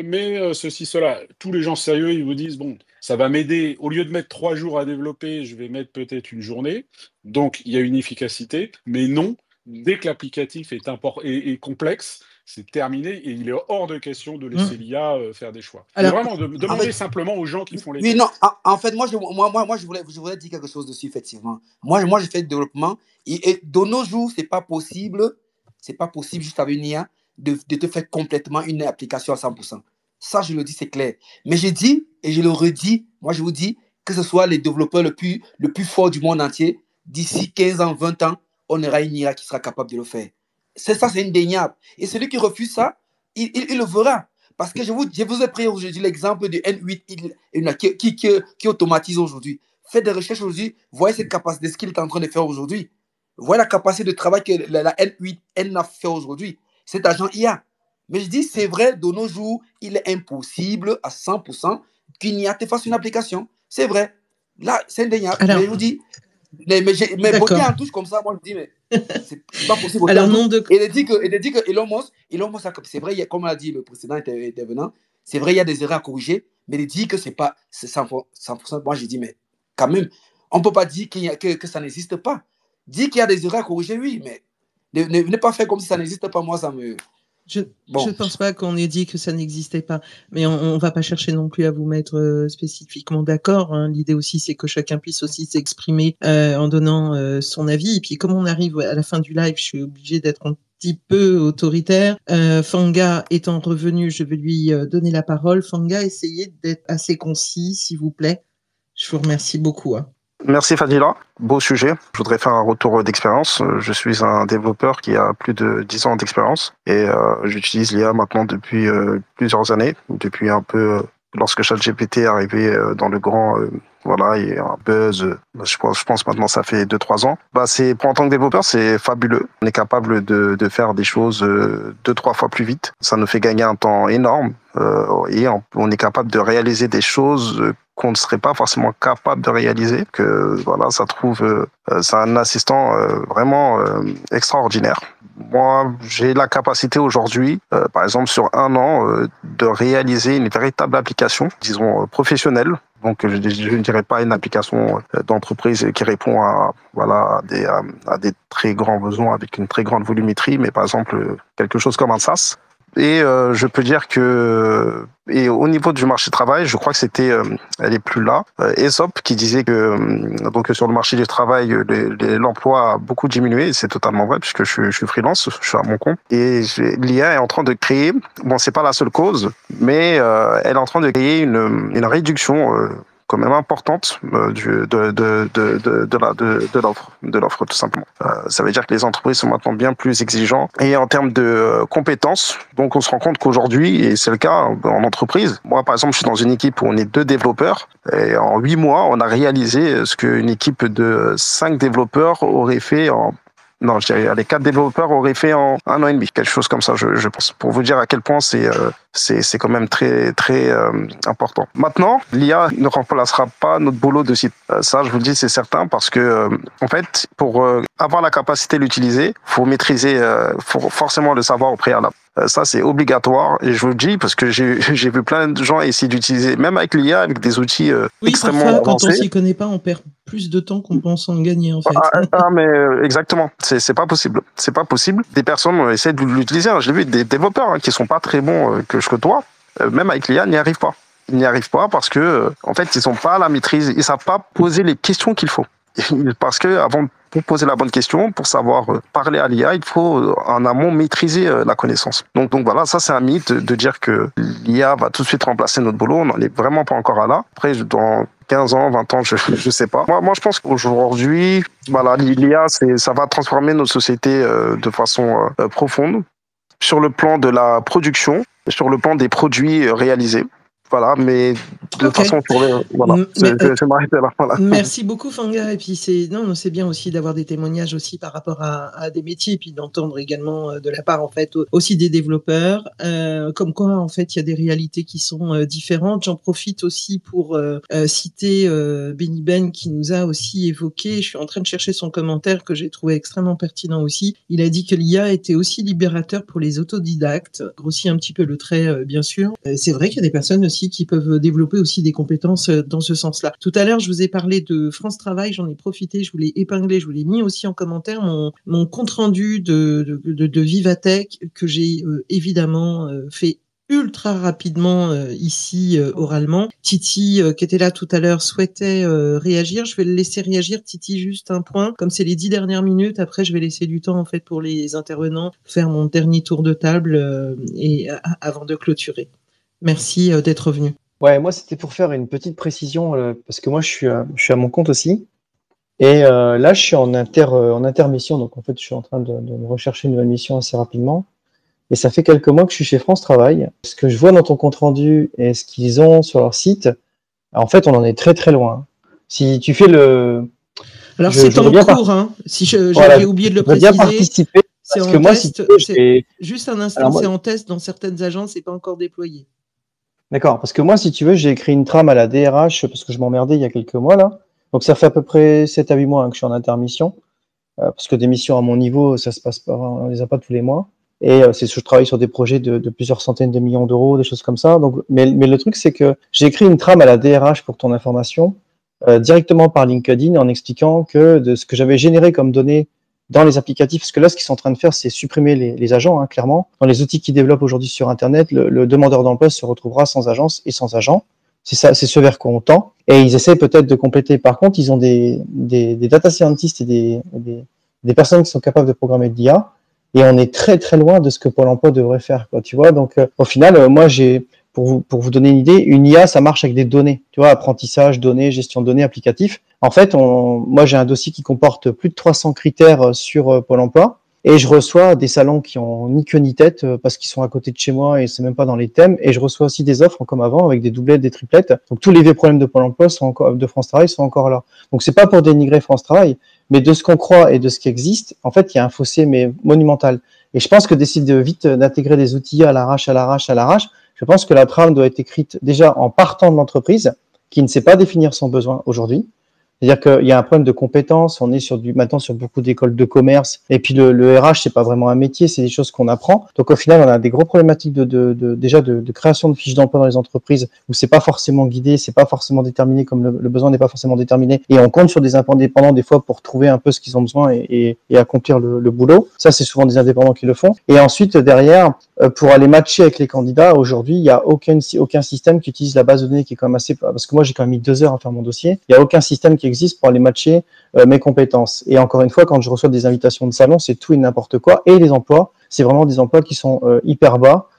H: mais ceci, cela ». Tous les gens sérieux, ils vous disent « Bon, ça va m'aider. Au lieu de mettre 3 jours à développer, je vais mettre peut-être une journée. » Donc, il y a une efficacité. Mais non, dès que l'applicatif est complexe, c'est terminé et il est hors de question de laisser l'IA faire des choix.
A: Alors,
H: Mais vraiment, demander simplement aux gens qui font les
L: Oui,
H: tests.
L: non, en fait, moi, je voulais dire quelque chose dessus, effectivement. Moi, j'ai fait le développement et de nos jours, c'est pas possible juste avec une IA de te faire complètement une application à 100%. Ça, je le dis, c'est clair. Mais je dis, et je le redis, moi, je vous dis, que ce soit les développeurs le plus fort du monde entier, d'ici 15 ans, 20 ans, on aura une IA qui sera capable de le faire. C'est indéniable. Et celui qui refuse ça, il le verra. Parce que je vous ai pris aujourd'hui l'exemple du N8 qui automatise aujourd'hui. Faites des recherches aujourd'hui, voyez cette capacité, ce qu'il est en train de faire aujourd'hui. Voyez la capacité de travail que la N9 fait aujourd'hui. Cet agent IA. Mais je dis, c'est vrai, de nos jours, il est impossible à 100% qu'une IA te fasse une application. C'est vrai. Là, c'est indéniable.
A: Alors,
L: mais je vous dis, mais beauté en touche comme ça, moi je dis, mais c'est pas possible.
A: Alors, nom de...
L: Et il dit que Elon Musk, c'est vrai, comme l'a dit le précédent intervenant, c'est vrai, il y a des erreurs à corriger, mais il dit que c'est 100%. Moi, j'ai dit, mais quand même, on ne peut pas dire que ça n'existe pas. Dire qu'il y a des erreurs à corriger, oui, mais ne pas faire comme si ça n'existe pas, moi, ça me...
A: Je ne pense pas qu'on ait dit que ça n'existait pas, mais on va pas chercher non plus à vous mettre spécifiquement d'accord. Hein. L'idée aussi, c'est que chacun puisse aussi s'exprimer en donnant son avis. Et puis, comme on arrive à la fin du live, je suis obligée d'être un petit peu autoritaire. Fanga étant revenu, je vais lui donner la parole. Fanga, essayez d'être assez concis, s'il vous plaît. Je vous remercie beaucoup. Hein.
I: Merci Fadila, beau sujet. Je voudrais faire un retour d'expérience. Je suis un développeur qui a plus de 10 ans d'expérience et j'utilise l'IA maintenant depuis plusieurs années, depuis un peu lorsque ChatGPT est arrivé dans le grand, voilà, il y a un buzz, je pense maintenant ça fait 2-3 ans. En tant que développeur, c'est fabuleux. On est capable de faire des choses 2-3 fois plus vite. Ça nous fait gagner un temps énorme et on est capable de réaliser des choses qu'on ne serait pas forcément capable de réaliser, que voilà, c'est un assistant vraiment extraordinaire. Moi, j'ai la capacité aujourd'hui, par exemple sur un an, de réaliser une véritable application, disons professionnelle. Donc, je ne dirais pas une application d'entreprise qui répond à des très grands besoins avec une très grande volumétrie, mais par exemple quelque chose comme un SaaS. Et je peux dire que au niveau du marché du travail, je crois que elle est plus là. Aesop qui disait que donc sur le marché du travail, l'emploi a beaucoup diminué. Et c'est totalement vrai puisque je suis freelance, je suis à mon compte. Et l'IA est en train de créer, bon, c'est pas la seule cause, mais elle est en train de créer une réduction quand même importante de l'offre tout simplement. Ça veut dire que les entreprises sont maintenant bien plus exigeantes et en termes de compétences. Donc on se rend compte qu'aujourd'hui, et c'est le cas en entreprise, moi par exemple je suis dans une équipe où on est 2 développeurs et en 8 mois on a réalisé ce qu'une équipe de 5 développeurs aurait fait non, je dirais les 4 développeurs auraient fait en 1 an et demi, quelque chose comme ça, je pense. Pour vous dire à quel point c'est quand même très très important. Maintenant, l'IA ne remplacera pas notre boulot de site. Ça, je vous le dis, c'est certain, parce que en fait, pour avoir la capacité de l'utiliser, faut maîtriser, faut forcément le savoir au préalable. Ça, c'est obligatoire, et je vous le dis parce que j'ai vu plein de gens essayer d'utiliser, même avec l'IA, avec des outils extrêmement
A: parfois,
I: avancés.
A: Quand on s'y connaît pas, on perd plus de temps qu'on pense en gagner, en fait.
I: Mais exactement, c'est pas possible. C'est pas possible. Des personnes essaient de l'utiliser. J'ai vu des développeurs qui sont pas très bons que je côtoie, même avec l'IA, n'y arrivent pas. Ils n'y arrivent pas parce que, en fait, ils sont pas à la maîtrise. Ils savent pas poser les questions qu'il faut. Parce que pour poser la bonne question, pour savoir parler à l'IA, il faut en amont maîtriser la connaissance. Donc voilà, ça c'est un mythe de dire que l'IA va tout de suite remplacer notre boulot. On n'en est vraiment pas encore là. Après, dans 15 ans, 20 ans, je sais pas. Moi, je pense qu'aujourd'hui, voilà, l'IA, ça va transformer nos sociétés de façon profonde sur le plan de la production, sur le plan des produits réalisés. Voilà, mais de façon pour voilà, je m'arrête là. Voilà.
A: Merci beaucoup Fanga, et puis c'est bien aussi d'avoir des témoignages aussi par rapport à des métiers, et puis d'entendre également de la part en fait aussi des développeurs, comme quoi en fait il y a des réalités qui sont différentes. J'en profite aussi pour citer Benny Ben qui nous a aussi évoqué. Je suis en train de chercher son commentaire que j'ai trouvé extrêmement pertinent aussi. Il a dit que l'IA était aussi libérateur pour les autodidactes. Grossit un petit peu le trait, bien sûr. C'est vrai qu'il y a des personnes aussi aussi qui peuvent développer aussi des compétences dans ce sens-là. Tout à l'heure, je vous ai parlé de France Travail, j'en ai profité, je vous l'ai épinglé, je vous l'ai mis aussi en commentaire, mon compte-rendu de Vivatech que j'ai évidemment fait ultra rapidement ici oralement. Titi, qui était là tout à l'heure, souhaitait réagir. Je vais le laisser réagir. Titi, juste un point. Comme c'est les 10 dernières minutes, après je vais laisser du temps en fait pour les intervenants, faire mon dernier tour de table avant de clôturer. Merci d'être venu.
J: Ouais, moi c'était pour faire une petite précision parce que moi je suis à mon compte aussi et là je suis en intermission, donc en fait je suis en train de rechercher une nouvelle mission assez rapidement. Et ça fait quelques mois que je suis chez France Travail. Ce que je vois dans ton compte rendu et ce qu'ils ont sur leur site, en fait, on en est très très loin. Si tu fais le...
A: Alors c'est en cours, hein. Si j'ai oublié de le préciser.
J: Bien participer,
A: c'est
J: parce
A: en
J: que moi,
A: test. Juste un instant, c'est en test dans certaines agences, c'est pas encore déployé.
J: D'accord, parce que moi, si tu veux, j'ai écrit une trame à la DRH parce que je m'emmerdais il y a quelques mois là. Donc ça fait à peu près 7 à 8 mois que je suis en intermission. Parce que des missions à mon niveau, ça se passe pas, on les a pas tous les mois. Et je travaille sur des projets de plusieurs centaines de millions d'euros, des choses comme ça. Donc, mais le truc, c'est que j'ai écrit une trame à la DRH pour ton information, directement par LinkedIn, en expliquant que de ce que j'avais généré comme données dans les applicatifs, parce que là, ce qu'ils sont en train de faire, c'est supprimer les agents, hein, clairement. Dans les outils qu'ils développent aujourd'hui sur Internet, le demandeur d'emploi se retrouvera sans agence et sans agent. C'est ça, c'est ce vers quoi on tend. Et ils essaient peut-être de compléter. Par contre, ils ont des data scientists et des personnes qui sont capables de programmer de l'IA. Et on est très très loin de ce que Pôle emploi devrait faire, quoi, tu vois. Donc au final, moi pour vous donner une idée, une IA ça marche avec des données, tu vois, apprentissage, données, gestion de données, applicatif. En fait, moi j'ai un dossier qui comporte plus de 300 critères sur Pôle emploi et je reçois des salons qui ont ni queue ni tête parce qu'ils sont à côté de chez moi et c'est même pas dans les thèmes. Et je reçois aussi des offres comme avant avec des doublettes, des triplettes. Donc tous les vieux problèmes de Pôle emploi de France Travail sont encore là. Donc c'est pas pour dénigrer France Travail. Mais de ce qu'on croit et de ce qui existe, en fait, il y a un fossé mais monumental. Et je pense que d'essayer de vite d'intégrer des outils à l'arrache, je pense que la trame doit être écrite déjà en partant de l'entreprise qui ne sait pas définir son besoin aujourd'hui. C'est-à-dire qu'il y a un problème de compétences. On est maintenant sur beaucoup d'écoles de commerce. Et puis le RH, c'est pas vraiment un métier, c'est des choses qu'on apprend. Donc au final, on a des gros problématiques de création de fiches d'emploi dans les entreprises où c'est pas forcément guidé, c'est pas forcément déterminé, comme le besoin n'est pas forcément déterminé. Et on compte sur des indépendants des fois pour trouver un peu ce qu'ils ont besoin et accomplir le boulot. Ça, c'est souvent des indépendants qui le font. Et ensuite, derrière, pour aller matcher avec les candidats, aujourd'hui, il n'y a aucun système qui utilise la base de données qui est quand même assez... Parce que moi, j'ai quand même mis 2 heures à faire mon dossier. Il n'y a aucun système qui existe pour aller matcher mes compétences. Et encore une fois, quand je reçois des invitations de salon, c'est tout et n'importe quoi. Et les emplois, c'est vraiment des emplois qui sont hyper bas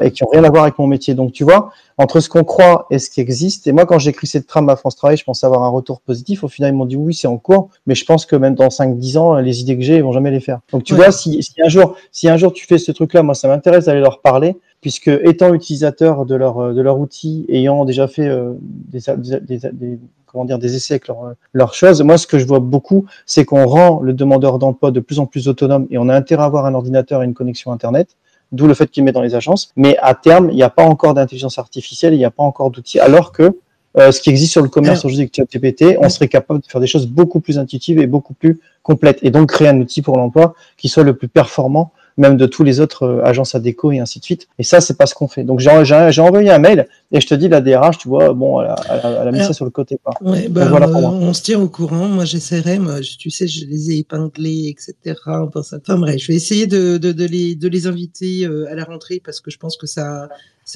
J: et qui n'ont rien à voir avec mon métier. Donc, tu vois, entre ce qu'on croit et ce qui existe, et moi, quand j'écris cette trame à France Travail, je pensais avoir un retour positif. Au final, ils m'ont dit oui, c'est en cours, mais je pense que même dans 5-10 ans, les idées que j'ai, ils vont jamais les faire. Donc, tu vois, si un jour tu fais ce truc-là, moi, ça m'intéresse d'aller leur parler, puisque étant utilisateur de leur outil, ayant déjà fait des essais avec leurs choses. Moi, ce que je vois beaucoup, c'est qu'on rend le demandeur d'emploi de plus en plus autonome et on a intérêt à avoir un ordinateur et une connexion Internet, d'où le fait qu'il met dans les agences. Mais à terme, il n'y a pas encore d'intelligence artificielle, il n'y a pas encore d'outils, alors que ce qui existe sur le commerce aujourd'hui avec ChatGPT, on serait capable de faire des choses beaucoup plus intuitives et beaucoup plus complètes et donc créer un outil pour l'emploi qui soit le plus performant même de tous les autres agences ADECO et ainsi de suite. Et ça, c'est pas ce qu'on fait. Donc, j'ai envoyé un mail et je te dis, la DRH, tu vois, bon, elle a mis ça sur le côté. Quoi.
A: Ouais, bah, voilà on se tient au courant. Moi, j'essaierai. Moi, tu sais, je les ai épinglés, etc. Enfin bref, je vais essayer de les inviter à la rentrée parce que je pense que ça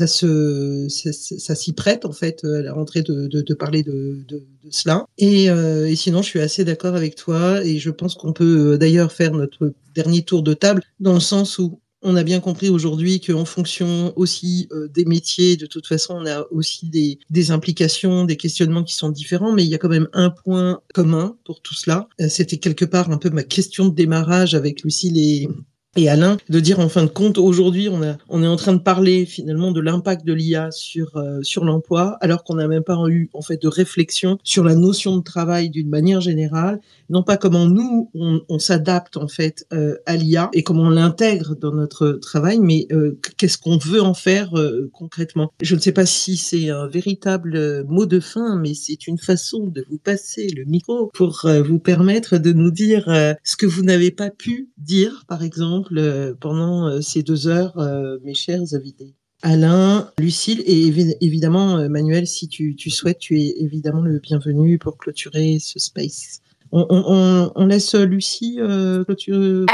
A: s'y prête en fait à la rentrée de parler de cela. Et sinon, je suis assez d'accord avec toi et je pense qu'on peut d'ailleurs faire notre dernier tour de table dans le sens où on a bien compris aujourd'hui qu'en fonction aussi des métiers, de toute façon, on a aussi des implications, des questionnements qui sont différents, mais il y a quand même un point commun pour tout cela. C'était quelque part un peu ma question de démarrage avec Lucille et Alain, de dire en fin de compte, aujourd'hui, on est en train de parler finalement de l'impact de l'IA sur l'emploi, alors qu'on n'a même pas eu en fait de réflexion sur la notion de travail d'une manière générale, non pas comment nous on s'adapte en fait à l'IA et comment on l'intègre dans notre travail, mais qu'est-ce qu'on veut en faire concrètement. Je ne sais pas si c'est un véritable mot de fin, mais c'est une façon de vous passer le micro pour vous permettre de nous dire ce que vous n'avez pas pu dire, par exemple, pendant ces 2 heures, mes chers invités. Alain, Lucille et évidemment Manuel, si tu souhaites, tu es évidemment le bienvenu pour clôturer ce space. On laisse Lucie
B: Allez,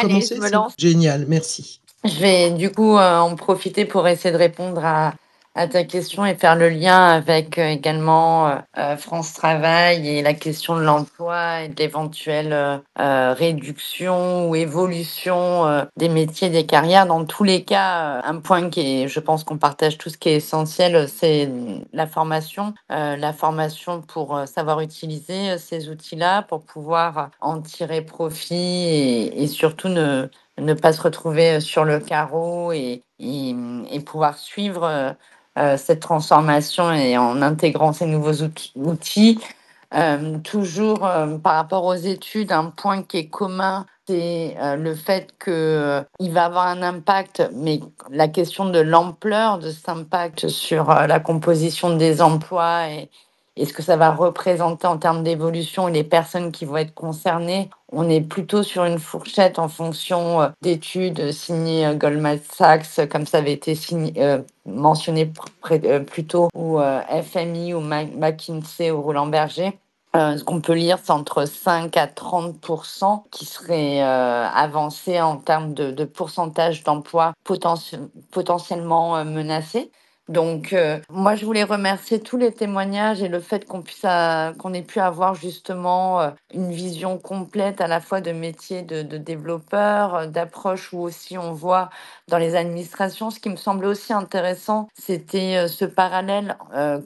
A: commencer.
B: je me lance.
A: Génial, merci.
B: Je vais du coup en profiter pour essayer de répondre à ta question et faire le lien avec également France Travail et la question de l'emploi et de l'éventuelle réduction ou évolution des métiers, des carrières. Dans tous les cas, un point qui est, je pense qu'on partage tout ce qui est essentiel, c'est la formation pour savoir utiliser ces outils-là, pour pouvoir en tirer profit et surtout ne pas se retrouver sur le carreau et pouvoir suivre cette transformation et en intégrant ces nouveaux outils. Toujours par rapport aux études, un point qui est commun, c'est le fait qu'il va avoir un impact, mais la question de l'ampleur de cet impact sur la composition des emplois et ce que ça va représenter en termes d'évolution et les personnes qui vont être concernées. On est plutôt sur une fourchette en fonction d'études signées Goldman Sachs, comme ça avait été mentionné plus tôt, ou FMI ou McKinsey ou Roland Berger. Ce qu'on peut lire, c'est entre 5 à 30% qui serait avancé en termes de pourcentage d'emplois potentiellement menacés. Donc, moi, je voulais remercier tous les témoignages et le fait qu'on ait pu avoir justement une vision complète à la fois de métier de développeur, d'approche où aussi on voit dans les administrations. Ce qui me semblait aussi intéressant, c'était ce parallèle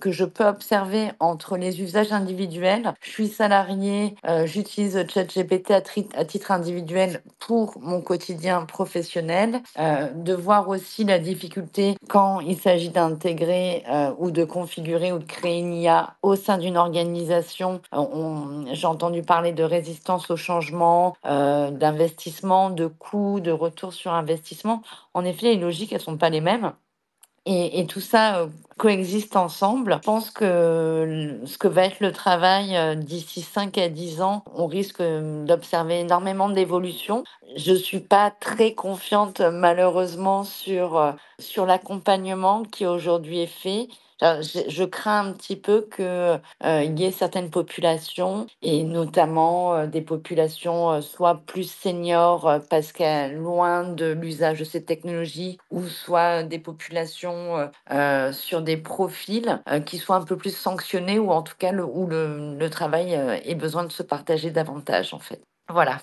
B: que je peux observer entre les usages individuels. Je suis salarié, j'utilise ChatGPT à titre individuel pour mon quotidien professionnel, de voir aussi la difficulté quand il s'agit d'intégrer ou de configurer ou de créer une IA au sein d'une organisation. J'ai entendu parler de résistance au changement, d'investissement, de coûts, de retour sur investissement. En effet, les logiques, elles sont pas les mêmes. Et tout ça coexiste ensemble. Je pense que ce que va être le travail d'ici 5 à 10 ans, on risque d'observer énormément d'évolutions. Je suis pas très confiante malheureusement sur l'accompagnement qui aujourd'hui est fait. Je crains un petit peu que il y ait certaines populations, et notamment des populations soit plus seniors parce qu'elles loin de l'usage de ces technologies, ou soit des populations sur des profils qui soient un peu plus sanctionnés, ou en tout cas où le travail ait besoin de se partager davantage en fait. Voilà.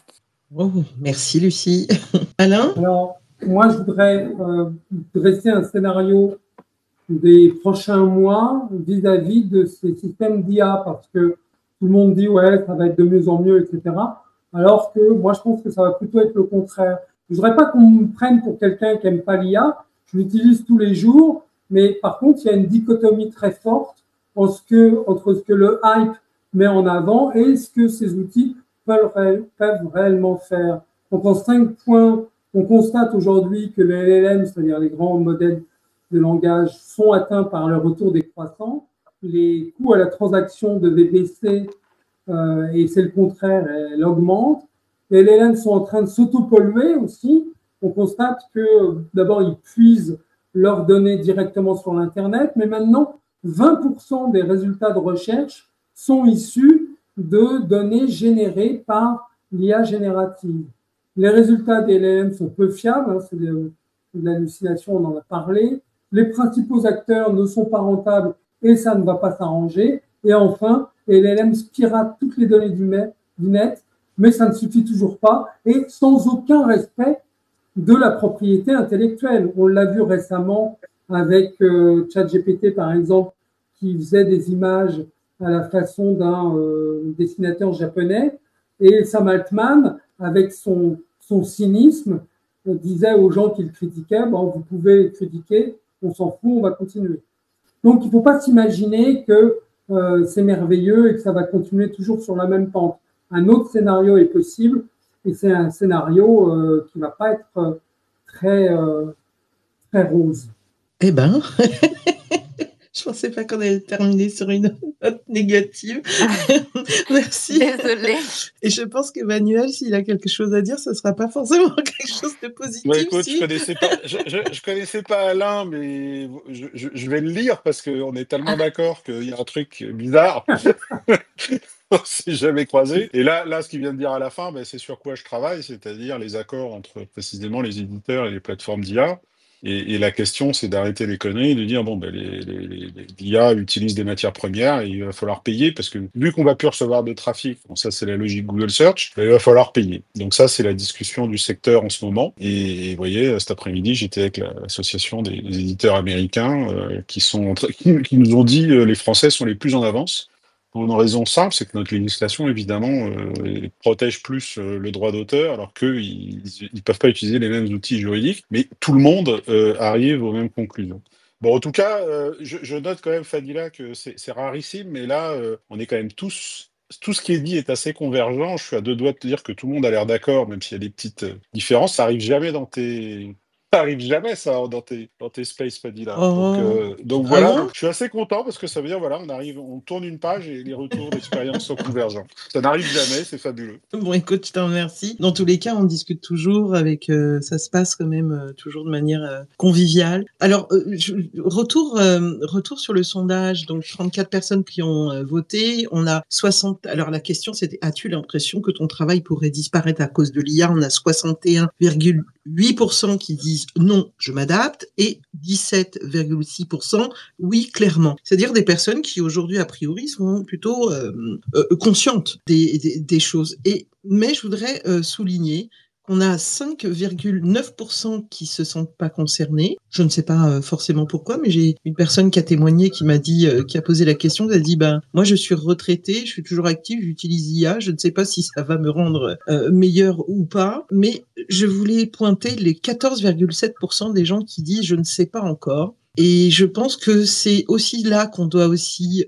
A: Oh, merci Lucie. Alain?
C: Alors, moi, je voudrais dresser un scénario des prochains mois vis-à-vis de ces systèmes d'IA, parce que tout le monde dit ouais, ça va être de mieux en mieux, etc. Alors que moi, je pense que ça va plutôt être le contraire. Je voudrais pas qu'on me prenne pour quelqu'un qui aime pas l'IA. Je l'utilise tous les jours, mais par contre, il y a une dichotomie très forte entre ce que le hype met en avant et ce que ces outils peuvent réellement faire. Donc, en 5 points, on constate aujourd'hui que les LLM, c'est-à-dire les grands modèles de langage, sont atteints par le retour décroissant. Les coûts à la transaction devaient baisser et c'est le contraire, elle augmente. Les LLM sont en train de s'auto-polluer aussi. On constate que d'abord, ils puisent leurs données directement sur l'Internet, mais maintenant, 20% des résultats de recherche sont issus de données générées par l'IA générative. Les résultats des LLM sont peu fiables, hein, c'est de l'hallucination, on en a parlé. Les principaux acteurs ne sont pas rentables et ça ne va pas s'arranger. Et enfin, les LLM piratent toutes les données du net, mais ça ne suffit toujours pas et sans aucun respect de la propriété intellectuelle. On l'a vu récemment avec ChatGPT, par exemple, qui faisait des images à la façon d'un dessinateur japonais, et Sam Altman, avec son cynisme, disait aux gens qui le critiquaient, bon, vous pouvez critiquer, on s'en fout, on va continuer. Donc, il ne faut pas s'imaginer que c'est merveilleux et que ça va continuer toujours sur la même pente. Un autre scénario est possible, et c'est un scénario qui ne va pas être très rose.
A: Eh ben, je pensais pas qu'on allait terminer sur une note négative. Merci.
B: Désolée.
A: Et je pense qu'Emmanuel, s'il a quelque chose à dire, ce sera pas forcément quelque chose de positif.
H: Ouais, écoute,
A: si.
H: je connaissais pas Alain, mais je vais le lire parce qu'on est tellement d'accord qu'il y a un truc bizarre. On s'est jamais croisé. Et là, ce qu'il vient de dire à la fin, c'est sur quoi je travaille, c'est-à-dire les accords entre précisément les éditeurs et les plateformes d'IA. Et la question, c'est d'arrêter les conneries, de dire, l'IA utilise des matières premières et il va falloir payer parce que vu qu'on va plus recevoir de trafic, bon, ça c'est la logique Google Search, il va falloir payer. Donc ça, c'est la discussion du secteur en ce moment. Et vous voyez, cet après-midi, j'étais avec l'association des éditeurs américains qui nous ont dit les Français sont les plus en avance. Pour une raison simple, c'est que notre législation, évidemment, protège plus le droit d'auteur, alors qu'ils ne peuvent pas utiliser les mêmes outils juridiques, mais tout le monde arrive aux mêmes conclusions. Bon, en tout cas, je note quand même, Fadila, que c'est rarissime, mais là, on est quand même tous... Tout ce qui est dit est assez convergent. Je suis à deux doigts de te dire que tout le monde a l'air d'accord, même s'il y a des petites différences. Ça arrive jamais Ça arrive jamais, ça, dans tes space, Fadila. Donc voilà, donc, je suis assez content parce que ça veut dire, voilà, on tourne une page et les retours d'expérience sont convergents. Ça n'arrive jamais, c'est fabuleux.
A: Bon, écoute, je t'en remercie. Dans tous les cas, on discute toujours avec, ça se passe quand même toujours de manière conviviale. Alors, retour sur le sondage. Donc, 34 personnes qui ont voté. On a 60. Alors, la question, c'était, as-tu l'impression que ton travail pourrait disparaître à cause de l'IA? On a 61,8% qui disent non, je m'adapte, et 17,6% oui, clairement. C'est-à-dire des personnes qui aujourd'hui, a priori, sont plutôt conscientes des choses. Mais je voudrais souligner qu'on a 5,9% qui se sentent pas concernés. Je ne sais pas forcément pourquoi, mais j'ai une personne qui a témoigné, qui m'a dit, qui a posé la question, qui a dit, moi je suis retraitée, je suis toujours active, j'utilise l'IA, je ne sais pas si ça va me rendre meilleure ou pas, mais je voulais pointer les 14,7% des gens qui disent, je ne sais pas encore. Et je pense que c'est aussi là qu'on doit aussi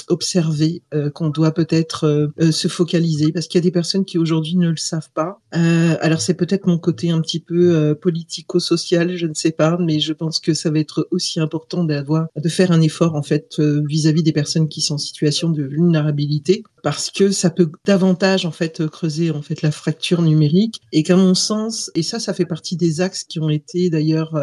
A: observer, qu'on doit peut-être se focaliser, parce qu'il y a des personnes qui aujourd'hui ne le savent pas. Alors c'est peut-être mon côté un petit peu politico-social, je ne sais pas, mais je pense que ça va être aussi important de faire un effort en fait vis-à-vis des personnes qui sont en situation de vulnérabilité, parce que ça peut davantage en fait creuser en fait la fracture numérique, et qu'à mon sens, et ça fait partie des axes qui ont été d'ailleurs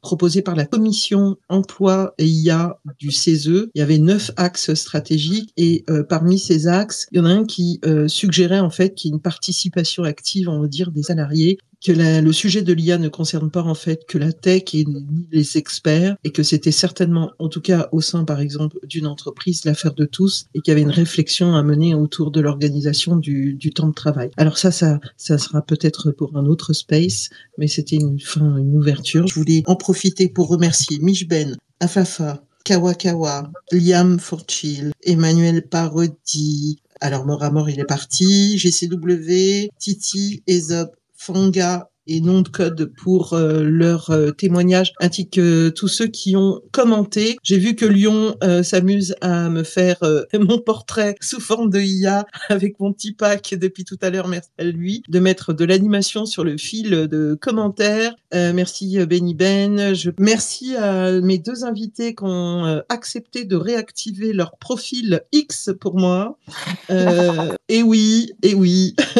A: proposés par la commission emploi et IA du CESE. Il y avait 9 axes stratégiques, et parmi ces axes, il y en a un qui suggérait en fait qu'il y ait une participation active, on va dire, des salariés, que le sujet de l'IA ne concerne pas en fait que la tech et ni les experts, et que c'était certainement, en tout cas au sein par exemple d'une entreprise, l'affaire de tous, et qu'il y avait une réflexion à mener autour de l'organisation du temps de travail. Alors ça sera peut-être pour un autre space, mais c'était une ouverture. Je voulais en profiter pour remercier Michben, Afafa, Kawakawa, Liam Forchill, Emmanuel Parodi, alors Moramor il est parti, GCW, Titi, Aesop, Fanga et nom de code pour leur témoignage, ainsi que tous ceux qui ont commenté. J'ai vu que Lyon s'amuse à me faire mon portrait sous forme de IA avec mon petit pack depuis tout à l'heure. Merci à lui de mettre de l'animation sur le fil de commentaires. Merci Benny Ben. Merci à mes deux invités qui ont accepté de réactiver leur profil X pour moi. Et oui,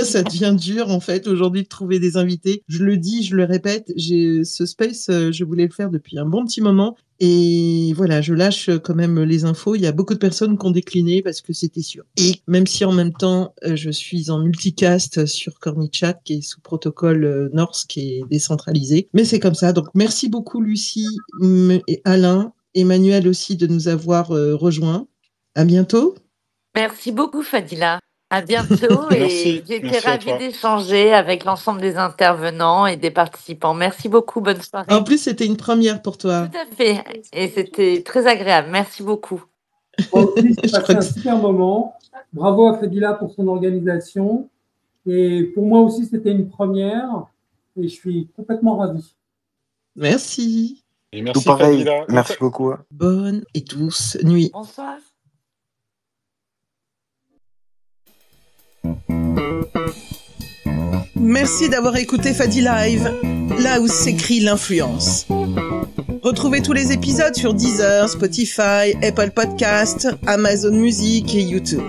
A: ça devient dur en fait aujourd'hui de trouver des invités. Je le dis, je le répète, ce space, je voulais le faire depuis un bon petit moment. Et voilà, je lâche quand même les infos. Il y a beaucoup de personnes qui ont décliné parce que c'était sûr. Et même si en même temps, je suis en multicast sur Cornichat, qui est sous protocole Norse, qui est décentralisé. Mais c'est comme ça. Donc merci beaucoup Lucie et Alain, Emmanuel aussi de nous avoir rejoints. À bientôt.
B: Merci beaucoup, Fadila. À bientôt.
H: Merci.
B: Et j'ai été
H: Merci à
B: ravie
H: toi.
B: d'échanger avec l'ensemble des intervenants et des participants. Merci beaucoup. Bonne soirée.
A: En plus, c'était une première pour toi.
B: Tout à fait. Et c'était très agréable. Merci beaucoup.
C: Moi aussi, j'ai passé un super moment. Bravo à Fadila pour son organisation. Et pour moi aussi, c'était une première. Et je suis complètement ravi.
A: Merci.
H: Et merci
G: Tout pareil.
H: Fadila.
G: Merci beaucoup.
A: Bonne et douce nuit.
B: Bonsoir.
A: Merci d'avoir écouté Fadi Live, là où s'écrit l'influence. Retrouvez tous les épisodes sur Deezer, Spotify, Apple Podcasts, Amazon Music et YouTube.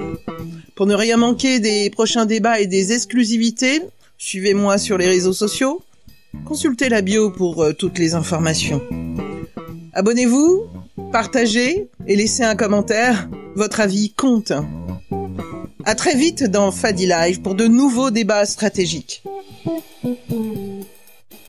A: Pour ne rien manquer des prochains débats et des exclusivités, suivez-moi sur les réseaux sociaux. Consultez la bio pour toutes les informations. Abonnez-vous, partagez et laissez un commentaire. Votre avis compte. À très vite dans Fadi Live pour de nouveaux débats stratégiques.